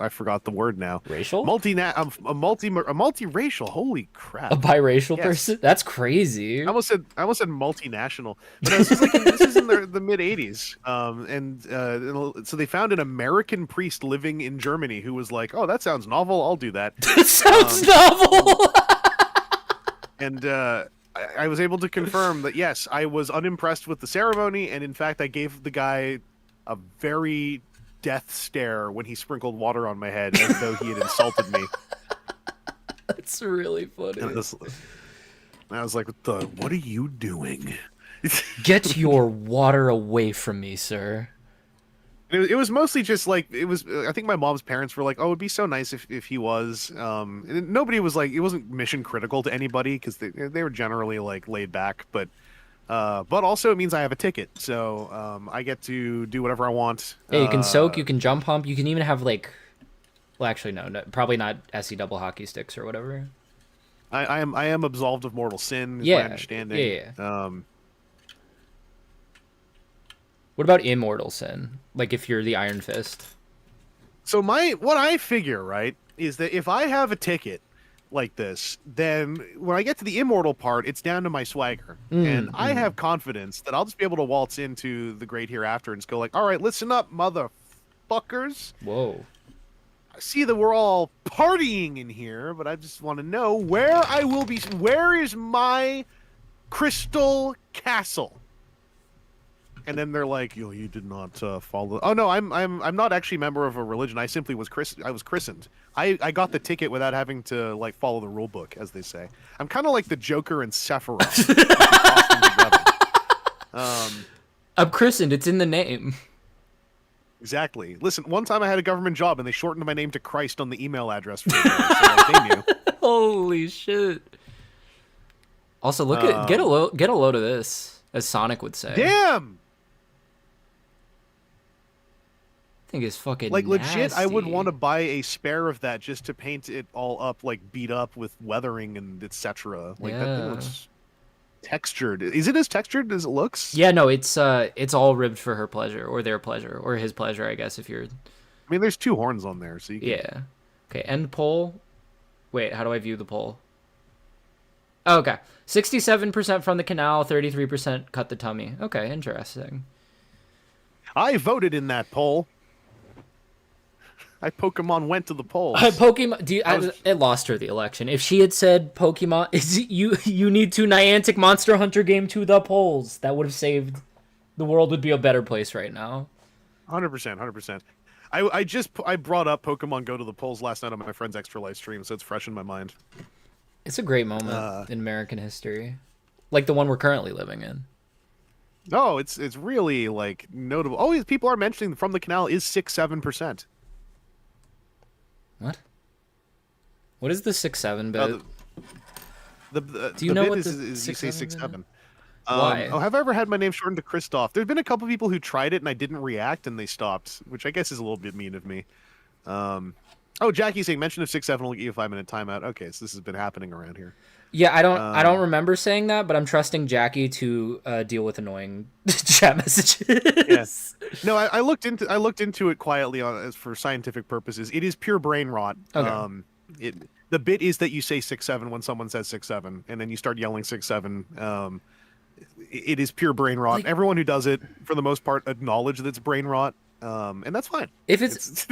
[SPEAKER 1] I forgot the word now.
[SPEAKER 2] Racial?
[SPEAKER 1] Multiracial. Holy crap.
[SPEAKER 2] A biracial person? That's crazy.
[SPEAKER 1] I almost said multinational. But this is in the mid 80s. So they found an American priest living in Germany who was like, "Oh, that sounds novel. I'll do that."
[SPEAKER 2] That sounds novel.
[SPEAKER 1] And I was able to confirm that, yes, I was unimpressed with the ceremony, and in fact, I gave the guy a very death stare when he sprinkled water on my head as though he had insulted me.
[SPEAKER 2] That's really funny.
[SPEAKER 1] And I was like, what are you doing?
[SPEAKER 2] Get your water away from me, sir.
[SPEAKER 1] It was mostly just like, I think my mom's parents were like, oh, it'd be so nice if he was. And nobody was like, it wasn't mission critical to anybody because they were generally like laid back. But also it means I have a ticket. So I get to do whatever I want.
[SPEAKER 2] Yeah, you can soak, you can jump hump, you can even have like, well, actually, no probably not SE double hockey sticks or whatever.
[SPEAKER 1] I am absolved of mortal sin, is my
[SPEAKER 2] Yeah,
[SPEAKER 1] understanding.
[SPEAKER 2] yeah. What about immortal sin? Like if you're the Iron Fist.
[SPEAKER 1] So what I figure, right, is that if I have a ticket like this, then when I get to the immortal part, it's down to my swagger. And I
[SPEAKER 2] Mm.
[SPEAKER 1] have confidence that I'll just be able to waltz into the great hereafter and just go like, all right, listen up, motherfuckers.
[SPEAKER 2] Whoa.
[SPEAKER 1] I see that we're all partying in here, but I just want to know where is my crystal castle? And then they're like, "Yo, you did not follow." Oh no, I'm not actually a member of a religion. I simply was I was christened. I got the ticket without having to like follow the rule book, as they say. I'm kind of like the Joker and Sephiroth.
[SPEAKER 2] I'm christened. It's in the name.
[SPEAKER 1] Exactly. Listen, one time I had a government job and they shortened my name to Christ on the email address for me, so like, they knew.
[SPEAKER 2] Holy shit. Also, get a load of this, as Sonic would say.
[SPEAKER 1] Damn.
[SPEAKER 2] I think it's fucking
[SPEAKER 1] Like legit, I would
[SPEAKER 2] nasty.
[SPEAKER 1] want to buy a spare of that just to paint it all up, like beat up with weathering and etc. Like that thing
[SPEAKER 2] Yeah.
[SPEAKER 1] looks textured. Is it as textured as it looks?
[SPEAKER 2] Yeah, no, it's all ribbed for her pleasure or their pleasure or his pleasure, I guess if you're.
[SPEAKER 1] I mean, there's two horns on there, so you can...
[SPEAKER 2] Yeah. Okay, end poll. Wait, how do I view the poll? Oh, okay. 67% from the canal, 33% cut the tummy. Okay, interesting.
[SPEAKER 1] I voted in that poll. I Pokemon went to the polls.
[SPEAKER 2] Pokemon. It lost her the election. If she had said Pokemon, you need to Niantic Monster Hunter game to the polls, that would have saved. The world would be a better place right now.
[SPEAKER 1] 100%, 100%. I brought up Pokemon Go to the polls last night on my friend's Extra Life stream, so it's fresh in my mind.
[SPEAKER 2] It's a great moment in American history, like the one we're currently living in.
[SPEAKER 1] No, it's really like notable. Oh, people are mentioning from the canal is 6-7%.
[SPEAKER 2] What? What is the 6-7 bit?
[SPEAKER 1] Do
[SPEAKER 2] you know
[SPEAKER 1] bit
[SPEAKER 2] what
[SPEAKER 1] is you say 6-7?
[SPEAKER 2] Why?
[SPEAKER 1] Oh, have I ever had my name shortened to Christoph? There's been a couple people who tried it and I didn't react and they stopped, which I guess is a little bit mean of me. Oh, Jackie's saying mention of 6-7 will give you a 5-minute timeout. Okay, so this has been happening around here.
[SPEAKER 2] Yeah, I don't remember saying that, but I'm trusting Jackie to deal with annoying chat messages.
[SPEAKER 1] Yes. No, I looked into it quietly for scientific purposes. It is pure brain rot.
[SPEAKER 2] Okay.
[SPEAKER 1] The bit is that you say 6-7 when someone says 6-7, and then you start yelling 6-7. It is pure brain rot.
[SPEAKER 2] Like,
[SPEAKER 1] everyone who does it, for the most part, acknowledge that it's brain rot. And that's fine.
[SPEAKER 2] If it's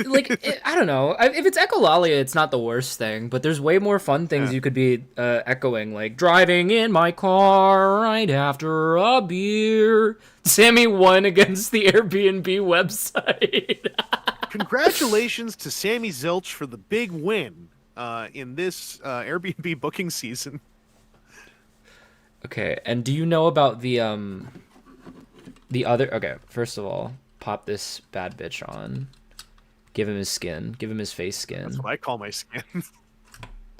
[SPEAKER 2] I don't know. If it's echolalia, it's not the worst thing, but there's way more fun things you could be echoing, like driving in my car right after a beer. Sammy won against the Airbnb website.
[SPEAKER 1] Congratulations to Sammy Zilch for the big win in this Airbnb booking season.
[SPEAKER 2] Okay, and do you know about the other? Okay, first of all, pop this bad bitch on. Give him his skin. Give him his face skin.
[SPEAKER 1] That's what I call my skin.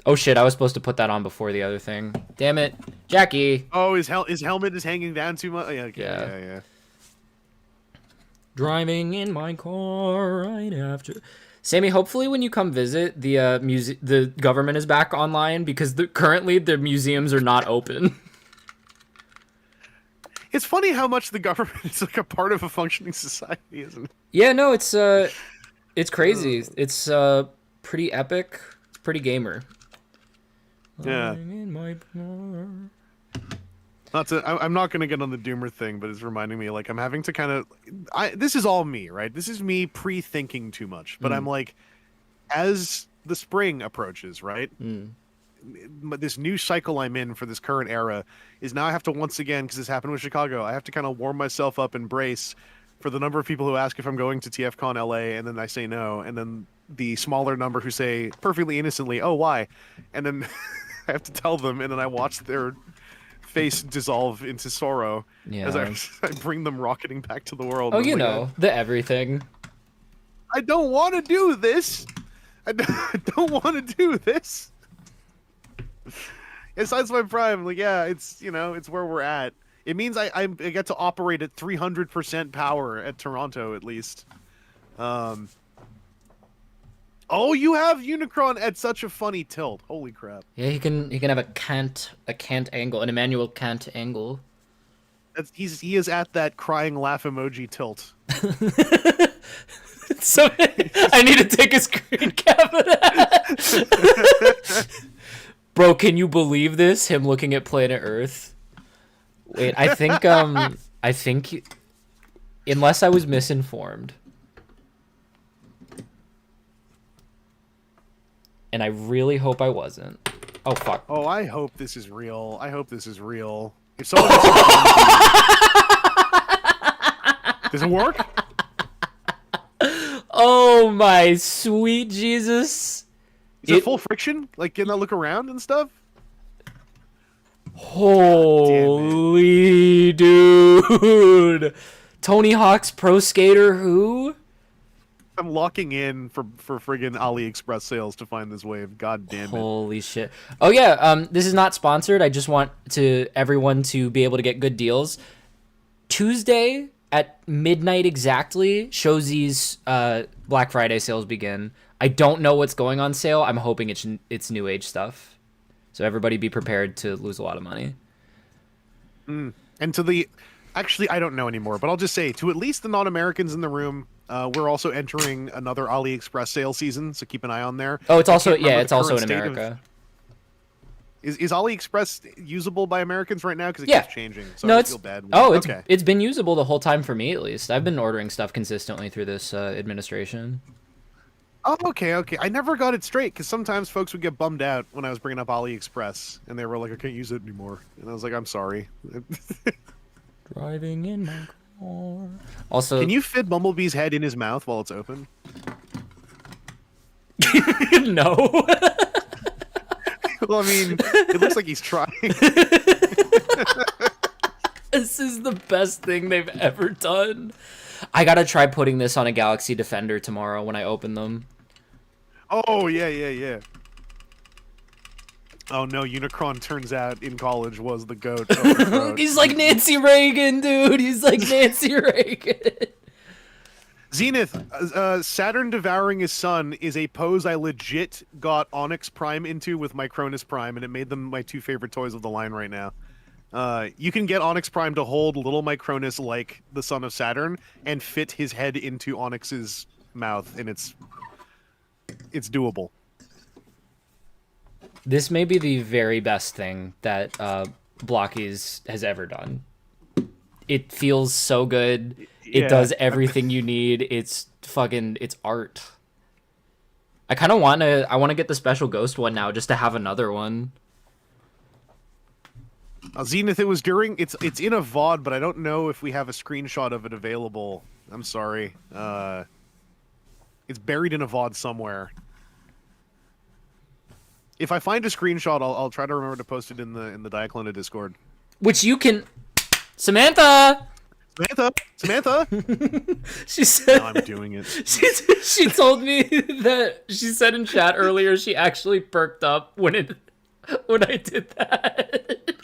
[SPEAKER 2] Oh shit, I was supposed to put that on before the other thing. Damn it. Jackie!
[SPEAKER 1] Oh, his helmet is hanging down too much? Yeah, okay, yeah.
[SPEAKER 2] Driving in my car right after... Sammy, hopefully when you come visit, the government is back online, because currently the museums are not open.
[SPEAKER 1] It's funny how much the government is like a part of a functioning society, isn't it?
[SPEAKER 2] Yeah, no, it's crazy. It's pretty epic. It's pretty gamer.
[SPEAKER 1] Yeah. I'm not going to get on the doomer thing, but it's reminding me, like, I'm having to kind of... this is all me, right? This is me pre-thinking too much. But I'm like, as the spring approaches, right? This new cycle I'm in for this current era is now I have to once again, because this happened with Chicago, I have to kind of warm myself up and brace for the number of people who ask if I'm going to TFCon LA, and then I say no, and then the smaller number who say perfectly innocently, oh, why? And then I have to tell them, and then I watch their face dissolve into sorrow as I bring them rocketing back to the world.
[SPEAKER 2] Oh, the everything.
[SPEAKER 1] I don't want to do this. I don't want to do this. Besides my prime, like, yeah, it's, it's where we're at. It means I get to operate at 300% power at Toronto, at least. Oh, you have Unicron at such a funny tilt. Holy crap.
[SPEAKER 2] Yeah, he can have a Kant angle, an Immanuel Kant angle.
[SPEAKER 1] He is at that crying laugh emoji tilt.
[SPEAKER 2] So I need to take a screen cap of that. Bro, can you believe this? Him looking at planet Earth. Wait, I think unless I was misinformed. And I really hope I wasn't. Oh fuck.
[SPEAKER 1] Oh, I hope this is real. I hope this is real. If someone does it work?
[SPEAKER 2] Oh my sweet Jesus.
[SPEAKER 1] Is it full friction? Like, can I look around and stuff?
[SPEAKER 2] Holy dude. Tony Hawk's Pro Skater who?
[SPEAKER 1] I'm locking in for friggin' AliExpress sales to find this wave. God damn it.
[SPEAKER 2] Holy shit. Oh yeah, this is not sponsored. I just want everyone to be able to get good deals. Tuesday at midnight exactly, Showsy's Black Friday sales begin. I don't know what's going on sale. I'm hoping it's new age stuff. So everybody be prepared to lose a lot of money.
[SPEAKER 1] And to the... Actually, I don't know anymore, but I'll just say, to at least the non-Americans in the room, we're also entering another AliExpress sale season, so keep an eye on there.
[SPEAKER 2] Oh, it's also it's also in America.
[SPEAKER 1] Is AliExpress usable by Americans right now? Because it keeps changing. So
[SPEAKER 2] no,
[SPEAKER 1] I feel bad.
[SPEAKER 2] It's been usable the whole time for me at least. I've been ordering stuff consistently through this administration.
[SPEAKER 1] Oh, okay. I never got it straight because sometimes folks would get bummed out when I was bringing up AliExpress, and they were like, "I can't use it anymore," and I was like, "I'm sorry."
[SPEAKER 2] Driving in my car. Also,
[SPEAKER 1] can you fit Bumblebee's head in his mouth while it's open?
[SPEAKER 2] No.
[SPEAKER 1] Well, I mean, it looks like he's trying.
[SPEAKER 2] This is the best thing they've ever done. I gotta try putting this on a Galaxy Defender tomorrow when I open them.
[SPEAKER 1] Oh, yeah. Oh no, Unicron turns out in college was the GOAT. Oh,
[SPEAKER 2] he's like Nancy Reagan, dude. He's like Nancy Reagan.
[SPEAKER 1] Zenith, Saturn devouring his son is a pose I legit got Onyx Prime into with my Cronus Prime, and it made them my two favorite toys of the line right now. You can get Onyx Prime to hold little Micronus like the son of Saturn and fit his head into Onyx's mouth, and it's doable. This
[SPEAKER 2] may be the very best thing that Blockies has ever done. It feels so good. It does everything you need. It's art. I kind of want to get the special ghost one now just to have another one.
[SPEAKER 1] Zenith, it was during it's in a VOD, but I don't know if we have a screenshot of it available. I'm sorry. It's buried in a VOD somewhere. If I find a screenshot, I'll try to remember to post it in the Diaclona Discord.
[SPEAKER 2] Which you can, Samantha. She said.
[SPEAKER 1] Now I'm doing it.
[SPEAKER 2] She told me that she said in chat earlier she actually perked up when I did that.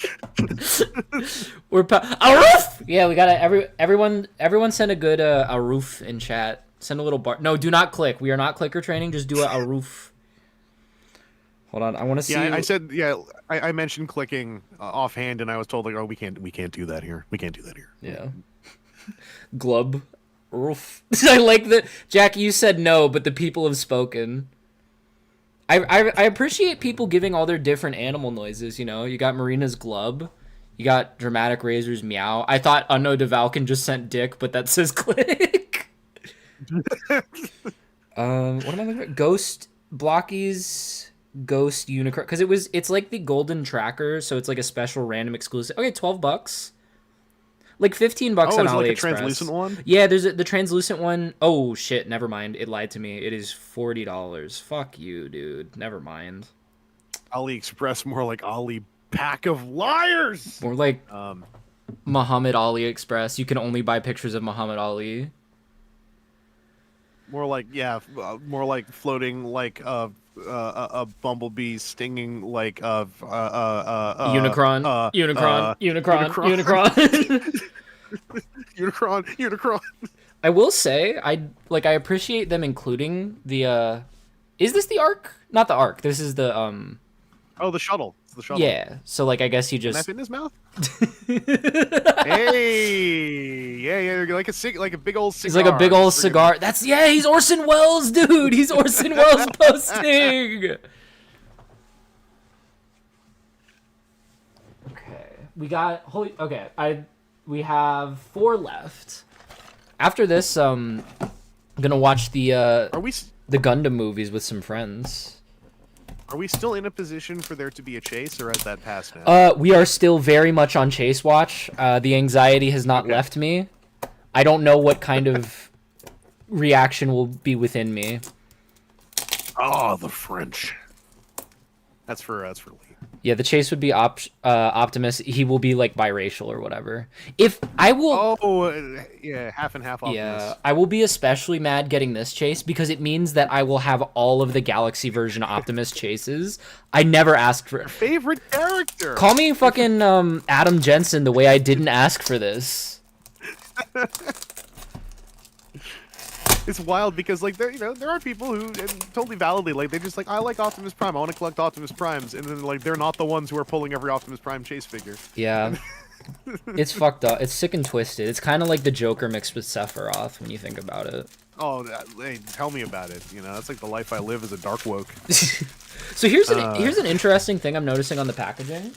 [SPEAKER 2] A roof. Yeah, we gotta everyone send a good a roof in chat. Send a little bar. No, do not click. We are not clicker training. Just do a roof. Hold on, I want to see.
[SPEAKER 1] Yeah, I said I mentioned clicking offhand, and I was told like, oh, we can't do that here. We can't do that here.
[SPEAKER 2] Yeah. Glub roof. I like that, Jackie. You said no, but the people have spoken. I appreciate people giving all their different animal noises. You know, you got Marina's glub, you got Dramatic Razor's meow. I thought Unknown Devalkin just sent dick, but that says click. What am I looking at? Ghost Blockies. Ghost Unicron, because it's like the golden tracker, so it's like a special random exclusive. Okay, $12, like $15 on AliExpress.
[SPEAKER 1] Like a translucent one?
[SPEAKER 2] Yeah, there's the translucent one. Oh shit, never mind. It lied to me. It is $40. Fuck you, dude. Never mind.
[SPEAKER 1] AliExpress, more like Ali pack of liars.
[SPEAKER 2] More like Muhammad AliExpress. You can only buy pictures of Muhammad Ali.
[SPEAKER 1] More like floating like a bumblebee stinging like
[SPEAKER 2] Unicron.
[SPEAKER 1] Unicron.
[SPEAKER 2] I will say I appreciate them including the Is this the Ark? Not the Ark. This is the
[SPEAKER 1] Oh, the shuttle. It's the shuttle.
[SPEAKER 2] Yeah. So like I guess he
[SPEAKER 1] Can that
[SPEAKER 2] just.
[SPEAKER 1] fit in his mouth? Hey, yeah, like a big old cigar.
[SPEAKER 2] He's like a big old cigar. That's he's Orson Welles, dude. He's Orson Welles posting. Okay, we got we have 4 left. After this, I'm gonna watch the Gundam movies with some friends.
[SPEAKER 1] Are we still in a position for there to be a chase, or has that passed now?
[SPEAKER 2] We are still very much on chase watch. The anxiety has not left me. I don't know what kind of reaction will be within me.
[SPEAKER 1] Oh, the French. That's for Lee.
[SPEAKER 2] Yeah, the chase would be Optimus. He will be like biracial or whatever. If I will,
[SPEAKER 1] yeah, half and half Optimus.
[SPEAKER 2] Yeah, I will be especially mad getting this chase because it means that I will have all of the Galaxy version Optimus chases. I never asked for
[SPEAKER 1] Your favorite character.
[SPEAKER 2] Call me fucking Adam Jensen the way I didn't ask for this.
[SPEAKER 1] It's wild because like there are people who, and totally validly, like they just like, I like Optimus Prime, I want to collect Optimus Primes, and then like they're not the ones who are pulling every Optimus Prime chase figure.
[SPEAKER 2] Yeah. It's fucked up. It's sick and twisted. It's kind of like the Joker mixed with Sephiroth when you think about it.
[SPEAKER 1] Oh, hey, tell me about it. That's like the life I live as a dark woke.
[SPEAKER 2] So here's an interesting thing I'm noticing on the packaging.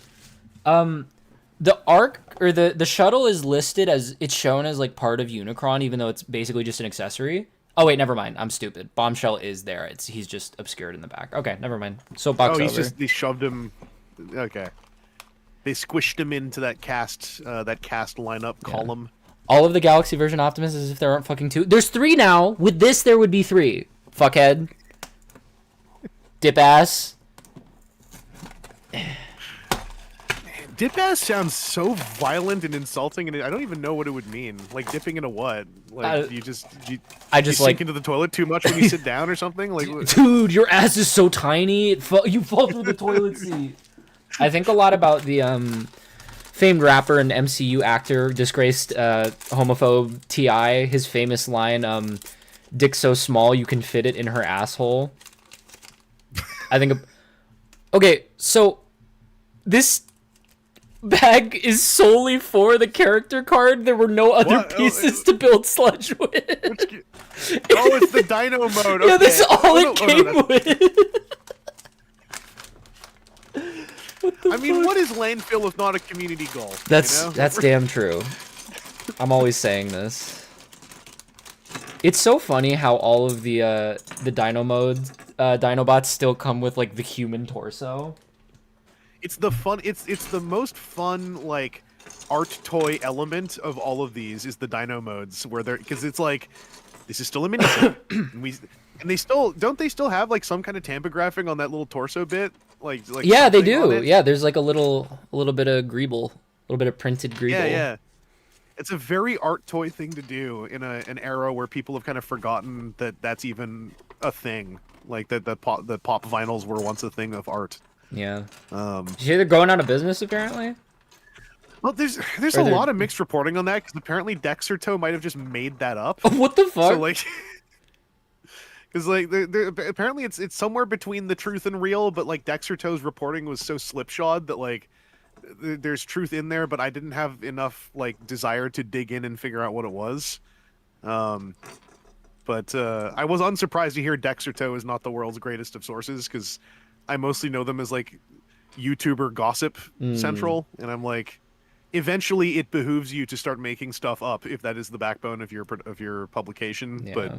[SPEAKER 2] The Ark or the shuttle is listed as, it's shown as like part of Unicron, even though it's basically just an accessory. Oh wait, never mind. I'm stupid. Bombshell is there. He's just obscured in the back. Okay, never mind. Soapbox over.
[SPEAKER 1] They shoved him. Okay. They squished him into that cast lineup column.
[SPEAKER 2] All of the Galaxy version Optimus as if there aren't fucking 2. There's 3 now. With this, there would be 3. Fuckhead. Dip ass.
[SPEAKER 1] Dip ass sounds so violent and insulting, and I don't even know what it would mean. Like dipping into what? Like you sink into the toilet too much when you sit down or something? Like,
[SPEAKER 2] dude, your ass is so tiny. You fall through the toilet seat. I think a lot about the famed rapper and MCU actor, disgraced homophobe T.I. His famous line, "Dick so small you can fit it in her asshole." I think. Okay, so this bag is solely for the character card. There were no other pieces to build Sludge with.
[SPEAKER 1] It's the Dino mode. Okay.
[SPEAKER 2] Yeah, that's all it came with.
[SPEAKER 1] I mean, what is landfill if not a community goal?
[SPEAKER 2] That's damn true. I'm always saying this. It's so funny how all of the Dino modes, Dinobots still come with like the human torso.
[SPEAKER 1] It's the most fun like art toy element of all of these is the Dino modes because it's like this is still a mini and they still have like some kind of tampographic on that little torso bit like
[SPEAKER 2] yeah, they do. Yeah, there's like a little bit of greeble, a little bit of printed greeble.
[SPEAKER 1] Yeah. It's a very art toy thing to do in an era where people have kind of forgotten that that's even a thing. Like that the pop vinyls were once a thing of art.
[SPEAKER 2] Yeah. Did you hear they're going out of business apparently?
[SPEAKER 1] Well, there's a lot of mixed reporting on that because apparently Dexerto might have just made that up.
[SPEAKER 2] What the fuck?
[SPEAKER 1] So like, because like apparently it's somewhere between the truth and real, but like Dexerto's reporting was so slipshod that like there's truth in there, but I didn't have enough like desire to dig in and figure out what it was. But I was unsurprised to hear Dexerto is not the world's greatest of sources because I mostly know them as like YouTuber gossip central, and I'm like, eventually it behooves you to start making stuff up if that is the backbone of your publication. Yeah. But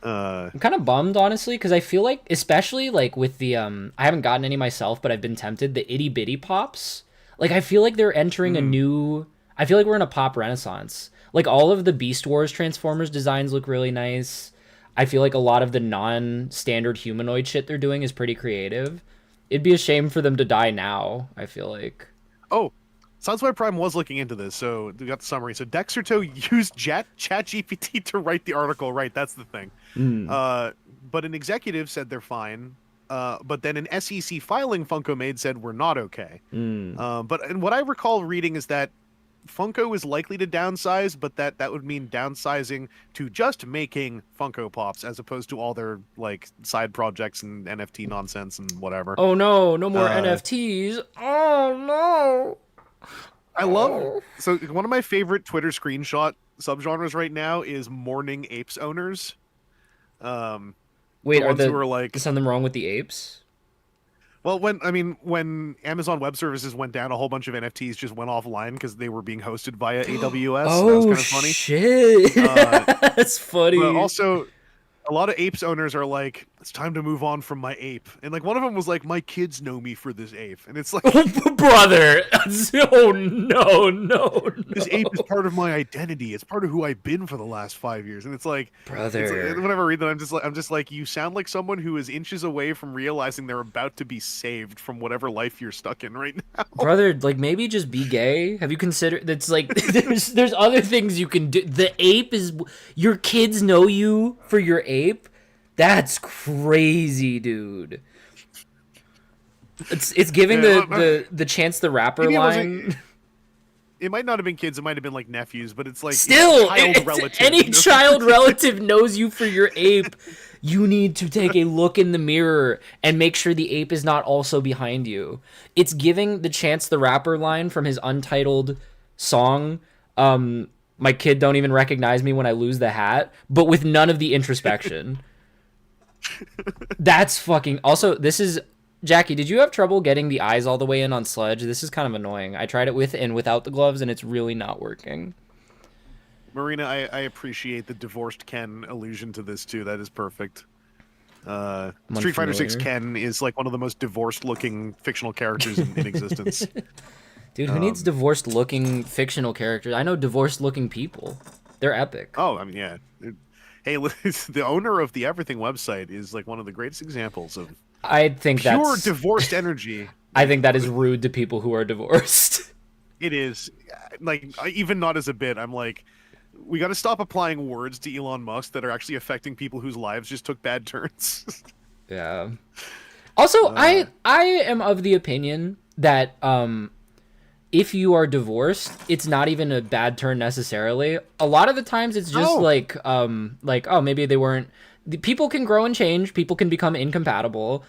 [SPEAKER 2] I'm kind of bummed honestly because I feel like, especially like with the I haven't gotten any myself, but I've been tempted. The itty bitty pops, like I feel like they're entering a new. I feel like we're in a pop renaissance. Like all of the Beast Wars Transformers designs look really nice. I feel like a lot of the non-standard humanoid shit they're doing is pretty creative. It'd be a shame for them to die now, I feel like.
[SPEAKER 1] Oh, Southside Prime was looking into this, so we got the summary. So Dexerto used ChatGPT to write the article, right? That's the thing. But an executive said they're fine. But then an SEC filing Funko made said we're not okay. And what I recall reading is that Funko is likely to downsize, but that would mean downsizing to just making Funko Pops as opposed to all their like side projects and NFT nonsense and whatever.
[SPEAKER 2] Oh no, no more
[SPEAKER 1] Uh,
[SPEAKER 2] NFTs. Oh no.
[SPEAKER 1] I love
[SPEAKER 2] Oh.
[SPEAKER 1] so one of my favorite Twitter screenshot subgenres right now is mourning apes owners. Um,
[SPEAKER 2] Wait,
[SPEAKER 1] the ones who are like,
[SPEAKER 2] is something wrong with the apes?
[SPEAKER 1] well, when Amazon Web Services went down, a whole bunch of NFTs just went offline because they were being hosted via AWS. That was
[SPEAKER 2] Oh
[SPEAKER 1] kind of funny.
[SPEAKER 2] shit.
[SPEAKER 1] Uh,
[SPEAKER 2] That's
[SPEAKER 1] but
[SPEAKER 2] funny.
[SPEAKER 1] also, a lot of apes owners are like, it's time to move on from my ape. And like one of them was like, my kids know me for this ape. And it's like,
[SPEAKER 2] Brother. Oh no, no,
[SPEAKER 1] this ape is
[SPEAKER 2] no.
[SPEAKER 1] part of my identity. It's part of who I've been for the last 5 years. And it's like,
[SPEAKER 2] Brother.
[SPEAKER 1] whenever I read that, I'm just like, you sound like someone who is inches away from realizing they're about to be saved from whatever life you're stuck in right now.
[SPEAKER 2] Brother, like maybe just be gay. Have you considered that's like there's other things you can do. The ape is your kids know you for your ape. That's crazy, dude. It's giving the Chance the Rapper
[SPEAKER 1] Maybe
[SPEAKER 2] line.
[SPEAKER 1] It might not have been kids. It might have been like nephews, but it's like
[SPEAKER 2] Still,
[SPEAKER 1] child relative.
[SPEAKER 2] any child relative knows you for your ape. You need to take a look in the mirror and make sure the ape is not also behind you. It's giving the Chance the Rapper line from his untitled song, My Kid Don't Even Recognize Me When I Lose the Hat, but with none of the introspection. That's fucking... Also, this is... Jackie, did you have trouble getting the eyes all the way in on Sludge? This is kind of annoying. I tried it with and without the gloves, and it's really not working.
[SPEAKER 1] Marina, I appreciate the divorced Ken allusion to this too. That is perfect. Street Fighter 6 Ken is like one of the most divorced-looking fictional characters in existence.
[SPEAKER 2] Dude, who needs divorced-looking fictional characters? I know divorced-looking people. They're epic.
[SPEAKER 1] Oh, I mean, yeah. Hey, the owner of the Everything website is like one of the greatest examples of
[SPEAKER 2] I think
[SPEAKER 1] pure
[SPEAKER 2] that's
[SPEAKER 1] divorced energy.
[SPEAKER 2] I think that is rude to people who are divorced.
[SPEAKER 1] It is. Like, even not as a bit, I'm like, we got to stop applying words to Elon Musk that are actually affecting people whose lives just took bad turns.
[SPEAKER 2] Yeah. Also, I am of the opinion that if you are divorced, it's not even a bad turn necessarily. A lot of the times it's just like oh, maybe they weren't... People can grow and change. People can become incompatible.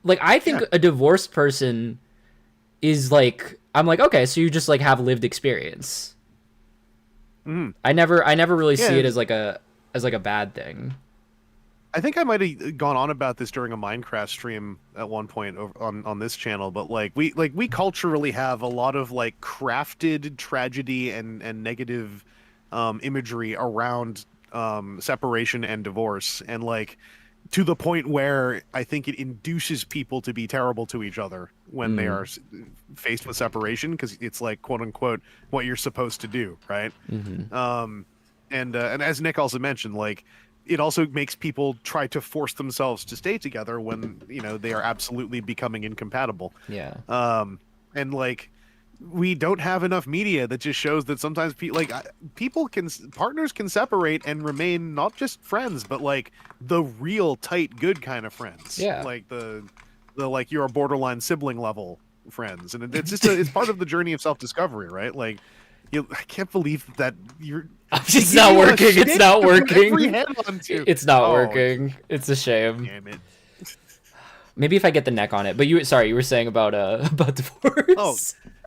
[SPEAKER 2] Like, I think a divorced person is like... I'm like, okay, so you just like have lived experience.
[SPEAKER 1] Mm.
[SPEAKER 2] I never really see it as like a bad thing.
[SPEAKER 1] I think I might have gone on about this during a Minecraft stream at one point on this channel, but like we culturally have a lot of like crafted tragedy and negative imagery around separation and divorce, and like to the point where I think it induces people to be terrible to each other when they are faced with separation, because it's like, quote unquote, what you're supposed to do, right?
[SPEAKER 2] Mm-hmm.
[SPEAKER 1] And as Nick also mentioned, like, it also makes people try to force themselves to stay together when, you know, they are absolutely becoming incompatible.
[SPEAKER 2] Yeah.
[SPEAKER 1] And like, we don't have enough media that just shows that sometimes partners can separate and remain not just friends, but like the real tight, good kind of friends.
[SPEAKER 2] Yeah.
[SPEAKER 1] Like the like you're a borderline sibling level friends. And it's just it's part of the journey of self-discovery, right? Like, I can't believe that you're...
[SPEAKER 2] It's not working. It's not working. It's not
[SPEAKER 1] Oh,
[SPEAKER 2] working. It's a shame.
[SPEAKER 1] damn it.
[SPEAKER 2] Maybe if I get the neck on it. But you were saying about divorce.
[SPEAKER 1] Oh,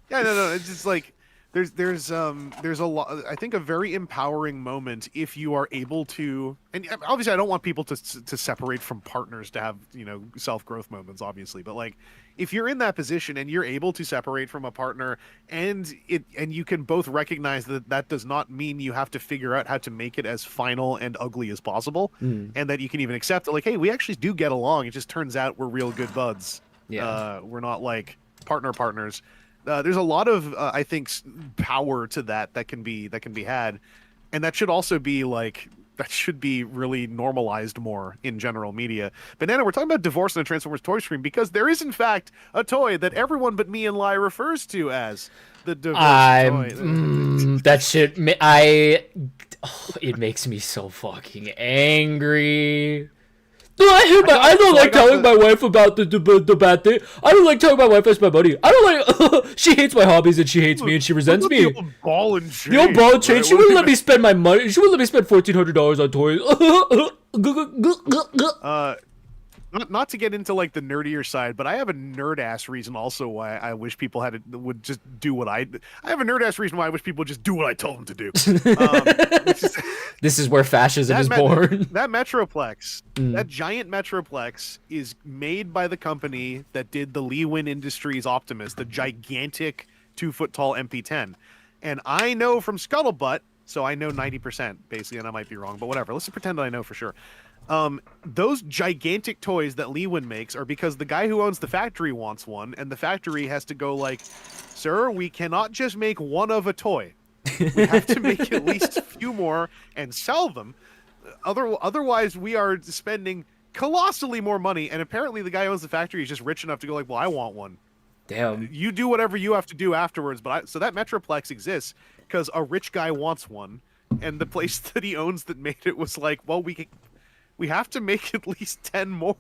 [SPEAKER 1] yeah, no. It's just like there's a lot. I think a very empowering moment if you are able to. And obviously, I don't want people to separate from partners to have, you know, self-growth moments, obviously. But like, if you're in that position and you're able to separate from a partner, and you can both recognize that does not mean you have to figure out how to make it as final and ugly as possible, and that you can even accept it, like, hey, we actually do get along. It just turns out we're real good buds.
[SPEAKER 2] Yeah.
[SPEAKER 1] We're not like partners. There's a lot of I think power to that can be had, and that should also be like, that should be really normalized more in general media. Banana, we're talking about divorce in a Transformers toy stream because there is in fact a toy that everyone but me and Lai refers to as the divorce toy.
[SPEAKER 2] That shit. It makes me so fucking angry. I don't like telling my wife about the bad thing. I don't like telling my wife that's my money. I don't like. She hates my hobbies and she hates me and she resents me.
[SPEAKER 1] The old ball and chain.
[SPEAKER 2] The old ball and chain. Right? She wouldn't let me spend my money. She wouldn't let me spend $1,400 on toys.
[SPEAKER 1] Not to get into like the nerdier side, but I have a nerd ass reason also why I wish people would just do what I have a nerd ass reason why I wish people just do what I tell them to do.
[SPEAKER 2] This is where fascism is born.
[SPEAKER 1] That Metroplex, that giant Metroplex, is made by the company that did the Lewin Industries Optimus, the gigantic 2-foot tall MP10, and I know from Scuttlebutt, so I know 90% basically, and I might be wrong, but whatever. Let's pretend that I know for sure. Those gigantic toys that Lewin makes are because the guy who owns the factory wants one, and the factory has to go like, sir, we cannot just make one of a toy. We have to make at least a few more and sell them. Otherwise, we are spending colossally more money, and apparently the guy who owns the factory is just rich enough to go like, well, I want one.
[SPEAKER 2] Damn.
[SPEAKER 1] You do whatever you have to do afterwards, so that Metroplex exists because a rich guy wants one, and the place that he owns that made it was like, well, we have to make at least 10 more.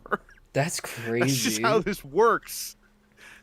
[SPEAKER 2] That's crazy.
[SPEAKER 1] That's just how this works.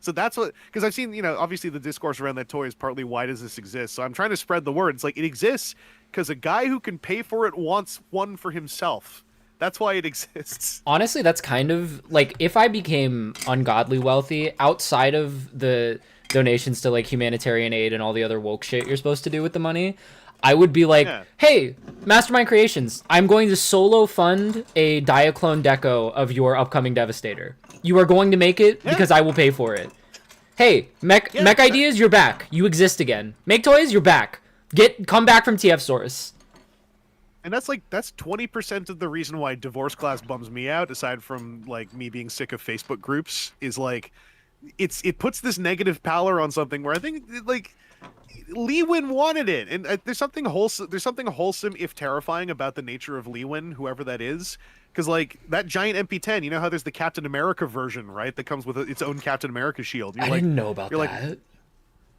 [SPEAKER 1] So that's what, because I've seen, obviously the discourse around that toy is partly why does this exist? So I'm trying to spread the word. It's like it exists because a guy who can pay for it wants one for himself. That's why it exists.
[SPEAKER 2] Honestly, that's kind of like if I became ungodly wealthy outside of the donations to like humanitarian aid and all the other woke shit you're supposed to do with the money, I would be like, hey, Mastermind Creations, I'm going to solo fund a Diaclone deco of your upcoming Devastator. You are going to make it because I will pay for it. Hey, Mech Ideas, you're back. You exist again. Make Toys, you're back. Come back from TF Source.
[SPEAKER 1] And that's 20% of the reason why Divorce Class bums me out, aside from like me being sick of Facebook groups, is like it puts this negative pallor on something where I think like Lewin wanted it, and there's something wholesome if terrifying about the nature of Lewin, whoever that is, because like that giant MP10, you know how there's the Captain America version, right, that comes with its own Captain America shield.
[SPEAKER 2] I didn't know about that.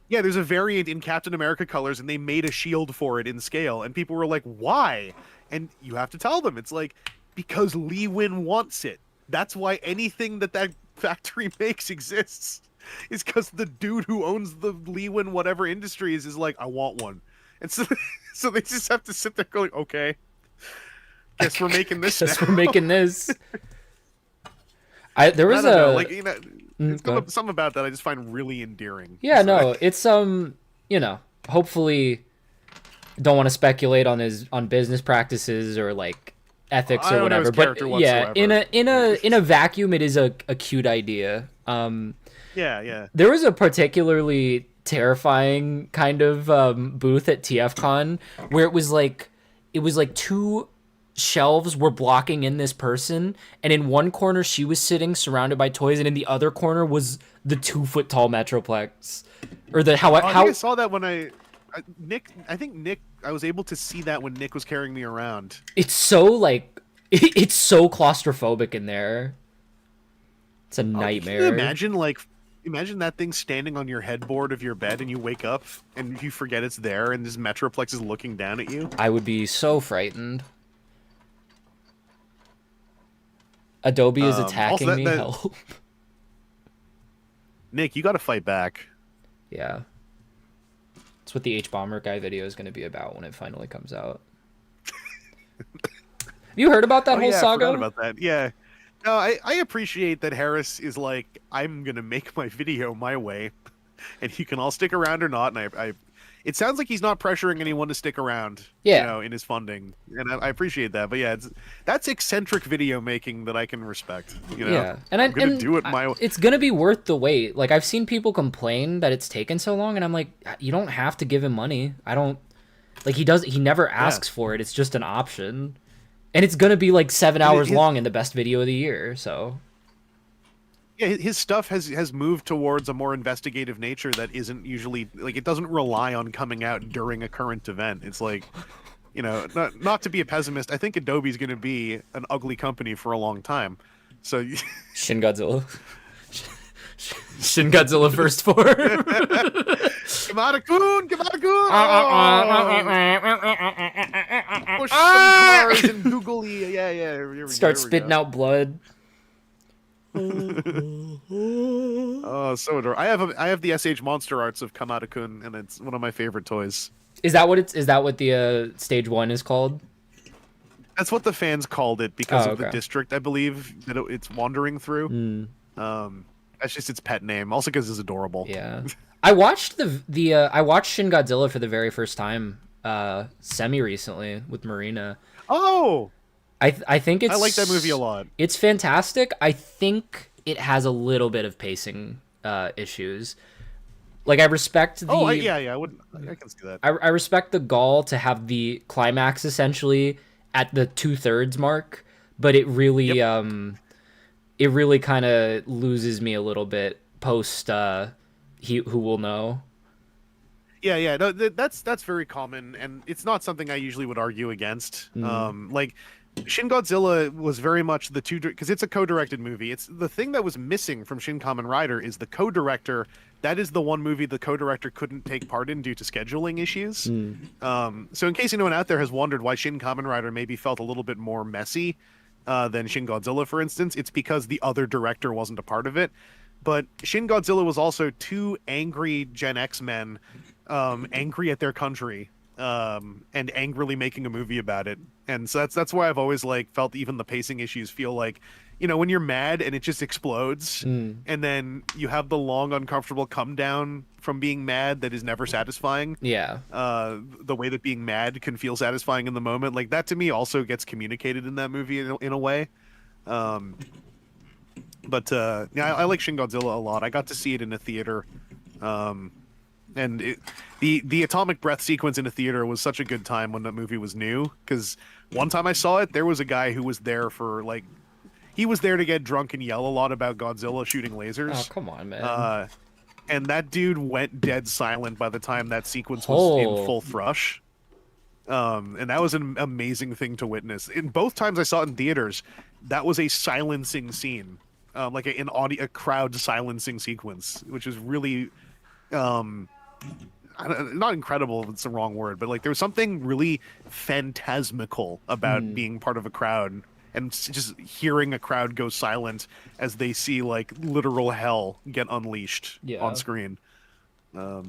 [SPEAKER 1] Yeah, there's a variant in Captain America colors, and they made a shield for it in scale, and people were like, why? And you have to tell them, it's like, because Lewin wants it. That's why anything that factory makes exists. Is because the dude who owns the Lewin whatever industries is like, I want one. And so they just have to sit there going, okay, guess we're making this
[SPEAKER 2] Guess
[SPEAKER 1] now.
[SPEAKER 2] we're making this. There was
[SPEAKER 1] something about that I just find really endearing.
[SPEAKER 2] Yeah, no, it's hopefully don't want to speculate on business practices or like ethics or whatever. But yeah, in a vacuum, it is a cute idea.
[SPEAKER 1] Yeah.
[SPEAKER 2] There was a particularly terrifying kind of booth at TFCon where it was like two shelves were blocking in this person, and in one corner she was sitting surrounded by toys, and in the other corner was the 2-foot tall Metroplex. Or the how
[SPEAKER 1] I saw that when I was able to see that when Nick was carrying me around.
[SPEAKER 2] It's so it's so claustrophobic in there. It's a nightmare.
[SPEAKER 1] Can you imagine that thing standing on your headboard of your bed, and you wake up and you forget it's there, and this Metroplex is looking down at you?
[SPEAKER 2] I would be so frightened. Adobe is attacking me. Help.
[SPEAKER 1] Nick, you got to fight back.
[SPEAKER 2] Yeah. That's what the H-Bomber guy video is going to be about when it finally comes out. Have you heard about that whole saga?
[SPEAKER 1] I forgot about that. Yeah. No, I appreciate that Harris is like, I'm going to make my video my way, and you can all stick around or not. And it sounds like he's not pressuring anyone to stick around, in his funding. And I appreciate that. But yeah, that's eccentric video making that I can respect.
[SPEAKER 2] Yeah. And
[SPEAKER 1] I'm going to do it my way.
[SPEAKER 2] It's going to be worth the wait. Like, I've seen people complain that it's taken so long, and I'm like, you don't have to give him money. He never asks for it. It's just an option. And it's going to be like 7 hours long in the best video of the year, so.
[SPEAKER 1] Yeah, his stuff has moved towards a more investigative nature that isn't usually, like, it doesn't rely on coming out during a current event. It's like, not to be a pessimist, I think Adobe's going to be an ugly company for a long time. So
[SPEAKER 2] Shin Godzilla. Shin Godzilla first form.
[SPEAKER 1] Kamada-kun! Kamada-kun!
[SPEAKER 2] Push some
[SPEAKER 1] stars and googly. Yeah. Here we
[SPEAKER 2] Start
[SPEAKER 1] go,
[SPEAKER 2] spitting out blood.
[SPEAKER 1] Oh, so adorable. I have the SH Monster Arts of Kamada-kun, and it's one of my favorite toys.
[SPEAKER 2] Is that what the stage 1 is called?
[SPEAKER 1] That's what the fans called it because of the
[SPEAKER 2] okay.
[SPEAKER 1] district, I believe, that it's wandering through. That's just its pet name. Also because it's adorable.
[SPEAKER 2] Yeah. I watched I watched Shin Godzilla for the very first time semi recently with Marina.
[SPEAKER 1] Oh,
[SPEAKER 2] I think I
[SPEAKER 1] like that movie a lot.
[SPEAKER 2] It's fantastic. I think it has a little bit of pacing issues. Like I respect the
[SPEAKER 1] I can see that.
[SPEAKER 2] I respect the gall to have the climax essentially at the 2/3 mark, but it really it really kind of loses me a little bit post He Who Will Know.
[SPEAKER 1] Yeah. No, that's very common, and it's not something I usually would argue against. Like Shin Godzilla was very much the because it's a co-directed movie. It's the thing that was missing from Shin Kamen Rider is the co-director. That is the one movie the co-director couldn't take part in due to scheduling issues. So in case anyone out there has wondered why Shin Kamen Rider maybe felt a little bit more messy than Shin Godzilla, for instance, it's because the other director wasn't a part of it. But Shin Godzilla was also two angry Gen X men, angry at their country, and angrily making a movie about it. And so that's why I've always felt even the pacing issues feel like, when you're mad and it just explodes, and then you have the long uncomfortable come down from being mad that is never satisfying.
[SPEAKER 2] Yeah.
[SPEAKER 1] The way that being mad can feel satisfying in the moment, like that to me also gets communicated in that movie in a way. But I like Shin Godzilla a lot. I got to see it in a theater. And the atomic breath sequence in a theater was such a good time when that movie was new, because one time I saw it, there was a guy who was there for he was there to get drunk and yell a lot about Godzilla shooting lasers.
[SPEAKER 2] Oh, come on, man.
[SPEAKER 1] And that dude went dead silent by the time that sequence was in full thrush. And that was an amazing thing to witness. In both times I saw it in theaters, that was a silencing scene, a crowd silencing sequence, which is really not incredible, it's the wrong word, but there was something really phantasmical about being part of a crowd and just hearing a crowd go silent as they see literal hell get unleashed on screen.
[SPEAKER 2] I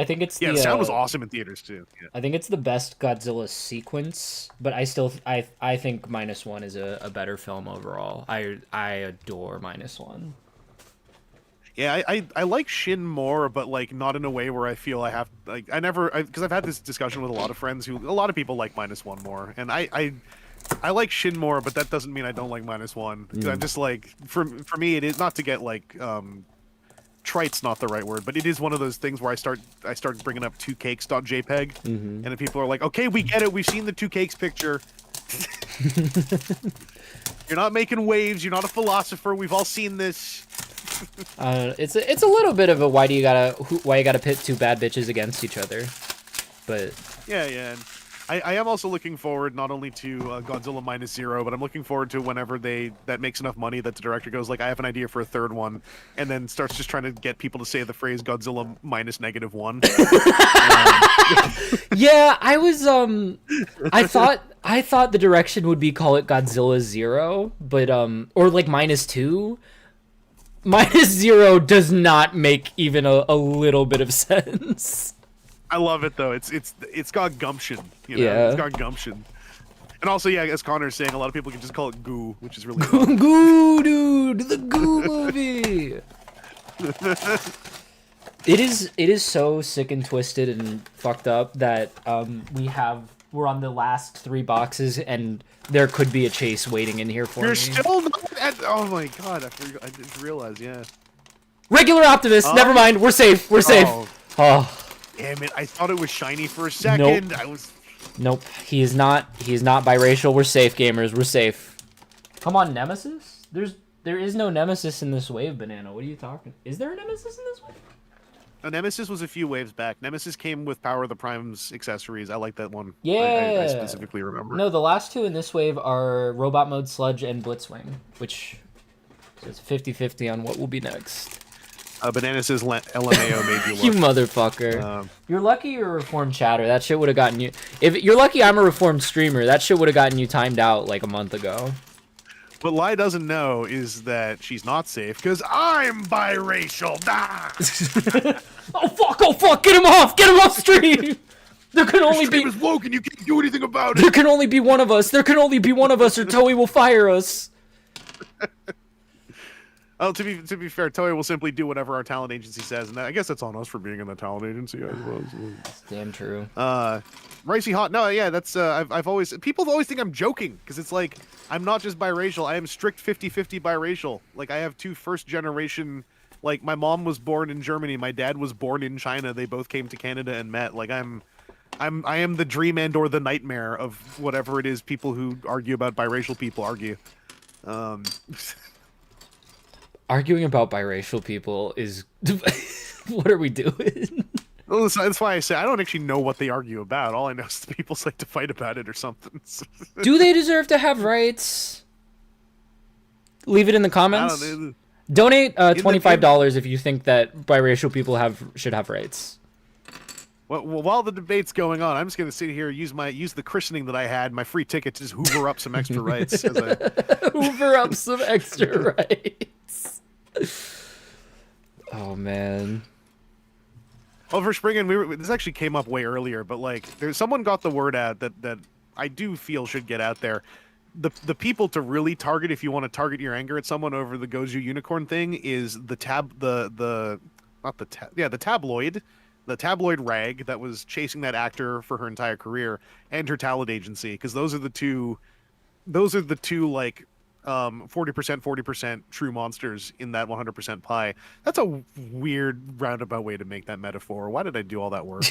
[SPEAKER 2] think it's
[SPEAKER 1] the sound was awesome in theaters too. Yeah.
[SPEAKER 2] I think it's the best Godzilla sequence, but I think -1 is a better film overall. I adore -1.
[SPEAKER 1] Yeah, I like Shin more, but not in a way where I feel I have because I've had this discussion with a lot of friends a lot of people like -1 more, and I like Shin more, but that doesn't mean I don't like -1. I'm just for me it is not to get trite's not the right word, but it is one of those things where I start bringing up 2cakes.jpg, and then people are like, okay, we get it, we've seen the 2cakes picture. You're not making waves, you're not a philosopher, we've all seen this.
[SPEAKER 2] It's a little bit of a why you gotta pit two bad bitches against each other, but
[SPEAKER 1] yeah. I am also looking forward not only to Godzilla -0, but I'm looking forward to whenever that makes enough money that the director goes I have an idea for a third one, and then starts just trying to get people to say the phrase Godzilla -1.
[SPEAKER 2] Yeah, I was I thought the direction would be call it Godzilla 0, but or -2. -0 does not make even a little bit of sense.
[SPEAKER 1] I love it though. It's got gumption.
[SPEAKER 2] Yeah.
[SPEAKER 1] It's got gumption. And also, yeah, as Connor's saying, a lot of people can just call it goo, which is really fun.
[SPEAKER 2] Goo, dude, the Goo movie. It is so sick and twisted and fucked up that we're on the last 3 boxes and there could be a chase waiting in here for me.
[SPEAKER 1] You're still not at, oh my god, I didn't realize, yeah.
[SPEAKER 2] Regular Optimus, never mind, we're safe, we're safe. Oh.
[SPEAKER 1] Damn it, I thought it was shiny for a second.
[SPEAKER 2] Nope. Nope, he is not biracial. We're safe, gamers, we're safe. Come on, Nemesis? There is no Nemesis in this wave, Banana. What are you talking? Is there a Nemesis in this wave?
[SPEAKER 1] No, Nemesis was a few waves back. Nemesis came with Power of the Prime's accessories. I like that one.
[SPEAKER 2] Yeah.
[SPEAKER 1] I specifically remember.
[SPEAKER 2] No, the last 2 in this wave are Robot Mode Sludge and Blitzwing, which is 50-50 on what will be next.
[SPEAKER 1] Banana says LMAO made you look.
[SPEAKER 2] You motherfucker.
[SPEAKER 1] Um,
[SPEAKER 2] You're lucky you're a reformed chatter. That shit would have gotten you. If you're lucky, I'm a reformed streamer. That shit would have gotten you timed out like a month ago.
[SPEAKER 1] what Lai doesn't know is that she's not safe because I'm biracial. Ah!
[SPEAKER 2] Oh fuck! Oh fuck! Get him off! Get him off stream! There can only be.
[SPEAKER 1] Is woke and you can't do anything about
[SPEAKER 2] There
[SPEAKER 1] it.
[SPEAKER 2] can only be one of us. There can only be one of us, or Toei will fire us.
[SPEAKER 1] Oh, to be fair, Toei will simply do whatever our talent agency says, and I guess that's on us for being in the talent agency, I suppose.
[SPEAKER 2] Damn true.
[SPEAKER 1] Ricey Hot. No, yeah, that's I've always people always think I'm joking because it's like I'm not just biracial. I am strict 50-50 biracial. Like I have two first generation. Like my mom was born in Germany, my dad was born in China. They both came to Canada and met. Like I am the dream and or the nightmare of whatever it is people who argue about biracial people argue.
[SPEAKER 2] Arguing about biracial people is. What are we doing?
[SPEAKER 1] Well, that's why I say I don't actually know what they argue about. All I know is the people like to fight about it or something.
[SPEAKER 2] Do they deserve to have rights? Leave it in the
[SPEAKER 1] I
[SPEAKER 2] comments.
[SPEAKER 1] don't know.
[SPEAKER 2] Donate $25 if you think that biracial people should have rights.
[SPEAKER 1] Well, while the debate's going on, I'm just gonna sit here use the christening that I had, my free ticket, to just hoover up some extra rights.
[SPEAKER 2] Hoover up some extra rights. Oh man.
[SPEAKER 1] Over spring, this actually came up way earlier, but like, someone got the word out that I do feel should get out there. The people to really target if you want to target your anger at someone over the Goju unicorn thing is the tabloid rag that was chasing that actor for her entire career and her talent agency, because those are the two like 40% true monsters in that 100% pie. That's a weird roundabout way to make that metaphor. Why did I do all that work?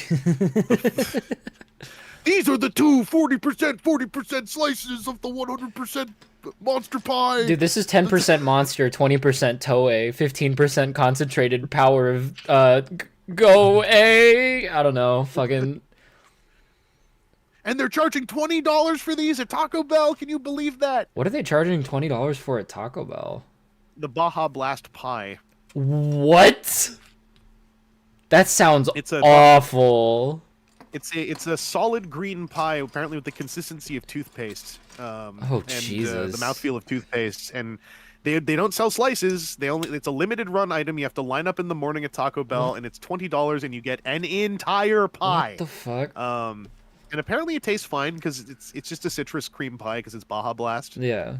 [SPEAKER 1] These are the two 40% slices of the 100% monster pie.
[SPEAKER 2] Dude, this is 10% monster, 20% Toei, 15% concentrated power of go A. I don't know, fucking.
[SPEAKER 1] And they're charging $20 for these at Taco Bell. Can you believe that?
[SPEAKER 2] What are they charging $20 for at Taco Bell?
[SPEAKER 1] The Baja Blast pie.
[SPEAKER 2] What? That sounds awful.
[SPEAKER 1] It's a solid green pie, apparently with the consistency of toothpaste.
[SPEAKER 2] Jesus!
[SPEAKER 1] The mouthfeel of toothpaste, and they don't sell slices. It's a limited run item. You have to line up in the morning at Taco Bell, and it's $20, and you get an entire pie.
[SPEAKER 2] What the fuck?
[SPEAKER 1] And apparently it tastes fine because it's just a citrus cream pie because it's Baja Blast.
[SPEAKER 2] Yeah.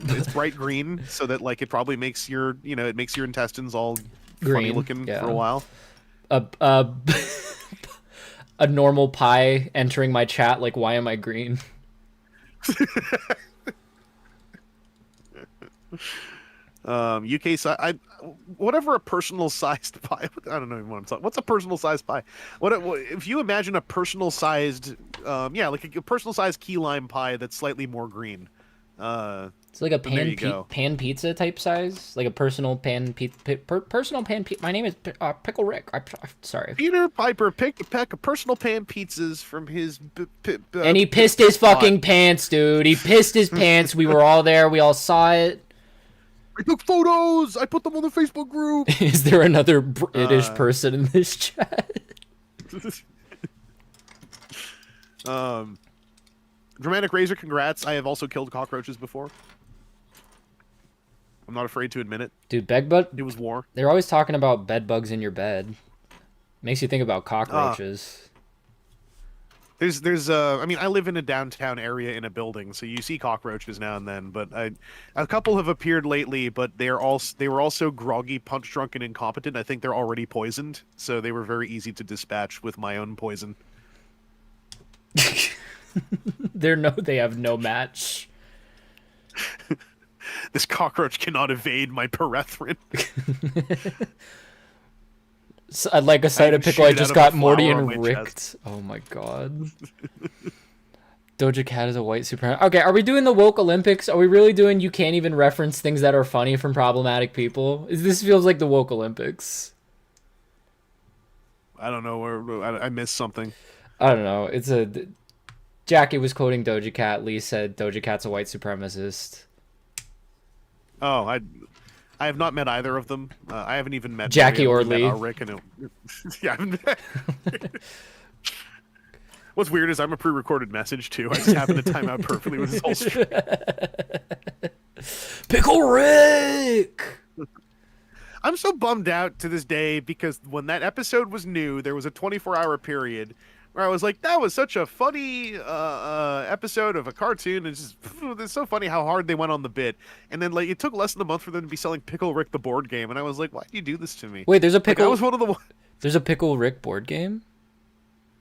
[SPEAKER 1] It's bright green, so that like it probably makes your it makes your intestines all
[SPEAKER 2] Green,
[SPEAKER 1] funny looking for a while.
[SPEAKER 2] A normal pie entering my chat like, why am I green?
[SPEAKER 1] UK size, whatever a personal sized pie. I don't know what I'm talking. What's a personal sized pie? What if you imagine a personal sized, like a personal sized key lime pie that's slightly more green.
[SPEAKER 2] It's like a pan pizza type size, like a personal pan personal pan. My name is Pickle Rick. Sorry.
[SPEAKER 1] Peter Piper picked a pack of personal pan pizzas from his.
[SPEAKER 2] And he pissed his fucking pants, dude. He pissed his pants. We were all there. We all saw it.
[SPEAKER 1] I took photos. I put them on the Facebook group.
[SPEAKER 2] Is there another British person in this chat?
[SPEAKER 1] Dramatic Razor, congrats. I have also killed cockroaches before. I'm not afraid to admit it.
[SPEAKER 2] Dude, bedbug.
[SPEAKER 1] It was war.
[SPEAKER 2] They're always talking about bed bugs in your bed. Makes you think about cockroaches.
[SPEAKER 1] There's I mean, I live in a downtown area in a building, so you see cockroaches now and then, but a couple have appeared lately, but they were also groggy, punch drunk, and incompetent. I think they're already poisoned, so they were very easy to dispatch with my own poison.
[SPEAKER 2] They have no match.
[SPEAKER 1] This cockroach cannot evade my perethrin.
[SPEAKER 2] So I'd like a side of pickle. I just got Morty and Ricked. Oh my god. Doja Cat is a white super. Okay, are we doing the woke Olympics? Are we really doing you can't even reference things that are funny from problematic people? This feels like the woke Olympics.
[SPEAKER 1] I don't know where I missed something.
[SPEAKER 2] I don't know. It's a Jackie was quoting Doja Cat. Lee said Doja Cat's a white supremacist.
[SPEAKER 1] Oh, I have not met either of them. I haven't even met
[SPEAKER 2] Jackie
[SPEAKER 1] Mary.
[SPEAKER 2] or
[SPEAKER 1] I've only
[SPEAKER 2] Lee.
[SPEAKER 1] met Rick and yeah. I haven't What's weird is I'm a pre-recorded message too. I just happen to time out perfectly with this whole stream.
[SPEAKER 2] Pickle Rick.
[SPEAKER 1] I'm so bummed out to this day because when that episode was new, there was a 24-hour period where I was like, that was such a funny episode of a cartoon. It's so funny how hard they went on the bit. And then like it took less than a month for them to be selling Pickle Rick the board game, and I was like, why do you do this to me?
[SPEAKER 2] Wait, there's a pickle.
[SPEAKER 1] Like, I was one of the.
[SPEAKER 2] There's a Pickle Rick board game.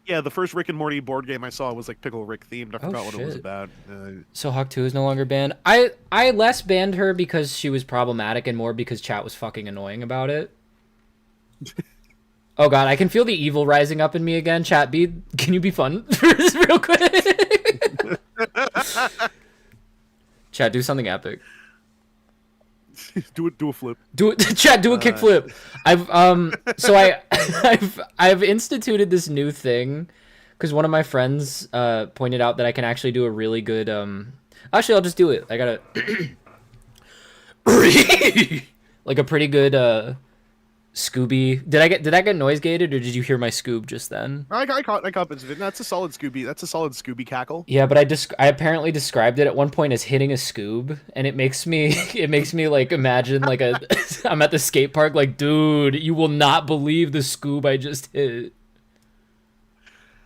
[SPEAKER 1] Yeah, the first Rick and Morty board game I saw was like Pickle Rick themed. I forgot what it was
[SPEAKER 2] shit.
[SPEAKER 1] about.
[SPEAKER 2] So Hawk 2 is no longer banned. I less banned her because she was problematic and more because chat was fucking annoying about it. Oh god, I can feel the evil rising up in me again. Chat, can you be fun for this real quick? Chat, do something epic.
[SPEAKER 1] do a flip.
[SPEAKER 2] Do it, chat. Do a kickflip. I've instituted this new thing because one of my friends pointed out that I can actually do a really good. Actually, I'll just do it. I gotta like a pretty good Scooby. Did I get noise gated or did you hear my Scoob just then?
[SPEAKER 1] I caught bits of it. That's a solid Scooby. That's a solid Scooby cackle.
[SPEAKER 2] Yeah, but I apparently described it at one point as hitting a Scoob, and it makes me like imagine like I'm at the skate park like, dude, you will not believe the Scoob I just hit.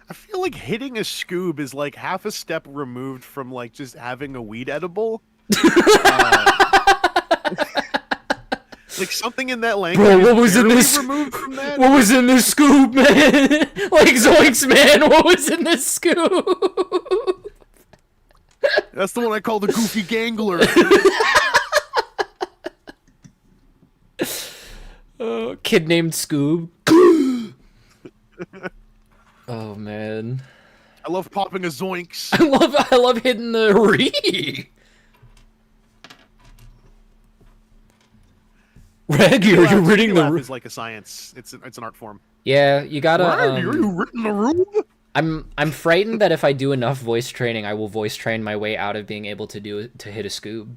[SPEAKER 1] I feel like hitting a Scoob is like half a step removed from like just having a weed edible. Like something in that language.
[SPEAKER 2] Bro, what was in this?
[SPEAKER 1] Removed from that?
[SPEAKER 2] What was in this Scoob, man? Like Zoinks, man. What was in this Scoob?
[SPEAKER 1] That's the one I call the Goofy Gangler.
[SPEAKER 2] Kid named Scoob. Oh man.
[SPEAKER 1] I love popping a Zoinks.
[SPEAKER 2] I love hitting the re. Reg, you're reading the room.
[SPEAKER 1] Is like a science. It's an art form.
[SPEAKER 2] Yeah, you gotta.
[SPEAKER 1] Are you written the room?
[SPEAKER 2] I'm frightened that if I do enough voice training, I will voice train my way out of being able to hit a Scoob.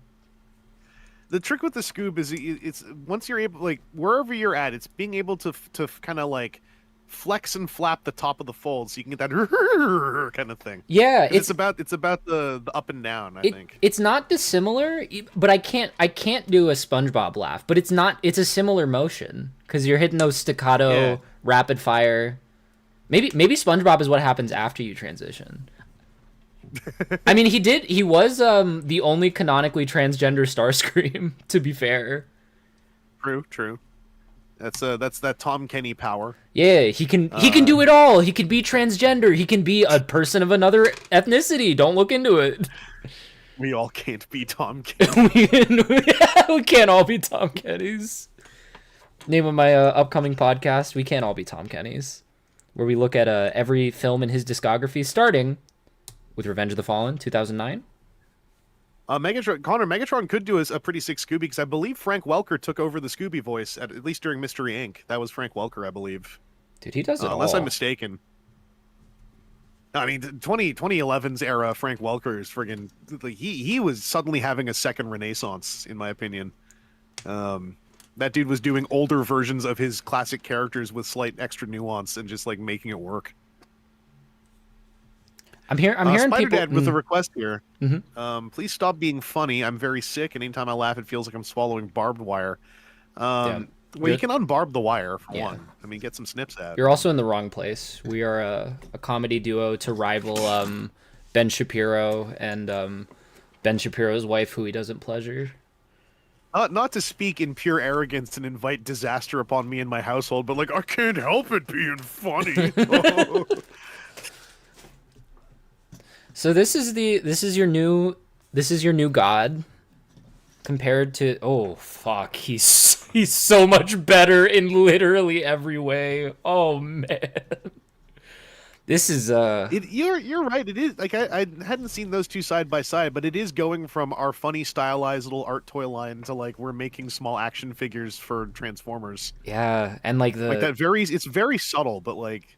[SPEAKER 1] The trick with the Scoob is it's once you're able, like wherever you're at, it's being able to kind of like flex and flap the top of the fold so you can get that kind of thing.
[SPEAKER 2] Yeah,
[SPEAKER 1] it's about the up and down. I think
[SPEAKER 2] it's not dissimilar, but I can't do a SpongeBob laugh. But it's a similar motion because you're hitting those staccato rapid fire. Maybe SpongeBob is what happens after you transition. I mean, he was the only canonically transgender Starscream. To be fair,
[SPEAKER 1] true. That's that Tom Kenny power.
[SPEAKER 2] Yeah, he can do it all. He can be transgender. He can be a person of another ethnicity. Don't look into it.
[SPEAKER 1] We all can't be Tom Kenny.
[SPEAKER 2] We can't all be Tom Kennys. Name of my upcoming podcast, We Can't All Be Tom Kennys, where we look at every film in his discography, starting with Revenge of the Fallen, 2009.
[SPEAKER 1] Megatron could do a pretty sick Scooby because I believe Frank Welker took over the Scooby voice at least during Mystery Inc. That was Frank Welker, I believe.
[SPEAKER 2] Dude, he does it
[SPEAKER 1] unless
[SPEAKER 2] all.
[SPEAKER 1] I'm mistaken. I mean, 2011's era, Frank Welker is friggin' like he was suddenly having a second renaissance, in my opinion. That dude was doing older versions of his classic characters with slight extra nuance and just like making it work.
[SPEAKER 2] I'm hearing
[SPEAKER 1] Spider
[SPEAKER 2] people
[SPEAKER 1] Dad with a request here.
[SPEAKER 2] Mm-hmm.
[SPEAKER 1] Please stop being funny. I'm very sick, and anytime I laugh, it feels like I'm swallowing barbed wire. Well, you can unbarb the wire for one. I mean, get some snips out.
[SPEAKER 2] You're also in the wrong place. We are a comedy duo to rival Ben Shapiro and Ben Shapiro's wife, who he doesn't pleasure.
[SPEAKER 1] Not to speak in pure arrogance and invite disaster upon me and my household, but like I can't help it being funny.
[SPEAKER 2] So this is your new god compared to fuck, he's so much better in literally every way. Oh man. This is
[SPEAKER 1] you're right, it is like I hadn't seen those two side by side, but it is going from our funny stylized little art toy line to like we're making small action figures for Transformers.
[SPEAKER 2] Yeah, and like
[SPEAKER 1] that it's very subtle, but like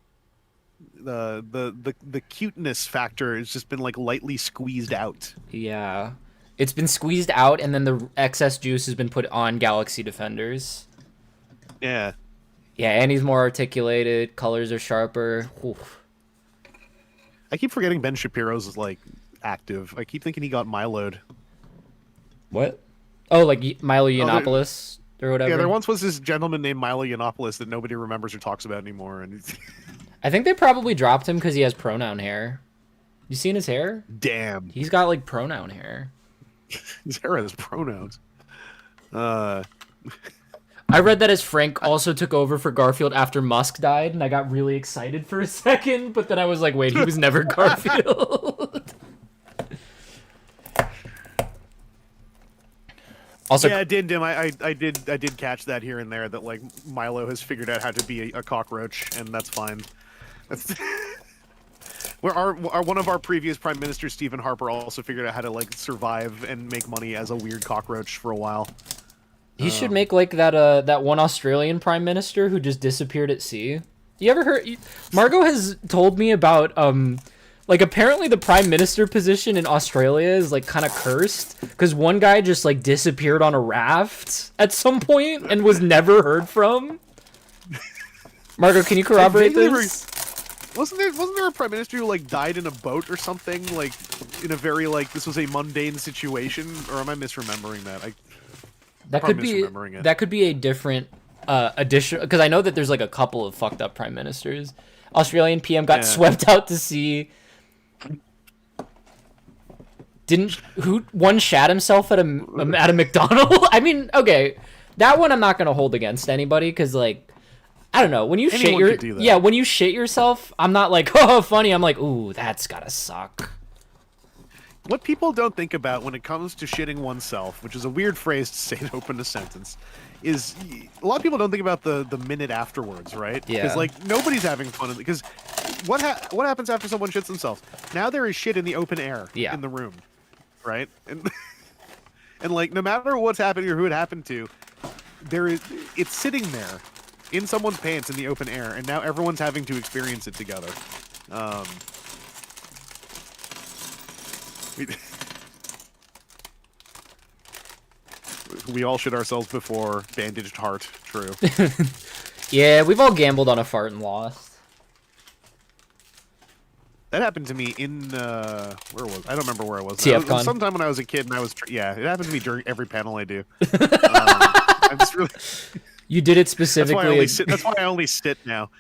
[SPEAKER 1] the cuteness factor has just been like lightly squeezed out.
[SPEAKER 2] Yeah. It's been squeezed out, and then the excess juice has been put on Galaxy Defenders.
[SPEAKER 1] Yeah.
[SPEAKER 2] Yeah, and he's more articulated. Colors are sharper. Oof.
[SPEAKER 1] I keep forgetting Ben Shapiro's is like active. I keep thinking he got Milo'd.
[SPEAKER 2] What? Oh, like Milo Yiannopoulos or whatever.
[SPEAKER 1] Yeah, there once was this gentleman named Milo Yiannopoulos that nobody remembers or talks about anymore. And
[SPEAKER 2] I think they probably dropped him because he has pronoun hair. You seen his hair?
[SPEAKER 1] damn,
[SPEAKER 2] He's got like pronoun hair.
[SPEAKER 1] his hair has pronouns.
[SPEAKER 2] I read that as Frank also took over for Garfield after Musk died, and I got really excited for a second, but then I was like, wait, he was never Garfield. Also,
[SPEAKER 1] yeah, I did catch that here and there that like Milo has figured out how to be a cockroach, and that's fine. That's where one of our previous prime ministers, Stephen Harper, also figured out how to like survive and make money as a weird cockroach for a while.
[SPEAKER 2] he should make like that one Australian prime minister who just disappeared at sea. You ever heard? Margot has told me about like apparently the prime minister position in Australia is like kind of cursed because one guy just like disappeared on a raft at some point and was never heard from. Margot, can you corroborate this?
[SPEAKER 1] Wasn't there a prime minister who like died in a boat or something, like in a very like this was a mundane situation, or am I misremembering that?
[SPEAKER 2] That could be a different addition because I know that there's like a couple of fucked up prime ministers. Australian PM got swept out to sea. One shat himself at a McDonald's? I mean, okay, that one I'm not gonna hold against anybody because like I don't know when you when you shit yourself, I'm not like oh funny. I'm like ooh that's gotta suck.
[SPEAKER 1] What people don't think about when it comes to shitting oneself, which is a weird phrase to say to open a sentence, is a lot of people don't think about the minute afterwards, right?
[SPEAKER 2] Yeah.
[SPEAKER 1] Because like nobody's having fun because what happens after someone shits themselves? Now there is shit in the open air in the room, right? And and like no matter what's happening or who it happened to, it's sitting there in someone's pants in the open air, and now everyone's having to experience it together. We all shit ourselves before, bandaged heart, true.
[SPEAKER 2] Yeah, we've all gambled on a fart and lost.
[SPEAKER 1] That happened to me in, where was I don't remember where I was.
[SPEAKER 2] TFCon.
[SPEAKER 1] Sometime when I was a kid and I was, yeah, it happened to me during every panel I do. I'm just really...
[SPEAKER 2] You did it specifically.
[SPEAKER 1] That's why I only sit now.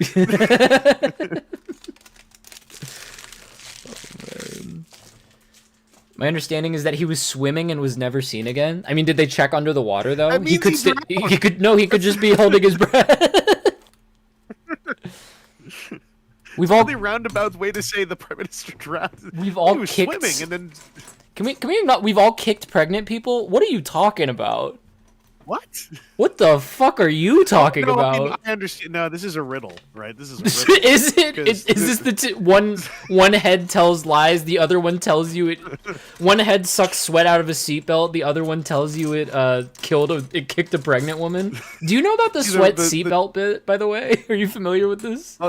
[SPEAKER 2] My understanding is that he was swimming and was never seen again. I mean, did they check under the water though?
[SPEAKER 1] He could
[SPEAKER 2] just be holding his breath. We've all
[SPEAKER 1] the roundabout way to say the prime minister drowned.
[SPEAKER 2] We've all
[SPEAKER 1] he was
[SPEAKER 2] kicked
[SPEAKER 1] swimming and then
[SPEAKER 2] Can we not we've all kicked pregnant people? What are you talking about?
[SPEAKER 1] What?
[SPEAKER 2] What the fuck are you talking about?
[SPEAKER 1] I mean, I understand. No, this is a riddle, right? This is a riddle.
[SPEAKER 2] Is it? Is this one head tells lies, the other one tells you it. One head sucks sweat out of a seatbelt, the other one tells you it kicked a pregnant woman. Do you know about the sweat seatbelt bit? By the way, are you familiar with this?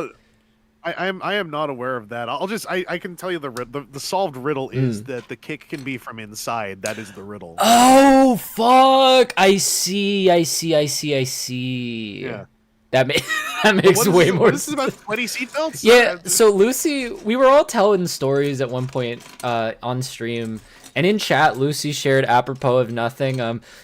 [SPEAKER 1] I am not aware of that. I can tell you the solved riddle is that the kick can be from inside. That is the riddle.
[SPEAKER 2] Oh fuck! I see.
[SPEAKER 1] Yeah.
[SPEAKER 2] That makes way more sense.
[SPEAKER 1] This is about 20 seatbelts?
[SPEAKER 2] Yeah, so Lucy, we were all telling stories at one point on stream, and in chat, Lucy shared apropos of nothing.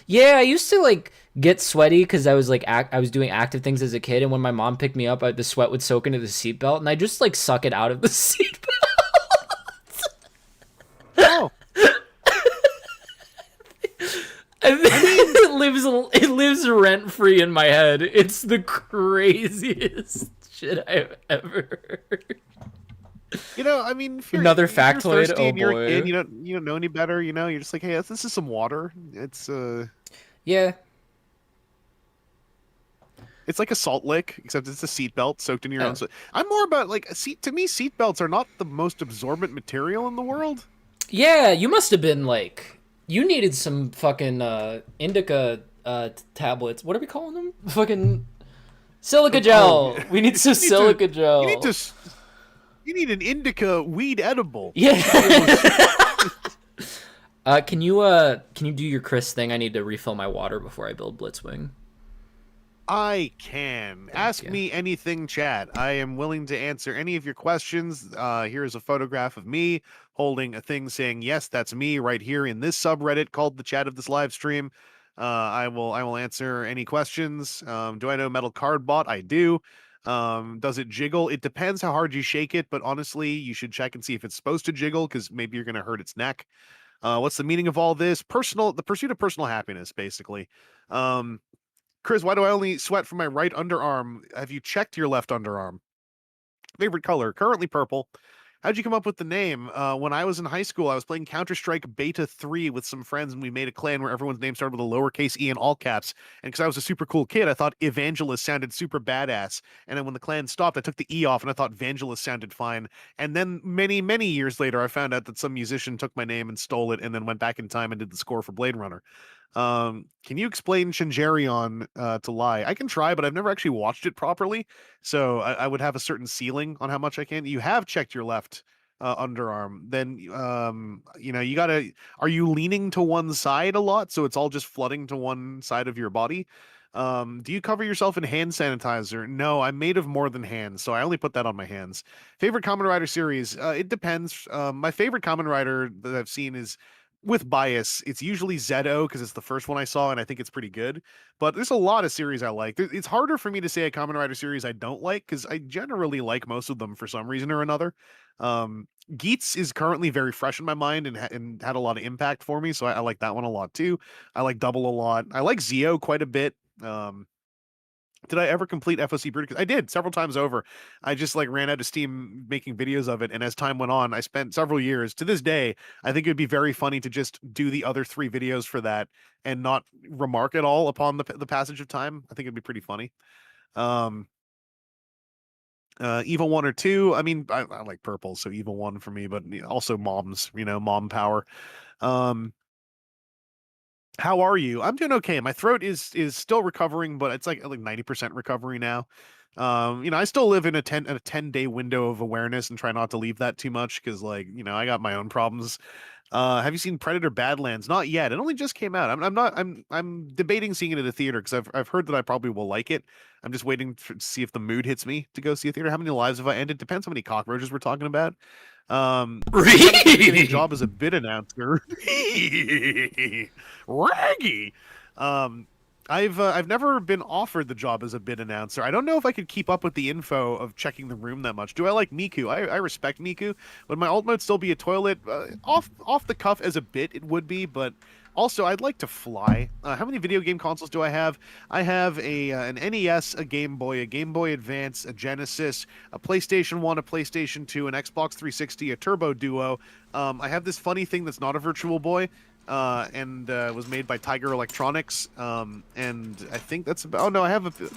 [SPEAKER 2] Yeah, I used to like get sweaty because I was like I was doing active things as a kid, and when my mom picked me up, the sweat would soak into the seatbelt, and I just like suck it out of the seatbelt.
[SPEAKER 1] Oh.
[SPEAKER 2] And then it lives rent free in my head. It's the craziest shit I've ever heard.
[SPEAKER 1] You know, I mean, if
[SPEAKER 2] another factoid.
[SPEAKER 1] You're thirsty and you're
[SPEAKER 2] boy.
[SPEAKER 1] a kid, you don't know any better. You know, you're just like, hey, this is some water. It's
[SPEAKER 2] yeah.
[SPEAKER 1] It's like a salt lick, except it's a seatbelt soaked in your own sweat. I'm more about like to me, seatbelts are not the most absorbent material in the world.
[SPEAKER 2] Yeah, you must have been like. You needed some fucking indica tablets. What are we calling them? Fucking silica gel. We need some silica gel.
[SPEAKER 1] You need an indica weed edible.
[SPEAKER 2] Yeah. Can you do your Chris thing? I need to refill my water before I build Blitzwing.
[SPEAKER 1] I can.
[SPEAKER 2] Thank
[SPEAKER 1] Ask
[SPEAKER 2] you.
[SPEAKER 1] me anything, chat. I am willing to answer any of your questions. Here's a photograph of me holding a thing saying, yes, that's me right here in this subreddit called the chat of this live stream. I will answer any questions. Do I know Metal Card Bot? I do. Does it jiggle? It depends how hard you shake it, but honestly, you should check and see if it's supposed to jiggle because maybe you're going to hurt its neck. What's the meaning of all this? The pursuit of personal happiness, basically. Um, Chris, why do I only sweat from my right underarm? Have you checked your left underarm? Favorite color? Currently purple. How'd you come up with the name? When I was in high school, I was playing Counter-Strike Beta 3 with some friends, and we made a clan where everyone's name started with a lowercase e and all caps. And because I was a super cool kid, I thought Evangelist sounded super badass. And then when the clan stopped, I took the e off, and I thought Vangelist sounded fine. And then many, many years later, I found out that some musician took my name and stole it, and then went back in time and did the score for Blade Runner. Can you explain Shinjerion to lie? I can try, but I've never actually watched it properly, so I would have a certain ceiling on how much I can. You have checked your left underarm, then you gotta. Are you leaning to one side a lot, so it's all just flooding to one side of your body? Do you cover yourself in hand sanitizer? No, I'm made of more than hands, so I only put that on my hands. Favorite Kamen Rider series? It depends. My favorite Kamen Rider that I've seen is with bias. It's usually Zedo because it's the first one I saw, and I think it's pretty good. But there's a lot of series I like. It's harder for me to say a Kamen Rider series I don't like because I generally like most of them for some reason or another. Um, Geats is currently very fresh in my mind and had a lot of impact for me, so I like that one a lot too. I like Double a lot. I like Zeo quite a bit. Um, did I ever complete FOC Brood? I did several times over. I just like ran out of steam making videos of it, and as time went on, I spent several years. To this day, I think it'd be very funny to just do the other three videos for that and not remark at all upon the passage of time. I think it'd be pretty funny. Um, Evil One or Two. I mean, I like purple, so Evil One for me, but also moms. Mom power. Um, how are you? I'm doing okay. My throat is still recovering, but it's like 90% recovery now. I still live in a 10-day window of awareness and try not to leave that too much because I got my own problems. Have you seen Predator Badlands? Not yet. It only just came out. I'm not I'm debating seeing it at a theater because I've heard that I probably will like it. I'm just waiting to see if the mood hits me to go see a theater. How many lives have I ended? Depends how many cockroaches we're talking about. Getting a job as a bit announcer. Raggy. Um, I've never been offered the job as a bit announcer. I don't know if I could keep up with the info of checking the room that much. Do I like Miku? I respect Miku. Would my alt mode still be a toilet? Off the cuff as a bit, it would be, but also I'd like to fly. How many video game consoles do I have? I have an NES, a Game Boy Advance, a Genesis, a PlayStation 1, a PlayStation 2, an Xbox 360, a Turbo Duo. I have this funny thing that's not a Virtual Boy and was made by Tiger Electronics. And I think that's about. Oh no, I have a.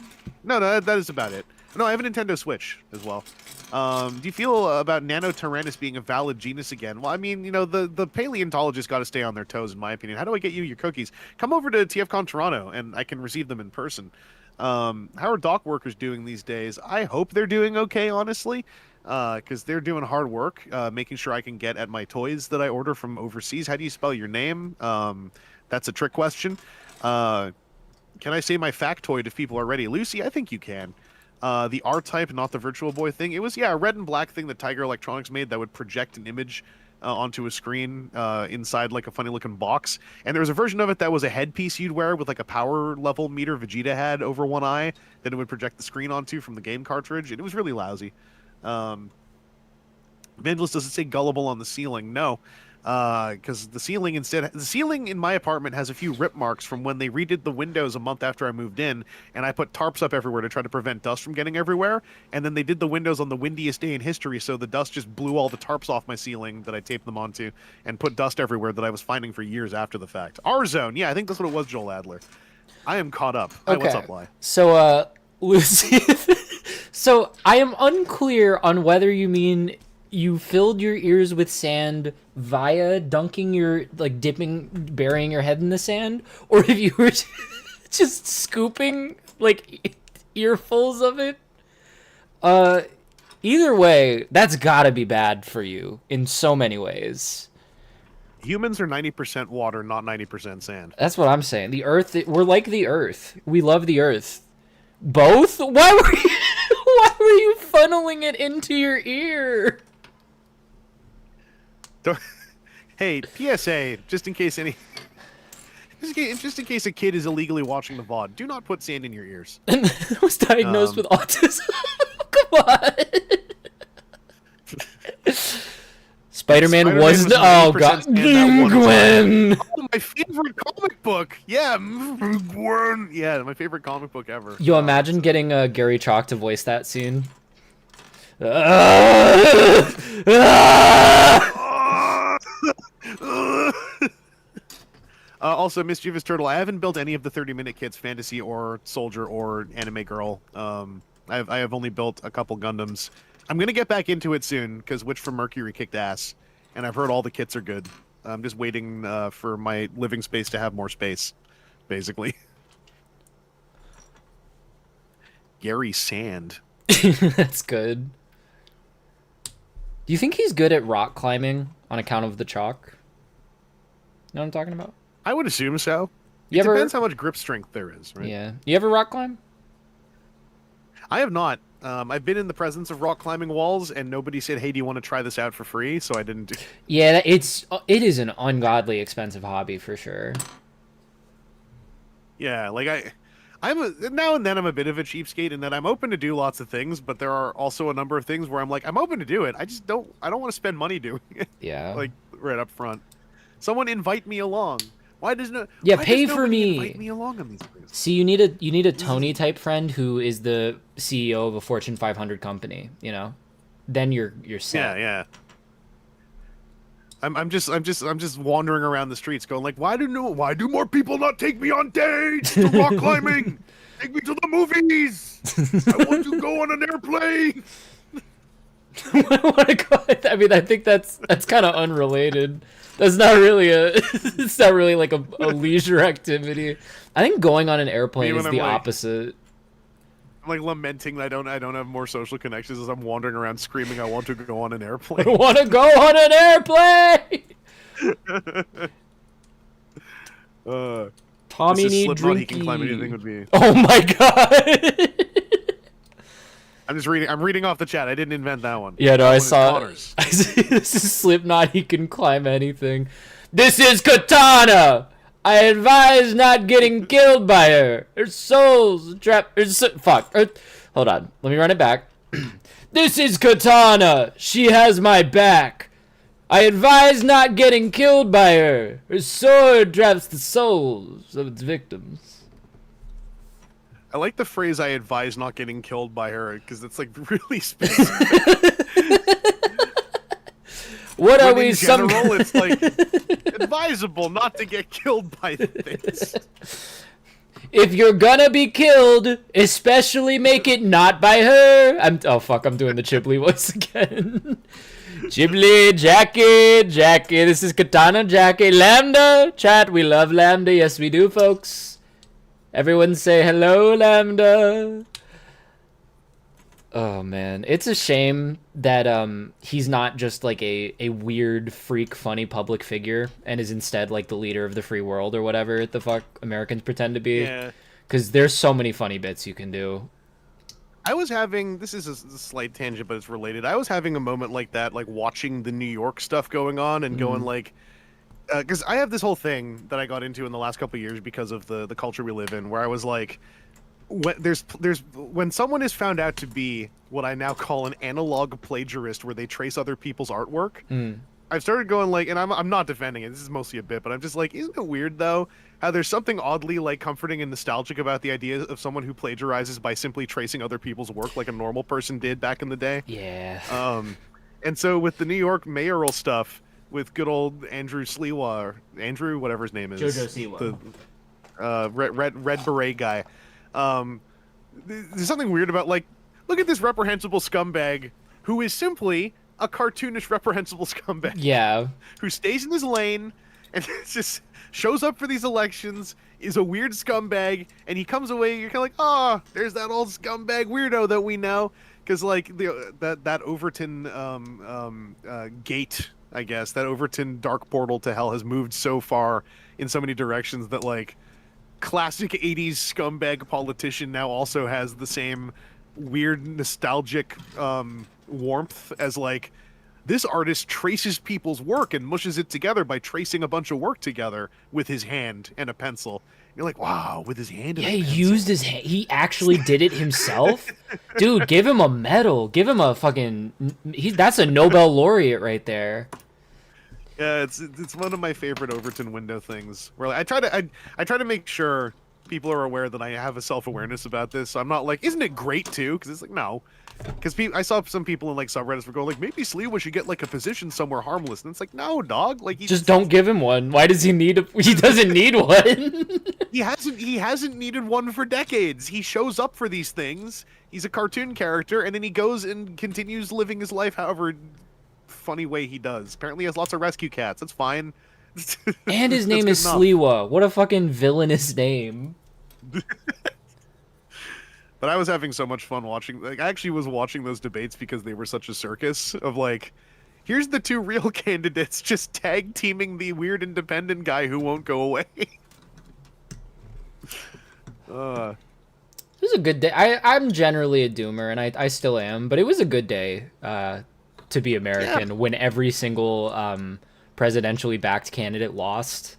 [SPEAKER 1] No, that is about it. No, I have a Nintendo Switch as well. Do you feel about Nano Tyrannus being a valid genus again? Well, I mean, the paleontologists got to stay on their toes, in my opinion. How do I get you your cookies? Come over to TFCon Toronto, and I can receive them in person. How are dock workers doing these days? I hope they're doing okay, honestly, because they're doing hard work, making sure I can get at my toys that I order from overseas. How do you spell your name? That's a trick question. Can I say my factoid if people are ready? Lucy, I think you can. The R-Type, not the Virtual Boy thing. It was, yeah, a red and black thing that Tiger Electronics made that would project an image onto a screen inside like a funny looking box. And there was a version of it that was a headpiece you'd wear with like a power level meter Vegeta had over one eye that it would project the screen onto from the game cartridge. And it was really lousy. Vangelis doesn't say gullible on the ceiling. No. Because the ceiling in my apartment has a few rip marks from when they redid the windows a month after I moved in, and I put tarps up everywhere to try to prevent dust from getting everywhere, and then they did the windows on the windiest day in history, so the dust just blew all the tarps off my ceiling that I taped them onto, and put dust everywhere that I was finding for years after the fact. R-Zone, yeah, I think that's what it was, Joel Adler. I am caught up. Hi, what's up, Lai?
[SPEAKER 2] So, Lucy, so I am unclear on whether you mean you filled your ears with sand via dunking burying your head in the sand, or if you were just scooping like earfuls of it. Either way, that's gotta be bad for you in so many ways.
[SPEAKER 1] Humans are 90% water, not 90% sand.
[SPEAKER 2] That's what I'm saying. The Earth, we're like the Earth. We love the Earth. Both? Why were you, why were you funneling it into your ear?
[SPEAKER 1] Hey, PSA, just in case just in case a kid is illegally watching the VOD, do not put sand in your ears.
[SPEAKER 2] And was diagnosed with autism. Come on. Spider-Man was the, oh god, Gwen.
[SPEAKER 1] Oh, my favorite comic book. Yeah, Gwen. Yeah, my favorite comic book ever.
[SPEAKER 2] Yo, imagine getting Gary Chalk to voice that scene.
[SPEAKER 1] Also, Mischievous Turtle, I haven't built any of the 30-minute kits, Fantasy or Soldier or Anime Girl. I have only built a couple Gundams. I'm gonna get back into it soon because Witch from Mercury kicked ass, and I've heard all the kits are good. I'm just waiting for my living space to have more space, basically. Gary Sand.
[SPEAKER 2] That's good. Do you think he's good at rock climbing on account of the chalk? You know what I'm talking about?
[SPEAKER 1] I would assume so.
[SPEAKER 2] It
[SPEAKER 1] depends how much grip strength there is, right?
[SPEAKER 2] Yeah. You ever rock climb?
[SPEAKER 1] I have not. I've been in the presence of rock climbing walls, and nobody said, "Hey, do you want to try this out for free?" So I didn't.
[SPEAKER 2] Yeah, it is an ungodly expensive hobby for sure.
[SPEAKER 1] Yeah, like now and then I'm a bit of a cheapskate in that I'm open to do lots of things, but there are also a number of things where I'm like, I'm open to do it. I don't want to spend money doing it.
[SPEAKER 2] Yeah.
[SPEAKER 1] Like right up front. Someone invite me along. Why does no?
[SPEAKER 2] Yeah,
[SPEAKER 1] why
[SPEAKER 2] pay
[SPEAKER 1] does
[SPEAKER 2] for me.
[SPEAKER 1] Invite me along on these things.
[SPEAKER 2] See, you need a Tony type friend who is the CEO of a Fortune 500 company. You know, then you're set.
[SPEAKER 1] Yeah. I'm just wandering around the streets, going like, why do more people not take me on dates to rock climbing? Take me to the movies. I want to go on an airplane.
[SPEAKER 2] I mean, I think that's kind of unrelated. That's not really it's not really like a leisure activity. I think going on an airplane is the opposite.
[SPEAKER 1] I'm like lamenting that I don't have more social connections as I'm wandering around screaming, I want to go on an airplane.
[SPEAKER 2] I want to go on an airplane. Tommy need drinky.
[SPEAKER 1] He can climb anything would be.
[SPEAKER 2] Oh my god.
[SPEAKER 1] I'm reading off the chat. I didn't invent that one.
[SPEAKER 2] Yeah, no, I saw. This is Slipknot. He can climb anything. This is Katana. I advise not getting killed by her. Her soul's trapped. Fuck. Hold on. Let me run it back. This is Katana. She has my back. I advise not getting killed by her. Her sword traps the souls of its victims.
[SPEAKER 1] I like the phrase "I advise not getting killed by her" because it's like really specific.
[SPEAKER 2] What are we?
[SPEAKER 1] In general, it's like advisable not to get killed by things.
[SPEAKER 2] If you're gonna be killed, especially make it not by her. Oh fuck! I'm doing the Chibley voice again. Chibley, Jackie. This is Katana, Jackie, Lambda. Chat, we love Lambda. Yes, we do, folks. Everyone say hello, Lambda. Oh man, it's a shame that he's not just like a weird freak funny public figure and is instead like the leader of the free world or whatever the fuck Americans pretend to be.
[SPEAKER 1] Yeah.
[SPEAKER 2] Cuz there's so many funny bits you can do.
[SPEAKER 1] I was having, this is a slight tangent but it's related. I was having a moment like that, like watching the New York stuff going on and going like, because I have this whole thing that I got into in the last couple of years because of the culture we live in, where I was like, when someone is found out to be what I now call an analog plagiarist, where they trace other people's artwork, I've started going like, and I'm not defending it. This is mostly a bit, but I'm just like, isn't it weird though how there's something oddly like comforting and nostalgic about the idea of someone who plagiarizes by simply tracing other people's work like a normal person did back in the day?
[SPEAKER 2] Yeah.
[SPEAKER 1] And so with the New York mayoral stuff, with good old Andrew Sliwa, or Andrew, whatever his name is.
[SPEAKER 2] Jojo Siwa.
[SPEAKER 1] The red beret guy. There's something weird about, like, look at this reprehensible scumbag who is simply a cartoonish reprehensible scumbag.
[SPEAKER 2] Yeah.
[SPEAKER 1] Who stays in his lane and just shows up for these elections, is a weird scumbag, and he comes away, you're kind of like, there's that old scumbag weirdo that we know. Because, like, that Overton gate I guess. That Overton dark portal to hell has moved so far in so many directions that like classic 80s scumbag politician now also has the same weird nostalgic warmth as like this artist traces people's work and mushes it together by tracing a bunch of work together with his hand and a pencil. You're like, wow, with his hand and
[SPEAKER 2] Yeah,
[SPEAKER 1] a
[SPEAKER 2] he
[SPEAKER 1] pencil.
[SPEAKER 2] used his hand. He actually did it himself. Dude, give him a medal. Give him a fucking. That's a Nobel laureate right there.
[SPEAKER 1] Yeah, it's one of my favorite Overton window things. Where like, I try to make sure people are aware that I have a self-awareness about this. So I'm not like, isn't it great too? Because it's like, no. Because I saw some people in like subreddits were going like, maybe Sliwa should get like a position somewhere harmless, and it's like, no, dog. Like,
[SPEAKER 2] Just don't give him one. Why does he need? He doesn't need one.
[SPEAKER 1] he hasn't needed one for decades. He shows up for these things. He's a cartoon character, and then he goes and continues living his life however funny way he does. Apparently, he has lots of rescue cats. That's fine.
[SPEAKER 2] And his name is Sliwa. What a fucking villainous name.
[SPEAKER 1] But I was having so much fun watching. Like, I actually was watching those debates because they were such a circus of like, here's the two real candidates just tag teaming the weird independent guy who won't go away.
[SPEAKER 2] It was a good day. I'm generally a doomer, and I still am, but it was a good day to be American when every single presidentially backed candidate lost.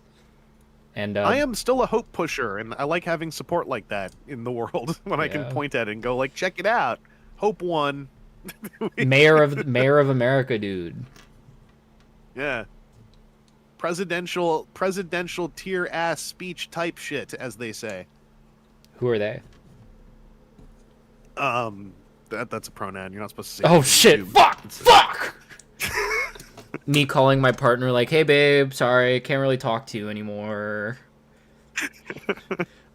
[SPEAKER 2] And
[SPEAKER 1] I am still a hope pusher, and I like having support like that in the world when I can point at it and go like, check it out, Hope won.
[SPEAKER 2] Mayor of America, dude.
[SPEAKER 1] Yeah. Presidential tier ass speech type shit, as they say.
[SPEAKER 2] Who are they?
[SPEAKER 1] That's a pronoun. You're not supposed to say.
[SPEAKER 2] Oh shit! Fuck! Me calling my partner like, "Hey babe, sorry, I can't really talk to you anymore.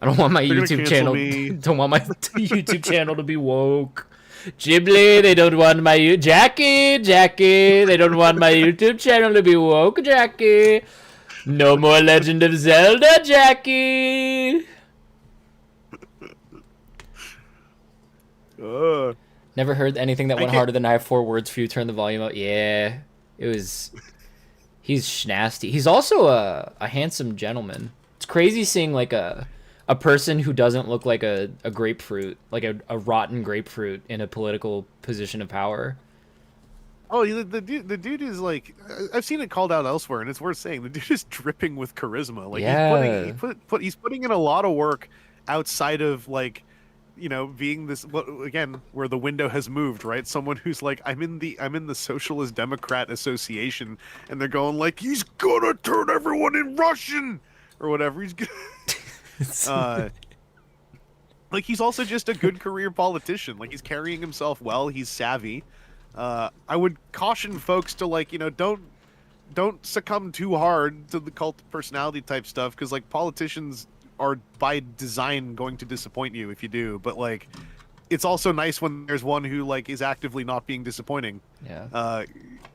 [SPEAKER 2] I don't want my YouTube channel. Don't want my YouTube channel to be woke. Ghibli, they don't want my Jackie. They don't want my YouTube channel to be woke, Jackie. No more Legend of Zelda, Jackie." Never heard anything that went harder than I have 4 words for you. Turn the volume up. Yeah, it was. He's schnasty. He's also a handsome gentleman. It's crazy seeing like a person who doesn't look like a grapefruit, like a rotten grapefruit in a political position of power.
[SPEAKER 1] Oh, the dude is like, I've seen it called out elsewhere, and it's worth saying. The dude is dripping with charisma. Like,
[SPEAKER 2] yeah.
[SPEAKER 1] he's putting in a lot of work outside of like, you know, being this, again, where the window has moved, right? Someone who's like, I'm in the Socialist Democrat Association, and they're going like, he's gonna turn everyone in Russian or whatever. He's like, he's also just a good career politician. Like, he's carrying himself well. He's savvy. I would caution folks to like, you know, don't succumb too hard to the cult personality type stuff, because like politicians are by design going to disappoint you if you do, but like it's also nice when there's one who like is actively not being disappointing.
[SPEAKER 2] Yeah.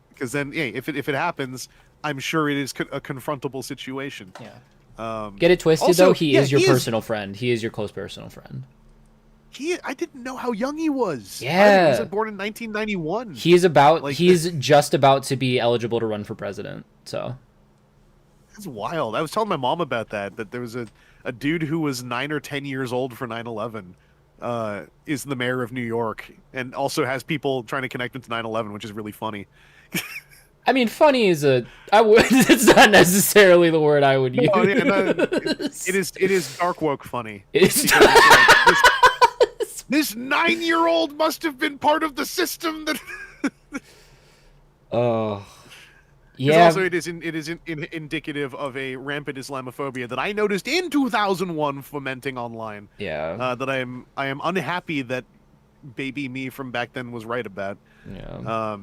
[SPEAKER 1] Because then, yeah, if it happens, I'm sure it is a confrontable situation.
[SPEAKER 2] Yeah. Get it twisted also, though. He is your personal friend. He is your close personal friend.
[SPEAKER 1] I didn't know how young he was.
[SPEAKER 2] Yeah.
[SPEAKER 1] He was born in 1991.
[SPEAKER 2] He's just about to be eligible to run for president. So.
[SPEAKER 1] That's wild. I was telling my mom about that there was a dude who was 9 or 10 years old for 9/11 is the mayor of New York, and also has people trying to connect him to 9/11, which is really funny.
[SPEAKER 2] I mean, funny is it's not necessarily the word I would use.
[SPEAKER 1] No, it is dark woke funny.
[SPEAKER 2] It's
[SPEAKER 1] this 9-year-old must have been part of the system that.
[SPEAKER 2] Oh. Yeah.
[SPEAKER 1] Also, it is indicative of a rampant Islamophobia that I noticed in 2001 fomenting online.
[SPEAKER 2] Yeah.
[SPEAKER 1] That I am unhappy that baby me from back then was right about.
[SPEAKER 2] Yeah.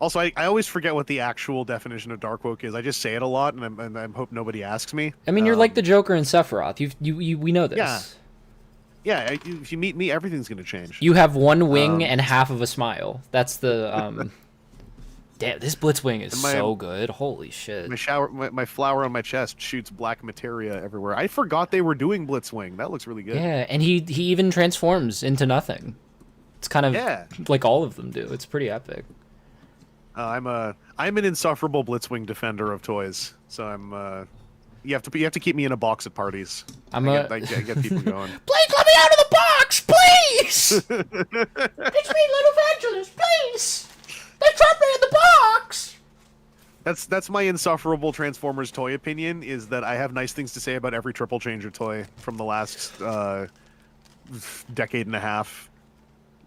[SPEAKER 1] Also, I always forget what the actual definition of dark woke is. I just say it a lot, and I hope nobody asks me.
[SPEAKER 2] I mean, you're like the Joker in Sephiroth. We know this.
[SPEAKER 1] Yeah. Yeah, if you meet me, everything's gonna change.
[SPEAKER 2] You have one wing and half of a smile. That's the Damn, this Blitzwing is so good. Holy shit.
[SPEAKER 1] My flower on my chest shoots black materia everywhere. I forgot they were doing Blitzwing. That looks really good.
[SPEAKER 2] Yeah, and he even transforms into nothing. It's kind of like all of them do. It's pretty epic.
[SPEAKER 1] I'm an insufferable Blitzwing defender of toys. So you have to keep me in a box at parties. I get people going.
[SPEAKER 2] Blake, let me out of the box, please! It's me, little evangelist, please! They trapped me in the box!
[SPEAKER 1] That's my insufferable Transformers toy opinion, is that I have nice things to say about every Triple Changer toy from the last decade and a half.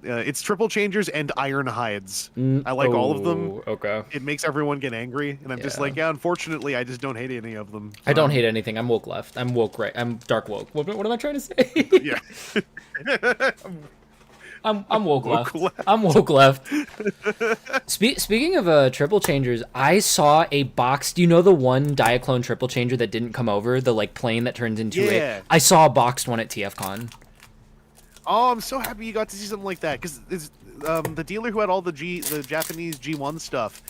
[SPEAKER 1] It's Triple Changers and Iron Hides. I like all of them.
[SPEAKER 2] Okay.
[SPEAKER 1] It makes everyone get angry, and I'm just like, yeah, unfortunately, I just don't hate any of them.
[SPEAKER 2] I don't hate anything. I'm woke left. I'm woke right. I'm dark woke. What am I trying to say?
[SPEAKER 1] Yeah.
[SPEAKER 2] I'm woke left. I'm woke left. Speaking of Triple Changers, I saw a box. Do you know the one Diaclone Triple Changer that didn't come over? The like plane that turns into a... I saw a boxed one at TFCon.
[SPEAKER 1] Oh, I'm so happy you got to see something like that, because the dealer who had all the Japanese G1 stuff,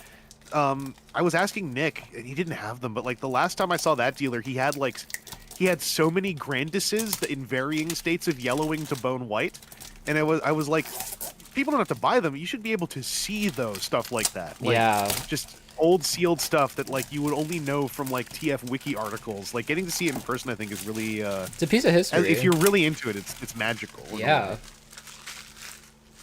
[SPEAKER 1] I was asking Nick, and he didn't have them, but like the last time I saw that dealer, he had so many Grandises that in varying states of yellowing to bone white, and I was like, people don't have to buy them, you should be able to see those stuff like that. Like,
[SPEAKER 2] yeah.
[SPEAKER 1] Just old sealed stuff that like you would only know from like TF wiki articles. Like getting to see it in person, I think is really
[SPEAKER 2] it's a piece of history.
[SPEAKER 1] If you're really into it, it's magical.
[SPEAKER 2] Yeah.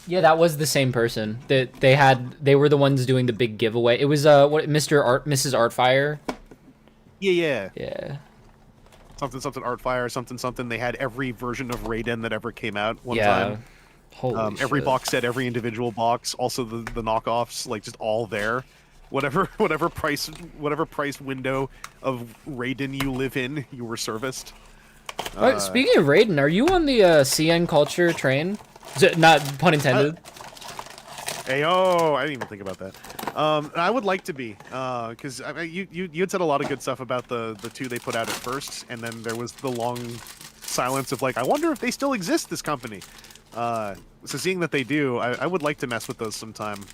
[SPEAKER 2] Yeah, that was the same person that they were the ones doing the big giveaway. It was Mrs. Artfire.
[SPEAKER 1] Yeah. Something Artfire, something. They had every version of Raiden that ever came out one time.
[SPEAKER 2] Holy
[SPEAKER 1] every
[SPEAKER 2] shit.
[SPEAKER 1] box set, every individual box, also the knockoffs, like just all there. Whatever price window of Raiden you live in, you were serviced.
[SPEAKER 2] Speaking of Raiden, are you on the CN culture train? Not pun intended.
[SPEAKER 1] Ayo, I didn't even think about that. I would like to be, because you had said a lot of good stuff about the two they put out at first, and then there was the long silence of like, I wonder if they still exist, this company. So seeing that they do, I would like to mess with those sometime.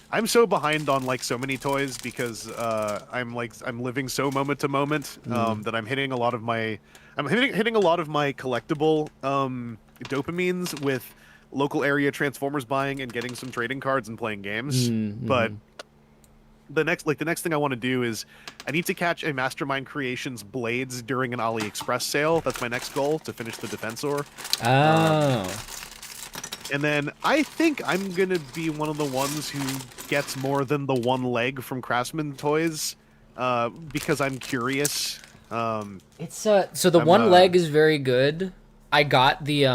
[SPEAKER 1] I'm so behind on like so many toys because I'm living so moment to moment that I'm hitting a lot of my hitting a lot of my collectible dopamines with local area Transformers buying and getting some trading cards and playing games. But the next thing I want to do is I need to catch a Mastermind Creations Blades during an AliExpress sale. That's my next goal, to finish the Defensor. And then I think I'm going to be one of the ones who gets more than the one leg from Craftsman Toys, because I'm curious.
[SPEAKER 2] It's so the one leg is very good. I got the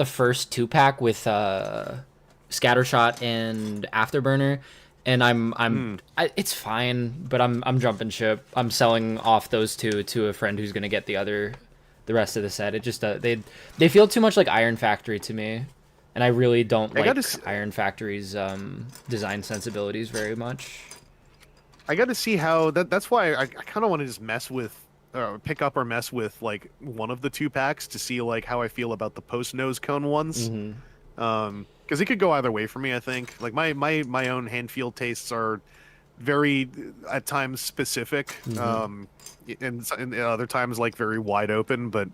[SPEAKER 2] first 2-pack with Scattershot and Afterburner, and it's fine, but I'm jumping ship. I'm selling off those two to a friend who's going to get the rest of the set. It just they feel too much like Iron Factory to me, and I really don't like Iron Factory's design sensibilities very much.
[SPEAKER 1] I got to see how that's why I kind of want to just pick up or mess with like one of the 2-packs to see like how I feel about the post nose cone ones. Because it could go either way for me. I think like my own hand feel tastes are very at times specific, and other times like very wide open. But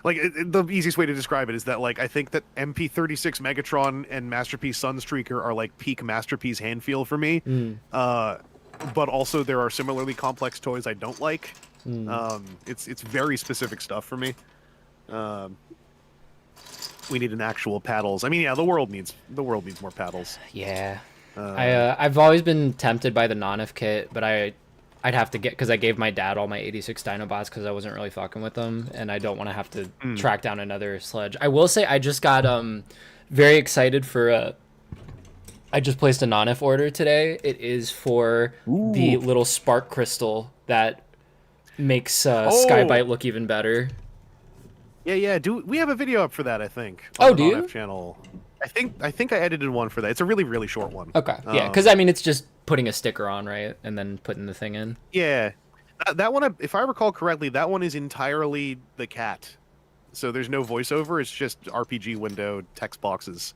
[SPEAKER 1] like the easiest way to describe it is that like I think that MP36 Megatron and Masterpiece Sunstreaker are like peak Masterpiece hand feel for me. But also there are similarly complex toys I don't like. It's very specific stuff for me. We need an actual paddles. I mean, yeah, the world needs more paddles.
[SPEAKER 2] Yeah. I've always been tempted by the non-if kit, but I'd have to get, because I gave my dad all my 86 Dinobots because I wasn't really fucking with them, and I don't want to have to track down another sledge. I will say I just got very excited for I just placed a non-if order today. It is for the little spark crystal that makes Skybite look even better.
[SPEAKER 1] Yeah. We have a video up for that, I think.
[SPEAKER 2] On the non-if
[SPEAKER 1] channel. I think I edited one for that. It's a really, really short one.
[SPEAKER 2] Okay. Yeah, because I mean, it's just putting a sticker on, right, and then putting the thing in.
[SPEAKER 1] Yeah, that one, if I recall correctly, that one is entirely the cat. So there's no voiceover. It's just RPG window text boxes.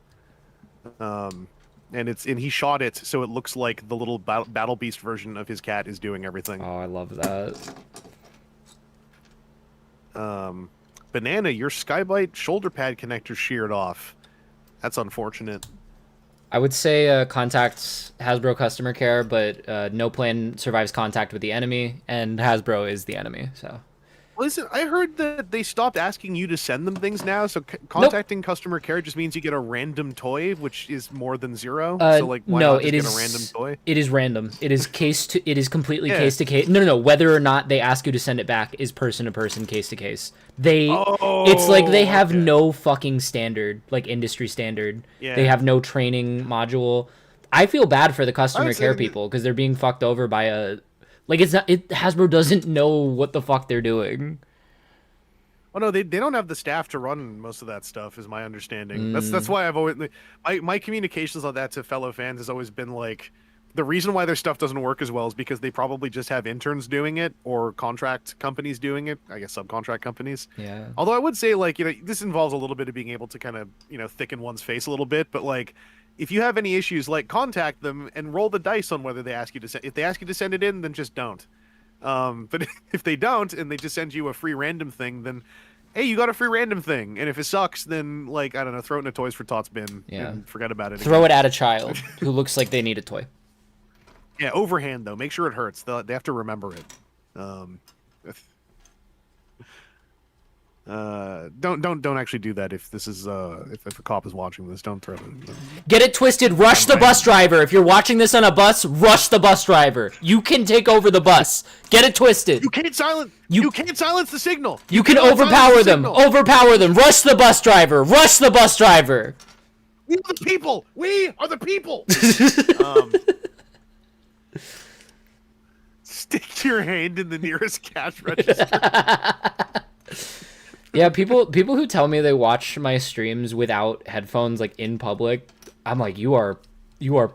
[SPEAKER 1] And he shot it so it looks like the little Battle Beast version of his cat is doing everything.
[SPEAKER 2] Oh, I love that.
[SPEAKER 1] Banana, your Skybite shoulder pad connector sheared off. That's unfortunate.
[SPEAKER 2] I would say contact Hasbro customer care, but no plan survives contact with the enemy, and Hasbro is the enemy. So
[SPEAKER 1] Listen, I heard that they stopped asking you to send them things now, so contacting customer care just means you get a random toy, which is more than 0. So like, why
[SPEAKER 2] no,
[SPEAKER 1] not just
[SPEAKER 2] it
[SPEAKER 1] get
[SPEAKER 2] is
[SPEAKER 1] a random toy?
[SPEAKER 2] It is random. It is it is completely
[SPEAKER 1] Yeah.
[SPEAKER 2] case to case. No. Whether or not they ask you to send it back is person to person, case to case. It's like they have
[SPEAKER 1] okay.
[SPEAKER 2] no fucking standard, like industry standard.
[SPEAKER 1] Yeah.
[SPEAKER 2] They have no training module. I feel bad for the customer care
[SPEAKER 1] saying-
[SPEAKER 2] people because they're being fucked over by a, like, it's not, Hasbro doesn't know what the fuck they're doing.
[SPEAKER 1] Oh no, they don't have the staff to run most of that stuff, is my understanding. That's why I've always my communications on that to fellow fans has always been like, the reason why their stuff doesn't work as well is because they probably just have interns doing it or contract companies doing it. I guess subcontract companies.
[SPEAKER 2] Yeah.
[SPEAKER 1] Although I would say, like, this involves a little bit of being able to kind of, thicken one's face a little bit. But like, if you have any issues, like, contact them and roll the dice on whether they ask you to send. If they ask you to send it in, then just don't. But if they don't and they just send you a free random thing, then hey, you got a free random thing. And if it sucks, then, like, I don't know, throw it in a Toys for Tots bin and forget about it.
[SPEAKER 2] Throw it at a child who looks like they need a toy.
[SPEAKER 1] Yeah, overhand though. Make sure it hurts. They have to remember it. Don't actually do that if this is if a cop is watching this. Don't throw it.
[SPEAKER 2] Get it twisted. Rush the bus driver. If you're watching this on a bus, rush the bus driver. You can take over the bus. Get it twisted.
[SPEAKER 1] You can't silence. You can't silence the signal.
[SPEAKER 2] You can overpower them. Overpower them. Rush the bus driver. Rush the bus driver.
[SPEAKER 1] We are the people. We are the people. Stick your hand in the nearest cash register.
[SPEAKER 2] Yeah, people who tell me they watch my streams without headphones, like, in public, I'm like, you are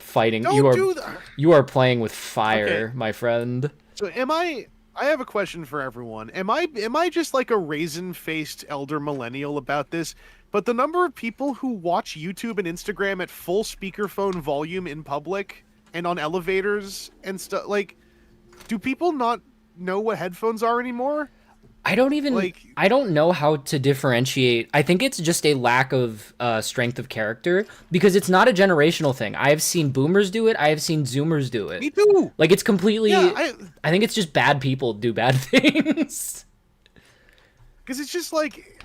[SPEAKER 2] fighting.
[SPEAKER 1] Don't do that.
[SPEAKER 2] You are playing with fire,
[SPEAKER 1] Okay.
[SPEAKER 2] my friend.
[SPEAKER 1] So I have a question for everyone. Am I just like a raisin-faced elder millennial about this? But the number of people who watch YouTube and Instagram at full speakerphone volume in public and on elevators and stuff, like, do people not know what headphones are anymore?
[SPEAKER 2] I don't know how to differentiate. I think it's just a lack of strength of character because it's not a generational thing. I have seen boomers do it. I have seen zoomers do it.
[SPEAKER 1] Me too.
[SPEAKER 2] Like, it's completely.
[SPEAKER 1] Yeah,
[SPEAKER 2] I think it's just bad people do bad things.
[SPEAKER 1] Because it's just like,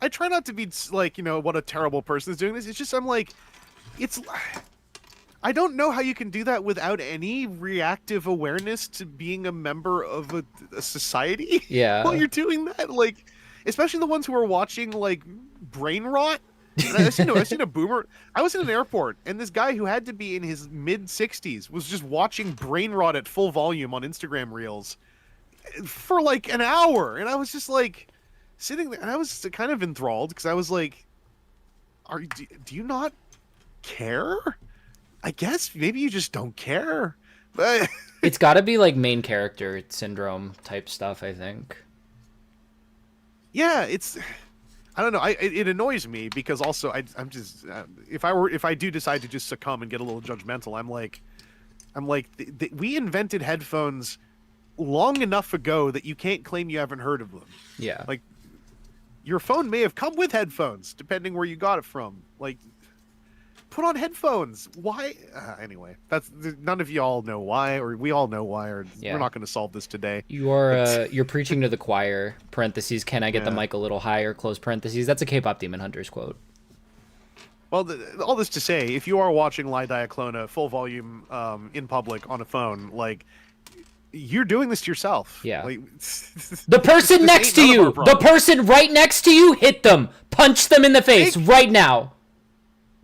[SPEAKER 1] I try not to be like, what a terrible person is doing this. It's just, I'm like, I don't know how you can do that without any reactive awareness to being a member of a society.
[SPEAKER 2] Yeah.
[SPEAKER 1] While you're doing that, like, especially the ones who are watching, like, brain rot. And I've seen a boomer. I was in an airport, and this guy who had to be in his mid-60s was just watching brain rot at full volume on Instagram Reels for like an hour, and I was just like sitting there, and I was kind of enthralled because I was like, do you not care? I guess maybe you just don't care. But
[SPEAKER 2] It's got to be like main character syndrome type stuff, I think.
[SPEAKER 1] yeah, I don't know. It annoys me because also I'm just if I do decide to just succumb and get a little judgmental, I'm like we invented headphones long enough ago that you can't claim you haven't heard of them.
[SPEAKER 2] Yeah.
[SPEAKER 1] Like, your phone may have come with headphones depending where you got it from. Like, put on headphones. Why? Anyway, none of y'all know why, or we all know why, or
[SPEAKER 2] Yeah.
[SPEAKER 1] we're not going to solve this today.
[SPEAKER 2] You're preaching to the choir. Parentheses. Can I get the
[SPEAKER 1] Yeah.
[SPEAKER 2] mic a little higher? Close parentheses. That's a K-pop Demon Hunters quote.
[SPEAKER 1] Well, all this to say, if you are watching Lie Diaclona full volume in public on a phone, like, you're doing this to yourself.
[SPEAKER 2] Yeah.
[SPEAKER 1] Like,
[SPEAKER 2] The person
[SPEAKER 1] this
[SPEAKER 2] next
[SPEAKER 1] ain't
[SPEAKER 2] to
[SPEAKER 1] none of
[SPEAKER 2] you,
[SPEAKER 1] our
[SPEAKER 2] the
[SPEAKER 1] problem.
[SPEAKER 2] person right next to you, hit them, punch them in the face right now.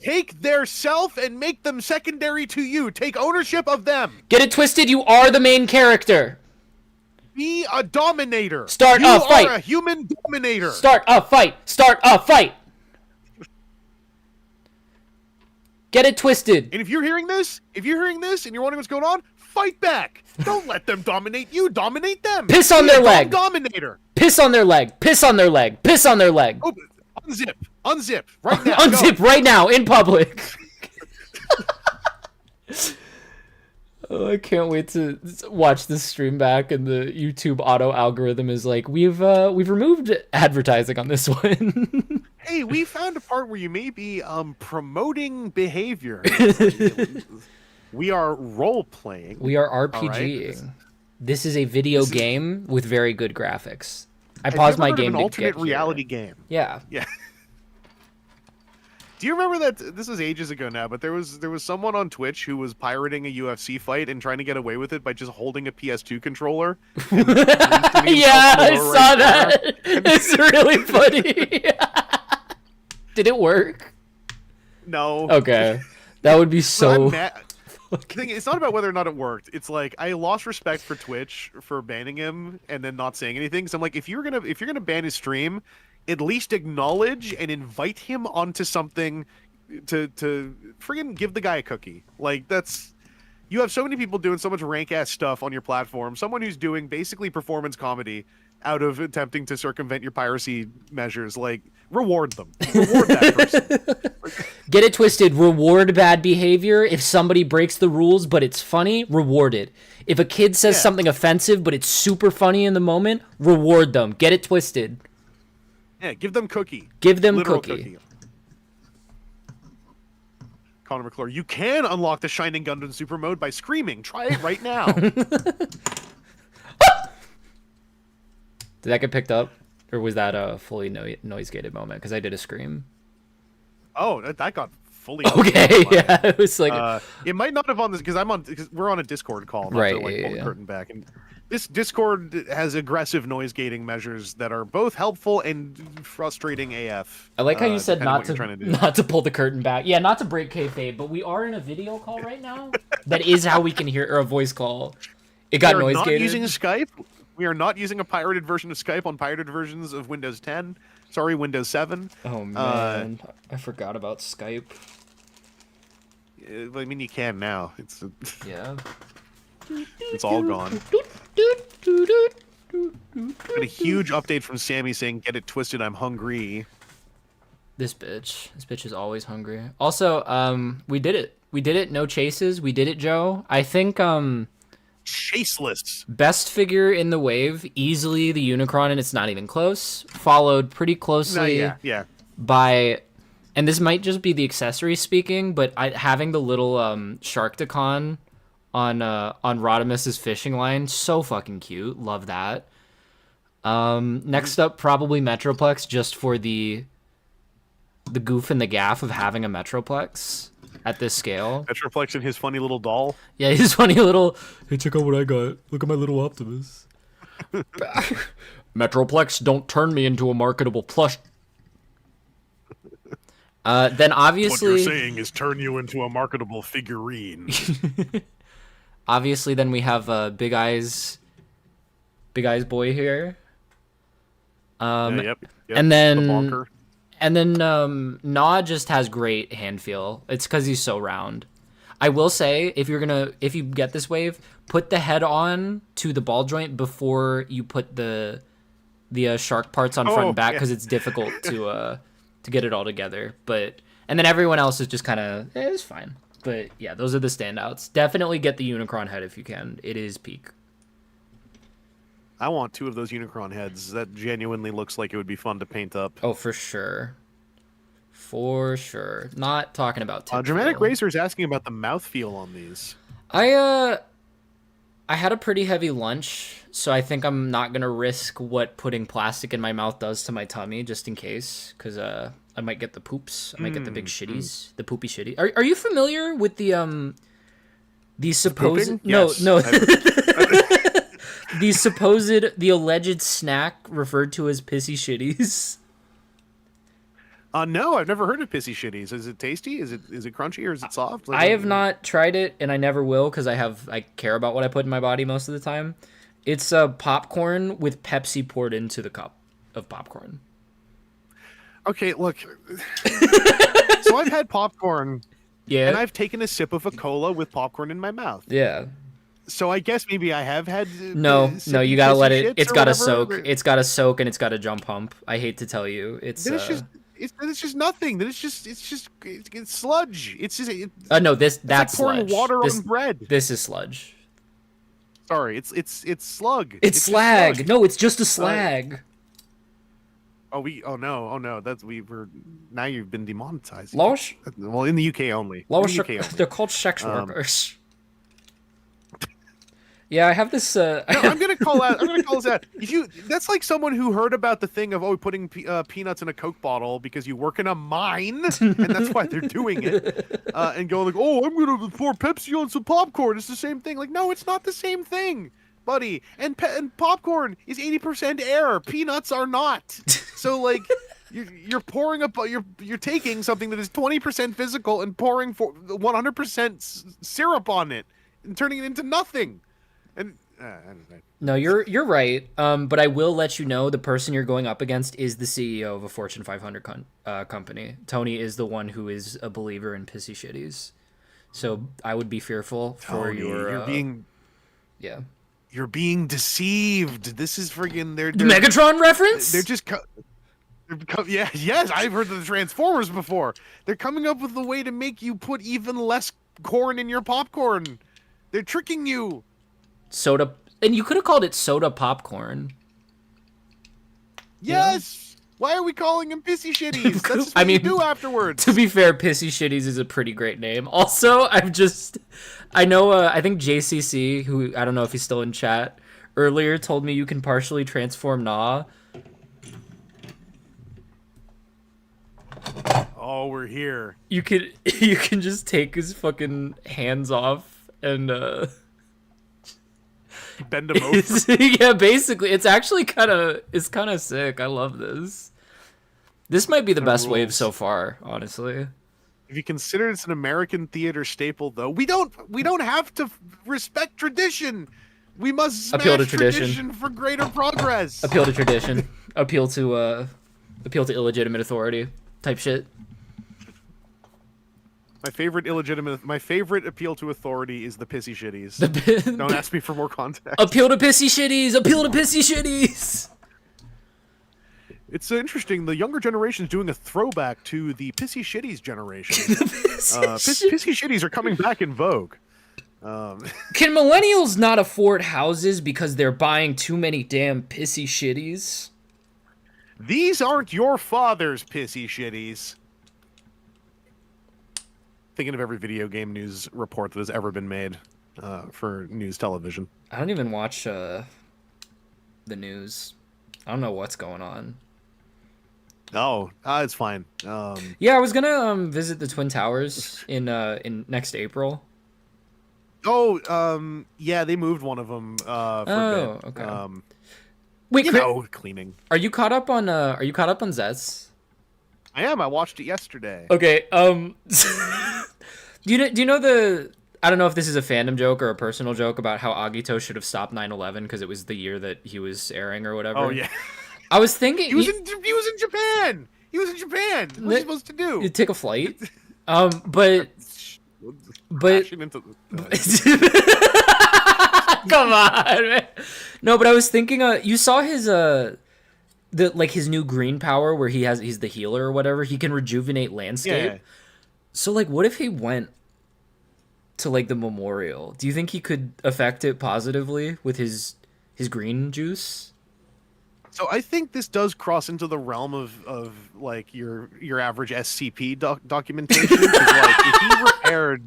[SPEAKER 1] Take their self and make them secondary to you. Take ownership of them.
[SPEAKER 2] Get it twisted. You are the main character.
[SPEAKER 1] Be a dominator.
[SPEAKER 2] Start
[SPEAKER 1] you
[SPEAKER 2] a fight.
[SPEAKER 1] are a human dominator.
[SPEAKER 2] Start a fight. Start a fight. Get it twisted.
[SPEAKER 1] And if you're hearing this and you're wondering what's going on, fight back. Don't let them dominate you. Dominate them.
[SPEAKER 2] Piss on
[SPEAKER 1] Be
[SPEAKER 2] their
[SPEAKER 1] a
[SPEAKER 2] leg.
[SPEAKER 1] Dominator.
[SPEAKER 2] Piss on their leg. Piss on their leg. Piss on their leg.
[SPEAKER 1] Oh, unzip right now.
[SPEAKER 2] Unzip right now in public. Oh, I can't wait to watch this stream back, and the YouTube auto algorithm is like, we've removed advertising on this one.
[SPEAKER 1] Hey, we found a part where you may be promoting behavior. We are role playing.
[SPEAKER 2] We are
[SPEAKER 1] All right.
[SPEAKER 2] RPGing. This is a video
[SPEAKER 1] This is-
[SPEAKER 2] game with very good graphics. I
[SPEAKER 1] Have you
[SPEAKER 2] paused
[SPEAKER 1] ever
[SPEAKER 2] my
[SPEAKER 1] heard of
[SPEAKER 2] game
[SPEAKER 1] an
[SPEAKER 2] to
[SPEAKER 1] alternate
[SPEAKER 2] get
[SPEAKER 1] reality
[SPEAKER 2] here.
[SPEAKER 1] game?
[SPEAKER 2] Yeah.
[SPEAKER 1] Yeah. Do you remember that? This was ages ago now, but there was someone on Twitch who was pirating a UFC fight and trying to get away with it by just holding a PS2 controller. And boosting
[SPEAKER 2] Yeah,
[SPEAKER 1] himself in the
[SPEAKER 2] I
[SPEAKER 1] lower
[SPEAKER 2] saw
[SPEAKER 1] right
[SPEAKER 2] that.
[SPEAKER 1] corner.
[SPEAKER 2] It's really funny. Did it work?
[SPEAKER 1] No.
[SPEAKER 2] Okay. That would be
[SPEAKER 1] But
[SPEAKER 2] so.
[SPEAKER 1] I'm mad. Thing, it's not about whether or not it worked. It's like I lost respect for Twitch for banning him and then not saying anything. So I'm like, if you're gonna ban his stream, at least acknowledge and invite him onto something to friggin' give the guy a cookie. Like that's you have so many people doing so much rank ass stuff on your platform. Someone who's doing basically performance comedy out of attempting to circumvent your piracy measures. Like reward them. Reward that person.
[SPEAKER 2] Get it twisted. Reward bad behavior. If somebody breaks the rules but it's funny, reward it. If a kid says something offensive but it's super funny in the moment, reward them. Get it twisted.
[SPEAKER 1] Yeah, give them cookie.
[SPEAKER 2] Give them
[SPEAKER 1] Literal
[SPEAKER 2] cookie.
[SPEAKER 1] Connor McClure, you can unlock the Shining Gundam Super Mode by screaming. Try it right now.
[SPEAKER 2] Did that get picked up? Or was that a fully noise gated moment? Because I did a scream.
[SPEAKER 1] Oh, that got fully.
[SPEAKER 2] Okay, yeah. It was like.
[SPEAKER 1] It might not have on this because we're on a Discord call, not
[SPEAKER 2] Right,
[SPEAKER 1] to like
[SPEAKER 2] yeah,
[SPEAKER 1] pull the
[SPEAKER 2] yeah.
[SPEAKER 1] curtain back. And this Discord has aggressive noise gating measures that are both helpful and frustrating AF.
[SPEAKER 2] I like how you said
[SPEAKER 1] depending
[SPEAKER 2] not
[SPEAKER 1] what you're trying
[SPEAKER 2] to
[SPEAKER 1] to do.
[SPEAKER 2] not to pull the curtain back. Yeah, not to break kayfabe, but we are in a video call right now. That is how we can hear, or a voice call. It got
[SPEAKER 1] We are
[SPEAKER 2] noise
[SPEAKER 1] not
[SPEAKER 2] gated.
[SPEAKER 1] using Skype. We are not using a pirated version of Skype on pirated versions of Windows 10. Sorry, Windows 7.
[SPEAKER 2] Oh man, I forgot about Skype.
[SPEAKER 1] I mean, you can now. It's
[SPEAKER 2] Yeah.
[SPEAKER 1] it's all gone. Got a huge update from Sammy saying, "Get it twisted, I'm hungry."
[SPEAKER 2] This bitch is always hungry. Also, we did it. We did it. No chases. We did it, Joe. I think
[SPEAKER 1] Chaseless.
[SPEAKER 2] best figure in the wave, easily the Unicron, and it's not even close. Followed pretty
[SPEAKER 1] No,
[SPEAKER 2] closely
[SPEAKER 1] yeah.
[SPEAKER 2] by, and this might just be the accessory speaking, but having the little Sharkticon on Rodimus's fishing line, so fucking cute. Love that. Next up, probably Metroplex, just for the goof and the gaff of having a Metroplex at this scale.
[SPEAKER 1] Metroplex and his funny little doll.
[SPEAKER 2] Yeah, he's funny little. Hey, check out what I got. Look at my little Optimus. Metroplex, don't turn me into a marketable plush. Then obviously,
[SPEAKER 1] What you're saying is turn you into a marketable figurine.
[SPEAKER 2] obviously, then we have Big Eyes boy here.
[SPEAKER 1] Yep.
[SPEAKER 2] And
[SPEAKER 1] the
[SPEAKER 2] then
[SPEAKER 1] bonker.
[SPEAKER 2] Naw just has great hand feel. It's because he's so round. I will say, if you get this wave, put the head on to the ball joint before you put the shark parts on front and back, because it's difficult to get it all together. And then everyone else is just kind of it's fine. But yeah, those are the standouts. Definitely get the Unicron head if you can. It is peak.
[SPEAKER 1] I want 2 of those Unicron heads. That genuinely looks like it would be fun to paint up.
[SPEAKER 2] Oh, for sure. For sure. Not talking about tip
[SPEAKER 1] Dramatic
[SPEAKER 2] feel.
[SPEAKER 1] Racer is asking about the mouthfeel on these.
[SPEAKER 2] I had a pretty heavy lunch, so I think I'm not gonna risk what putting plastic in my mouth does to my tummy, just in case, because I might get the poops. I might get the big shitties, the poopy shitty. Are you familiar with the supposed
[SPEAKER 1] Pooping?
[SPEAKER 2] no
[SPEAKER 1] Yes.
[SPEAKER 2] no the alleged snack referred to as pissy shitties?
[SPEAKER 1] No, I've never heard of pissy shitties. Is it tasty? Is it crunchy or is it soft? Like,
[SPEAKER 2] I have not tried it, and I never will, because I care about what I put in my body most of the time. It's popcorn with Pepsi poured into the cup of popcorn.
[SPEAKER 1] Okay, look. So I've had popcorn,
[SPEAKER 2] Yeah.
[SPEAKER 1] and I've taken a sip of a cola with popcorn in my mouth.
[SPEAKER 2] Yeah.
[SPEAKER 1] So I guess maybe I have had.
[SPEAKER 2] No, you gotta let it. It's gotta soak.
[SPEAKER 1] Whatever.
[SPEAKER 2] It's gotta soak, and it's gotta jump hump. I hate to tell you, it's.
[SPEAKER 1] Then it's just nothing. Then it's sludge. It's just
[SPEAKER 2] No,
[SPEAKER 1] it's
[SPEAKER 2] that's
[SPEAKER 1] like pouring
[SPEAKER 2] sludge.
[SPEAKER 1] water
[SPEAKER 2] this,
[SPEAKER 1] on bread.
[SPEAKER 2] This is sludge.
[SPEAKER 1] Sorry, it's slug.
[SPEAKER 2] It's
[SPEAKER 1] just
[SPEAKER 2] slag.
[SPEAKER 1] sludge.
[SPEAKER 2] No, it's just a slag.
[SPEAKER 1] Oh no, that's we were now you've been demonetized.
[SPEAKER 2] Losh?
[SPEAKER 1] Well, in the UK only.
[SPEAKER 2] Losh,
[SPEAKER 1] In the UK only.
[SPEAKER 2] they're called sex workers. Yeah, I have this.
[SPEAKER 1] No, I'm gonna call out. I'm gonna call this out. That's like someone who heard about the thing of putting peanuts in a Coke bottle because you work in a mine, and that's why they're doing it, and go like, oh, I'm gonna pour Pepsi on some popcorn. It's the same thing. Like, no, it's not the same thing, buddy. And popcorn is 80% air. Peanuts are not. So like, you're pouring you're taking something that is 20% physical and pouring 100% syrup on it and turning it into nothing. And
[SPEAKER 2] No, you're right. But I will let you know the person you're going up against is the CEO of a Fortune 500 company. Tony is the one who is a believer in pissy shitties. So I would be fearful for
[SPEAKER 1] Tony,
[SPEAKER 2] your.
[SPEAKER 1] You're being deceived. This is friggin' they're
[SPEAKER 2] Megatron reference.
[SPEAKER 1] They're just. Yes, I've heard of the Transformers before. They're coming up with a way to make you put even less corn in your popcorn. They're tricking you.
[SPEAKER 2] Soda, and you could have called it soda popcorn.
[SPEAKER 1] Yes. Yeah. Why are we calling them pissy shitties? That's just what you do afterwards.
[SPEAKER 2] To be fair, pissy shitties is a pretty great name. Also, I know, I think JCC, who I don't know if he's still in chat, earlier told me you can partially transform Na.
[SPEAKER 1] Oh, we're here.
[SPEAKER 2] You can just take his fucking hands off and
[SPEAKER 1] bend him over.
[SPEAKER 2] Yeah, basically, it's kind of sick. I love this. This might be the best wave so far, honestly.
[SPEAKER 1] If you consider it's an American theater staple, though, we don't have to respect tradition. We must smash
[SPEAKER 2] appeal to tradition
[SPEAKER 1] for greater progress.
[SPEAKER 2] Appeal to tradition. appeal to illegitimate authority type shit.
[SPEAKER 1] My favorite appeal to authority is the pissy shitties. Don't ask me for more context.
[SPEAKER 2] Appeal to pissy shitties. Appeal to pissy shitties.
[SPEAKER 1] It's interesting. The younger generation is doing a throwback to the pissy shitties generation. Pissy shitties are coming back in vogue.
[SPEAKER 2] Can millennials not afford houses because they're buying too many damn pissy shitties?
[SPEAKER 1] These aren't your father's pissy shitties. Thinking of every video game news report that has ever been made for news television.
[SPEAKER 2] I don't even watch the news. I don't know what's going on.
[SPEAKER 1] Oh, it's fine.
[SPEAKER 2] Yeah, I was gonna visit the Twin Towers in next April.
[SPEAKER 1] Oh, yeah, they moved one of them for a bit.
[SPEAKER 2] Okay. Wait,
[SPEAKER 1] cleaning.
[SPEAKER 2] Are you caught up on Zets?
[SPEAKER 1] I am. I watched it yesterday.
[SPEAKER 2] Okay. Do you know the? I don't know if this is a fandom joke or a personal joke about how Agito should have stopped 9/11 because it was the year that he was airing or whatever.
[SPEAKER 1] Oh yeah.
[SPEAKER 2] I was thinking
[SPEAKER 1] he was in Japan. He was in Japan. What's he supposed to do?
[SPEAKER 2] You take a flight. But come on, man. No, but I was thinking. You saw his his new green power where he's the healer or whatever. He can rejuvenate landscape.
[SPEAKER 1] Yeah.
[SPEAKER 2] So like, what if he went to like the memorial? Do you think he could affect it positively with his green juice?
[SPEAKER 1] So I think this does cross into the realm of like your average SCP documentation. Like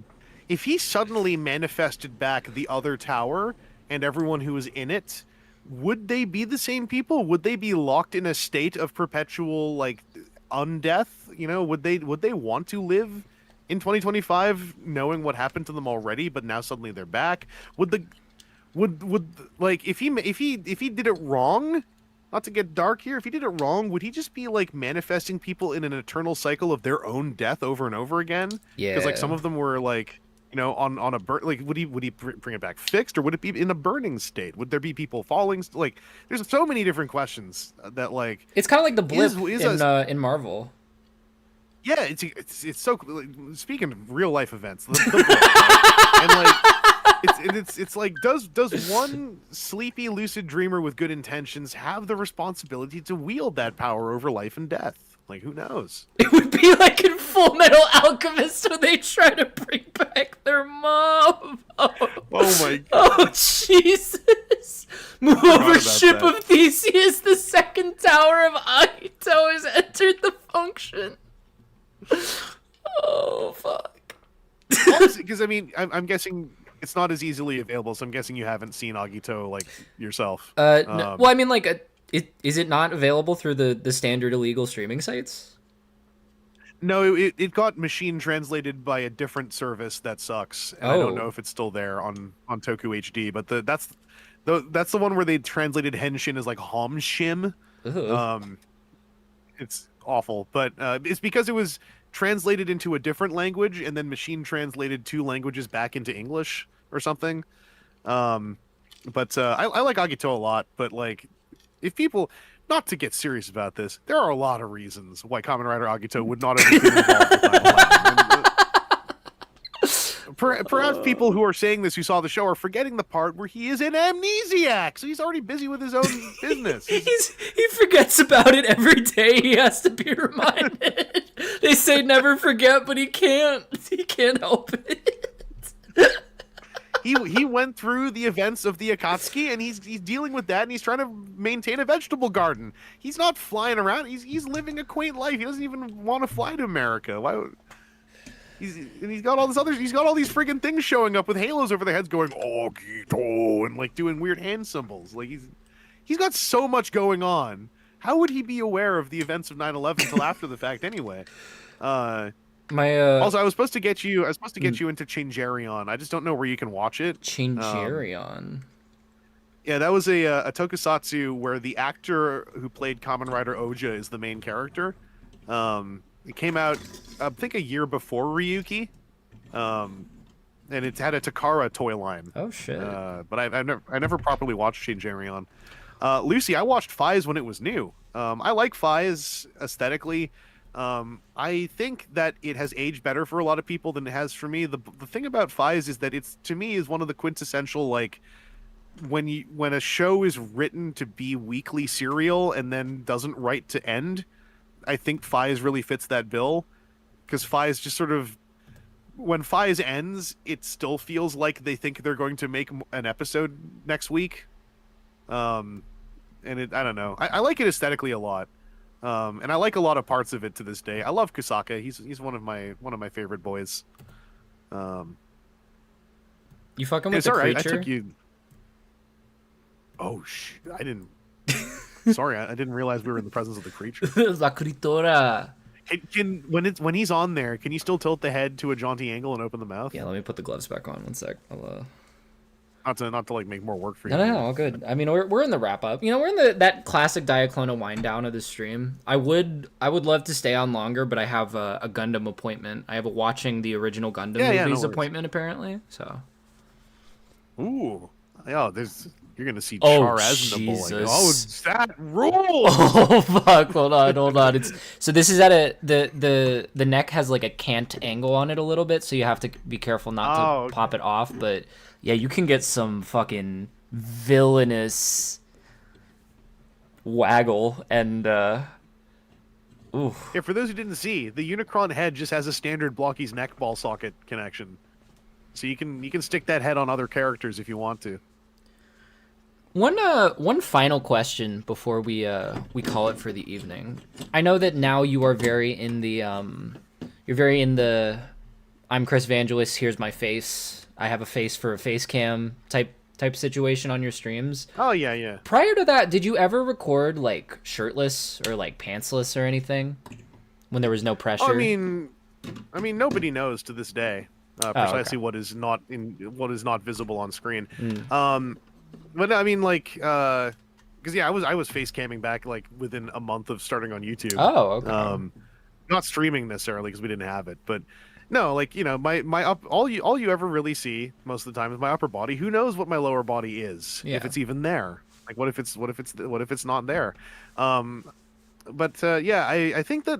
[SPEAKER 1] if he suddenly manifested back the other tower and everyone who was in it, would they be the same people? Would they be locked in a state of perpetual like undeath? You know, would they want to live in 2025 knowing what happened to them already, but now suddenly they're back? Would like if he did it wrong? Not to get dark here, if he did it wrong, would he just be like manifesting people in an eternal cycle of their own death over and over again?
[SPEAKER 2] Yeah.
[SPEAKER 1] Because like some of them were like, you know, on a like would he bring it back fixed, or would it be in a burning state? Would there be people falling? Like, there's so many different questions that like
[SPEAKER 2] it's kind of like the blip in Marvel.
[SPEAKER 1] Yeah, it's so like, speaking of real life events, the blip, right? And like. It's like does one sleepy lucid dreamer with good intentions have the responsibility to wield that power over life and death? Like, who knows?
[SPEAKER 2] It would be like in Full Metal Alchemist when they try to bring back their mom.
[SPEAKER 1] Oh my god.
[SPEAKER 2] Oh Jesus! Move
[SPEAKER 1] forgot
[SPEAKER 2] over
[SPEAKER 1] about
[SPEAKER 2] ship
[SPEAKER 1] that.
[SPEAKER 2] of Theseus, the second tower of Agito has entered the function. Oh, fuck.
[SPEAKER 1] Because I mean, I'm guessing it's not as easily available, so I'm guessing you haven't seen Agito like yourself.
[SPEAKER 2] No, well, I mean, like, is it not available through the standard illegal streaming sites?
[SPEAKER 1] No, it got machine translated by a different service that sucks, and I don't know
[SPEAKER 2] Oh.
[SPEAKER 1] if it's still there on Toku HD. But that's the one where they translated Henshin as like Homshim.
[SPEAKER 2] Ugh.
[SPEAKER 1] Um, it's awful, but it's because it was translated into a different language and then machine translated two languages back into English or something. Um, but I like Agito a lot, but like if people, not to get serious about this, there are a lot of reasons why Kamen Rider Agito would not have been involved with 9/11. Perhaps people who are saying this who saw the show are forgetting the part where he is an amnesiac, so he's already busy with his own business.
[SPEAKER 2] He forgets about it every day. He has to be reminded. They say never forget, but he can't. He can't help it.
[SPEAKER 1] He went through the events of the Akatsuki, and he's dealing with that, and he's trying to maintain a vegetable garden. He's not flying around. He's living a quaint life. He doesn't even want to fly to America. Why? He's got all this other. He's got all these friggin' things showing up with halos over their heads, going Agito, and like doing weird hand symbols. Like he's got so much going on. How would he be aware of the events of 9/11 until after the fact anyway? Also, I was supposed to get you into Changerion. I just don't know where you can watch it.
[SPEAKER 2] Changerion.
[SPEAKER 1] Yeah, that was a tokusatsu where the actor who played Kamen Rider Oja is the main character. It came out, I think, a year before Ryuki, and it had a Takara toy line.
[SPEAKER 2] Oh shit!
[SPEAKER 1] But I never properly watched Changerion. Lucy, I watched Fies when it was new. I like Fies aesthetically. I think that it has aged better for a lot of people than it has for me. The thing about Fies is that it's, to me, is one of the quintessential, like, when a show is written to be weekly serial and then doesn't write to end. I think Fies really fits that bill, because Fies just sort of, when Fies ends, it still feels like they think they're going to make an episode next week. And I don't know. I like it aesthetically a lot. And I like a lot of parts of it to this day. I love Kusaka. He's one of my favorite boys.
[SPEAKER 2] You fucking with the
[SPEAKER 1] sorry,
[SPEAKER 2] creature?
[SPEAKER 1] I took you. Oh I didn't. Sorry, I didn't realize we were in the presence of the creature.
[SPEAKER 2] La Critora.
[SPEAKER 1] When he's on there, can you still tilt the head to a jaunty angle and open the mouth?
[SPEAKER 2] Yeah, let me put the gloves back on. 1 sec.
[SPEAKER 1] Not to like make more work for you.
[SPEAKER 2] No, all good. I mean, we're in the wrap up. You know, we're in that classic Diaclona wind down of the stream. I would love to stay on longer, but I have a Gundam appointment. I have a watching the original Gundam movies appointment apparently. So.
[SPEAKER 1] Ooh, yeah. You're gonna see Char as the boy. Oh, that rule!
[SPEAKER 2] Oh fuck! Hold on. So this is at the neck has like a cant angle on it a little bit, so you have to be careful not to pop it off. But yeah, you can get some fucking villainous waggle and ooh.
[SPEAKER 1] Yeah, for those who didn't see, the Unicron head just has a standard Blockies neck ball socket connection, so you can stick that head on other characters if you want to.
[SPEAKER 2] One final question before we call it for the evening. I know that now you are very in the I'm Chris Vangelis, here's my face. I have a face for a face cam type situation on your streams.
[SPEAKER 1] Oh yeah.
[SPEAKER 2] Prior to that, did you ever record like shirtless or like pantsless or anything when there was no pressure?
[SPEAKER 1] I mean nobody knows to this day precisely what is not visible on screen. But I mean, like, because yeah, I was face camming back like within a month of starting on YouTube.
[SPEAKER 2] Oh, okay.
[SPEAKER 1] Not streaming necessarily because we didn't have it, but no, like, you know, my all you ever really see most of the time is my upper body. Who knows what my lower body is, if it's even there? Like, what if it's not there? Yeah, I think that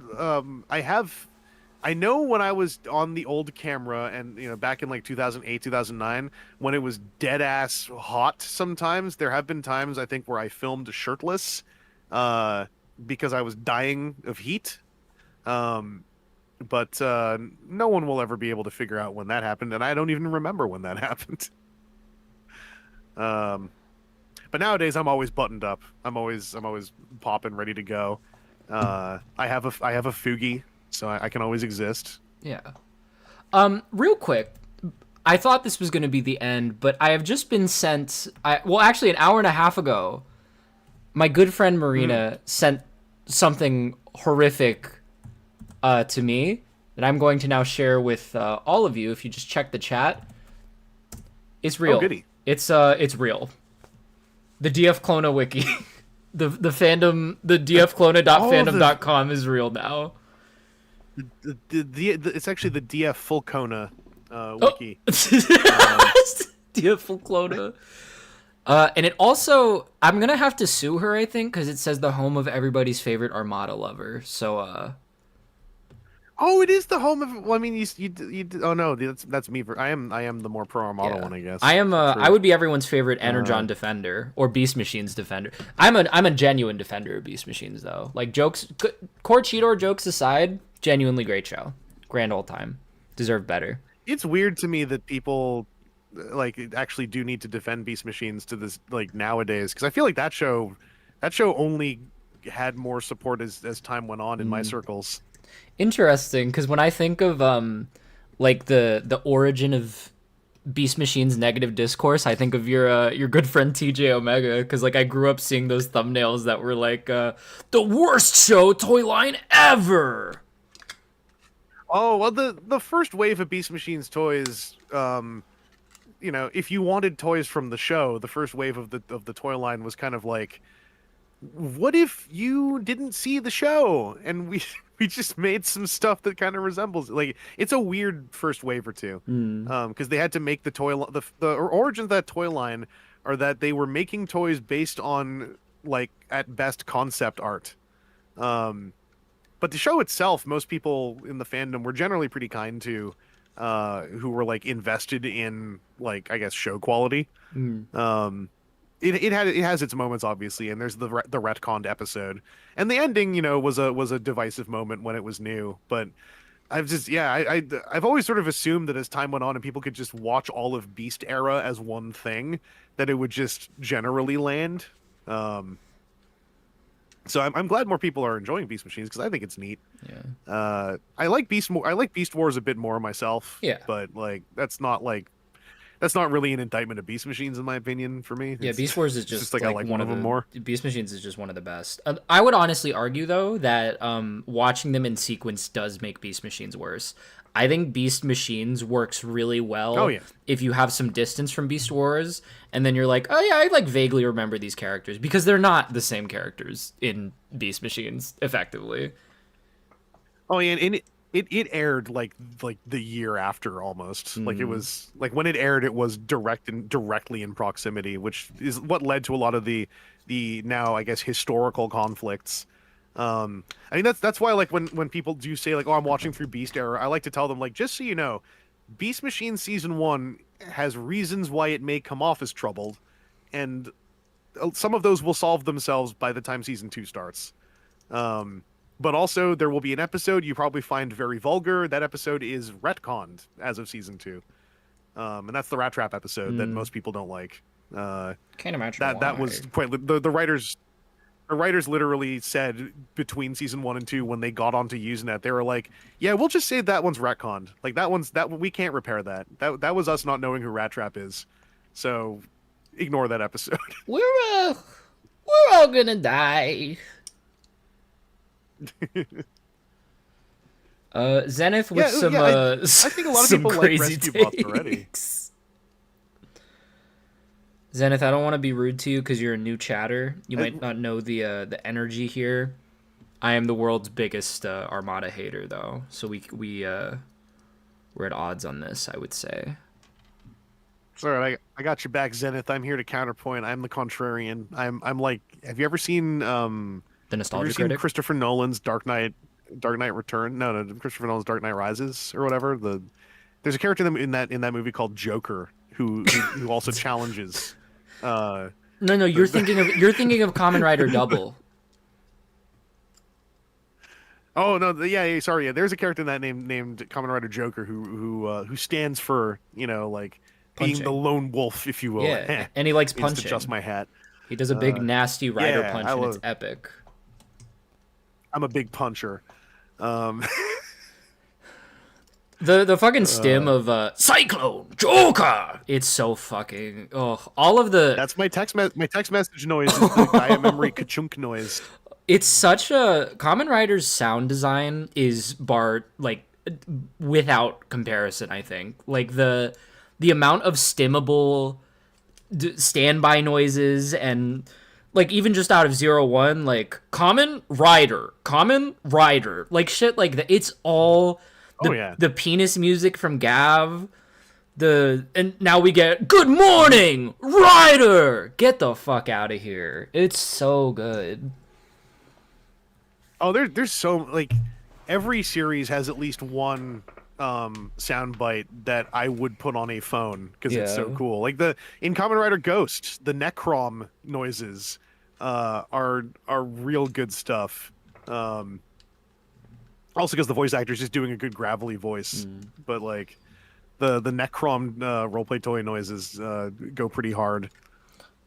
[SPEAKER 1] I know when I was on the old camera and, you know, back in like 2008, 2009, when it was dead ass hot sometimes, there have been times I think where I filmed shirtless because I was dying of heat. But no one will ever be able to figure out when that happened, and I don't even remember when that happened. But nowadays, I'm always buttoned up. I'm always popping, ready to go. I have a Fugi, so I can always exist.
[SPEAKER 2] Yeah. Real quick, I thought this was going to be the end, but I have just been sent. Well, actually, an hour and a half ago, my good friend Marina sent something horrific to me that I'm going to now share with all of you. If you just check the chat, it's real.
[SPEAKER 1] Oh, goody.
[SPEAKER 2] It's real. The DF Clona wiki, the fandom, the dfclona.fandom.com is real now.
[SPEAKER 1] It's actually the DF Full Kona wiki.
[SPEAKER 2] DF Full Clona. And it also, I'm gonna have to sue her, I think, because it says the home of everybody's favorite Armada lover. So,
[SPEAKER 1] Oh, it is the home of. Well, I mean, oh no, that's me. I am the more pro Armada one, I guess.
[SPEAKER 2] I am. I would be everyone's favorite Energon defender or Beast Machines defender. I'm a genuine defender of Beast Machines, though. Like jokes, core Cheetor jokes aside, genuinely great show, grand old time, deserve better.
[SPEAKER 1] It's weird to me that people like actually do need to defend Beast Machines to this like nowadays, because I feel like that show only had more support as time went on in my circles.
[SPEAKER 2] Interesting, because when I think of like the origin of Beast Machine's negative discourse, I think of your good friend TJ Omega, because like I grew up seeing those thumbnails that were like the worst show toy line ever.
[SPEAKER 1] Oh well, the first wave of Beast Machines toys, if you wanted toys from the show, the first wave of the toy line was kind of like, what if you didn't see the show and we just made some stuff that kind of resembles it. Like, it's a weird first wave or two, because they had to make the origins of that toy line are that they were making toys based on, like, at best concept art, but the show itself, most people in the fandom were generally pretty kind to, who were like invested in, like, I guess, show quality. It has its moments, obviously, and there's the retconned episode, and the ending, was a divisive moment when it was new. But I've always sort of assumed that as time went on and people could just watch all of Beast era as one thing, that it would just generally land. So I'm glad more people are enjoying Beast Machines, because I think it's neat.
[SPEAKER 2] Yeah.
[SPEAKER 1] I like Beast Wars a bit more myself.
[SPEAKER 2] Yeah.
[SPEAKER 1] But like that's not really an indictment of Beast Machines, in my opinion. For me,
[SPEAKER 2] Yeah, Beast Wars is just
[SPEAKER 1] like I like one of them more.
[SPEAKER 2] Beast Machines is just one of the best. I would honestly argue, though, that watching them in sequence does make Beast Machines worse. I think Beast Machines works really well if you have some distance from Beast Wars, and then you're like, oh yeah, I like vaguely remember these characters, because they're not the same characters in Beast Machines, effectively.
[SPEAKER 1] Oh yeah, and it aired like the year after almost. Like it was like when it aired, it was directly in proximity, which is what led to a lot of the now, I guess, historical conflicts. I mean that's why, like, when people do say like, oh, I'm watching through Beast era, I like to tell them, like, just so you know, Beast Machine season 1 has reasons why it may come off as troubled, and some of those will solve themselves by the time season 2 starts. But also, there will be an episode you probably find very vulgar. That episode is retconned as of season 2. And that's the Rat Trap episode that most people don't like.
[SPEAKER 2] Can't imagine
[SPEAKER 1] that was quite... The writers literally said between season 1 and 2, when they got onto Usenet, they were like, yeah, we'll just say that one's retconned. Like, we can't repair that. That was us not knowing who Rat Trap is. So, ignore that episode.
[SPEAKER 2] We're all gonna die. Zenith with
[SPEAKER 1] I think a lot of people like rescue bots already.
[SPEAKER 2] Zenith, I don't want to be rude to you because you're a new chatter. You might not know the energy here. I am the world's biggest Armada hater, though, so we're at odds on this, I would say.
[SPEAKER 1] Sorry, I got your back, Zenith. I'm here to counterpoint. I'm the contrarian. I'm like, have you ever seen
[SPEAKER 2] The Nostalgia
[SPEAKER 1] have you
[SPEAKER 2] Critic?
[SPEAKER 1] seen Christopher Nolan's Dark Knight Return? No, Christopher Nolan's Dark Knight Rises or whatever. There's a character in that movie called Joker who also challenges.
[SPEAKER 2] No, you're thinking of Kamen Rider Double.
[SPEAKER 1] Oh no, sorry. Yeah, there's a character in that named Kamen Rider Joker who stands for, like, punching. Being the lone wolf, if you will.
[SPEAKER 2] Yeah, and he likes punching.
[SPEAKER 1] To adjust my hat.
[SPEAKER 2] He does a big nasty rider
[SPEAKER 1] yeah,
[SPEAKER 2] punch, and it's epic.
[SPEAKER 1] I'm a big puncher.
[SPEAKER 2] The fucking stim of Cyclone Joker. It's so fucking all of the.
[SPEAKER 1] That's my text message noise is the Gaia memory ka-chunk noise.
[SPEAKER 2] It's such a Kamen Rider's sound design is like without comparison. I think like the amount of stimmable standby noises and like even just out of 01 like Kamen Rider like shit like that. It's all the penis music from Gav. And now we get Good Morning Rider. Get the fuck out of here. It's so good.
[SPEAKER 1] Oh, there's so like every series has at least one soundbite that I would put on a phone because it's so cool. Like in Kamen Rider Ghost, the Necrom noises are real good stuff. Also because the voice actor is just doing a good gravelly voice, but like the Necrom roleplay toy noises go pretty hard.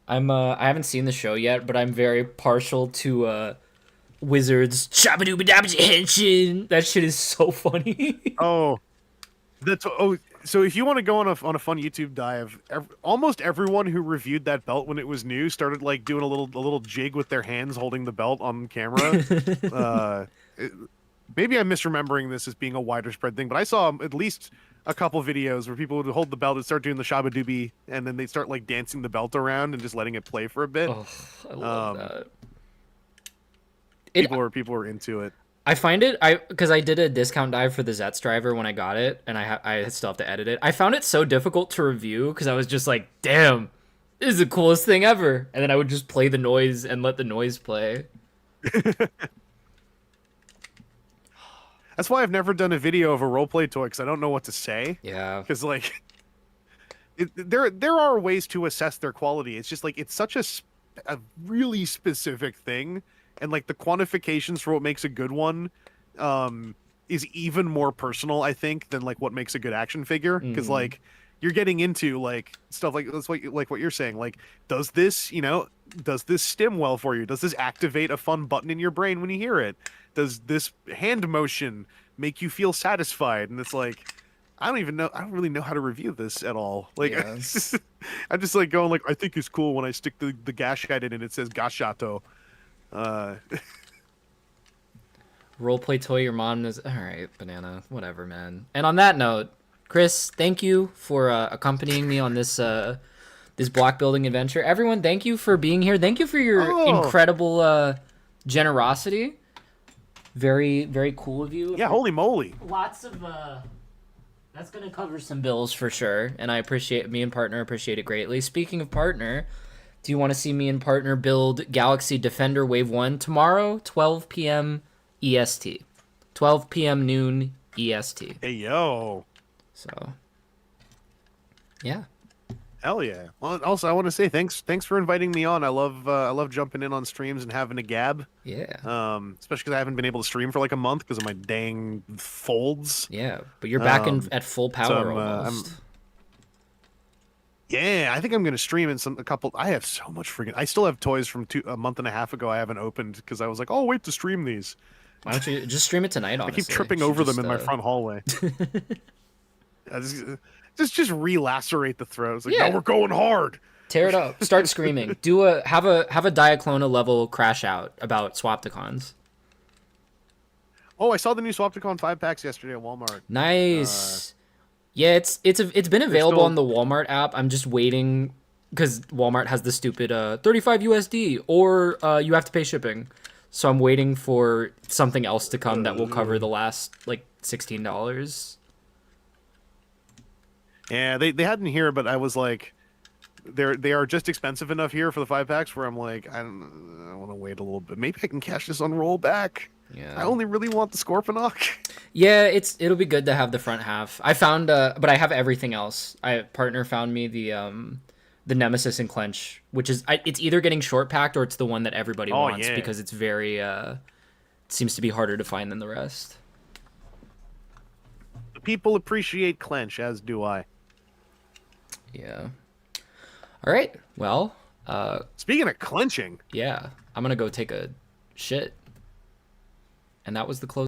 [SPEAKER 2] I haven't seen the show yet, but I'm very partial to Wizards Henshin. That shit is so funny.
[SPEAKER 1] So if you want to go on a fun YouTube dive, almost everyone who reviewed that belt when it was new started like doing a little jig with their hands holding the belt on camera. Maybe I'm misremembering this as being a wider spread thing, but I saw at least a couple videos where people would hold the belt and start doing the shabadoobie, and then they'd start like dancing the belt around and just letting it play for a bit.
[SPEAKER 2] Oh, I love that.
[SPEAKER 1] People are into it.
[SPEAKER 2] I find it because I did a discount dive for the Zets driver when I got it, and I still have to edit it. I found it so difficult to review because I was just like, "Damn, this is the coolest thing ever!" And then I would just play the noise and let the noise play.
[SPEAKER 1] That's why I've never done a video of a roleplay toy because I don't know what to say.
[SPEAKER 2] Yeah.
[SPEAKER 1] Because like, there are ways to assess their quality. It's just like it's such a really specific thing, and like the quantifications for what makes a good one is even more personal, I think, than like what makes a good action figure. Because like you're getting into like stuff like that's like what you're saying. Like, does this stim well for you? Does this activate a fun button in your brain when you hear it? Does this hand motion make you feel satisfied? And it's like, I don't really know how to review this at all. Like, yes. I'm just like going like, I think it's cool when I stick the gash guide in and it says Gashato.
[SPEAKER 2] Roleplay toy your mom is all right, banana, whatever, man. And on that note, Chris, thank you for accompanying me on this this block building adventure. Everyone, thank you for being here. Thank you for your incredible generosity. Very, very cool of you.
[SPEAKER 1] Yeah, holy moly.
[SPEAKER 2] Lots of that's gonna cover some bills for sure, and me and partner appreciate it greatly. Speaking of partner, do you want to see me and partner build Galaxy Defender Wave 1 tomorrow, 12 p.m. EST. 12 p.m. noon EST.
[SPEAKER 1] Hey yo.
[SPEAKER 2] So yeah.
[SPEAKER 1] Hell yeah. Well, also I want to say thanks for inviting me on. I love jumping in on streams and having a gab.
[SPEAKER 2] Yeah.
[SPEAKER 1] Especially because I haven't been able to stream for like a month because of my dang folds.
[SPEAKER 2] Yeah, but you're back at full power almost.
[SPEAKER 1] Yeah, I think I'm gonna stream in a couple. I have so much freaking. I still have toys from a month and a half ago I haven't opened because I was like, oh, wait to stream these.
[SPEAKER 2] Why don't you just stream it tonight? Honestly,
[SPEAKER 1] I keep tripping over them in my front hallway. Just re-lacerate the throats. Like, now we're going hard.
[SPEAKER 2] Tear it up. Start screaming. Have a Diaclona level crash out about Swapticons.
[SPEAKER 1] Oh, I saw the new Swapticon 5-packs yesterday at Walmart.
[SPEAKER 2] Nice. Yeah, it's been available on the Walmart app. I'm just waiting because Walmart has the stupid 35 USD or you have to pay shipping. So I'm waiting for something else to come that will cover the last like $16.
[SPEAKER 1] Yeah, they hadn't here, but I was like, they are just expensive enough here for the 5-packs where I'm like, I want to wait a little bit. Maybe I can cash this on rollback. Yeah. I only really want the Scorponok. Yeah,
[SPEAKER 2] it'll be good to have the front half. I found but I have everything else. Partner found me the Nemesis and Clench, which is it's either getting short packed or it's the one that everybody wants because it's very it seems to be harder to find than the rest.
[SPEAKER 1] People appreciate Clench, as do I.
[SPEAKER 2] Yeah. All right. Well,
[SPEAKER 1] Speaking of clenching,
[SPEAKER 2] Yeah, I'm gonna go take a shit. And that was the close.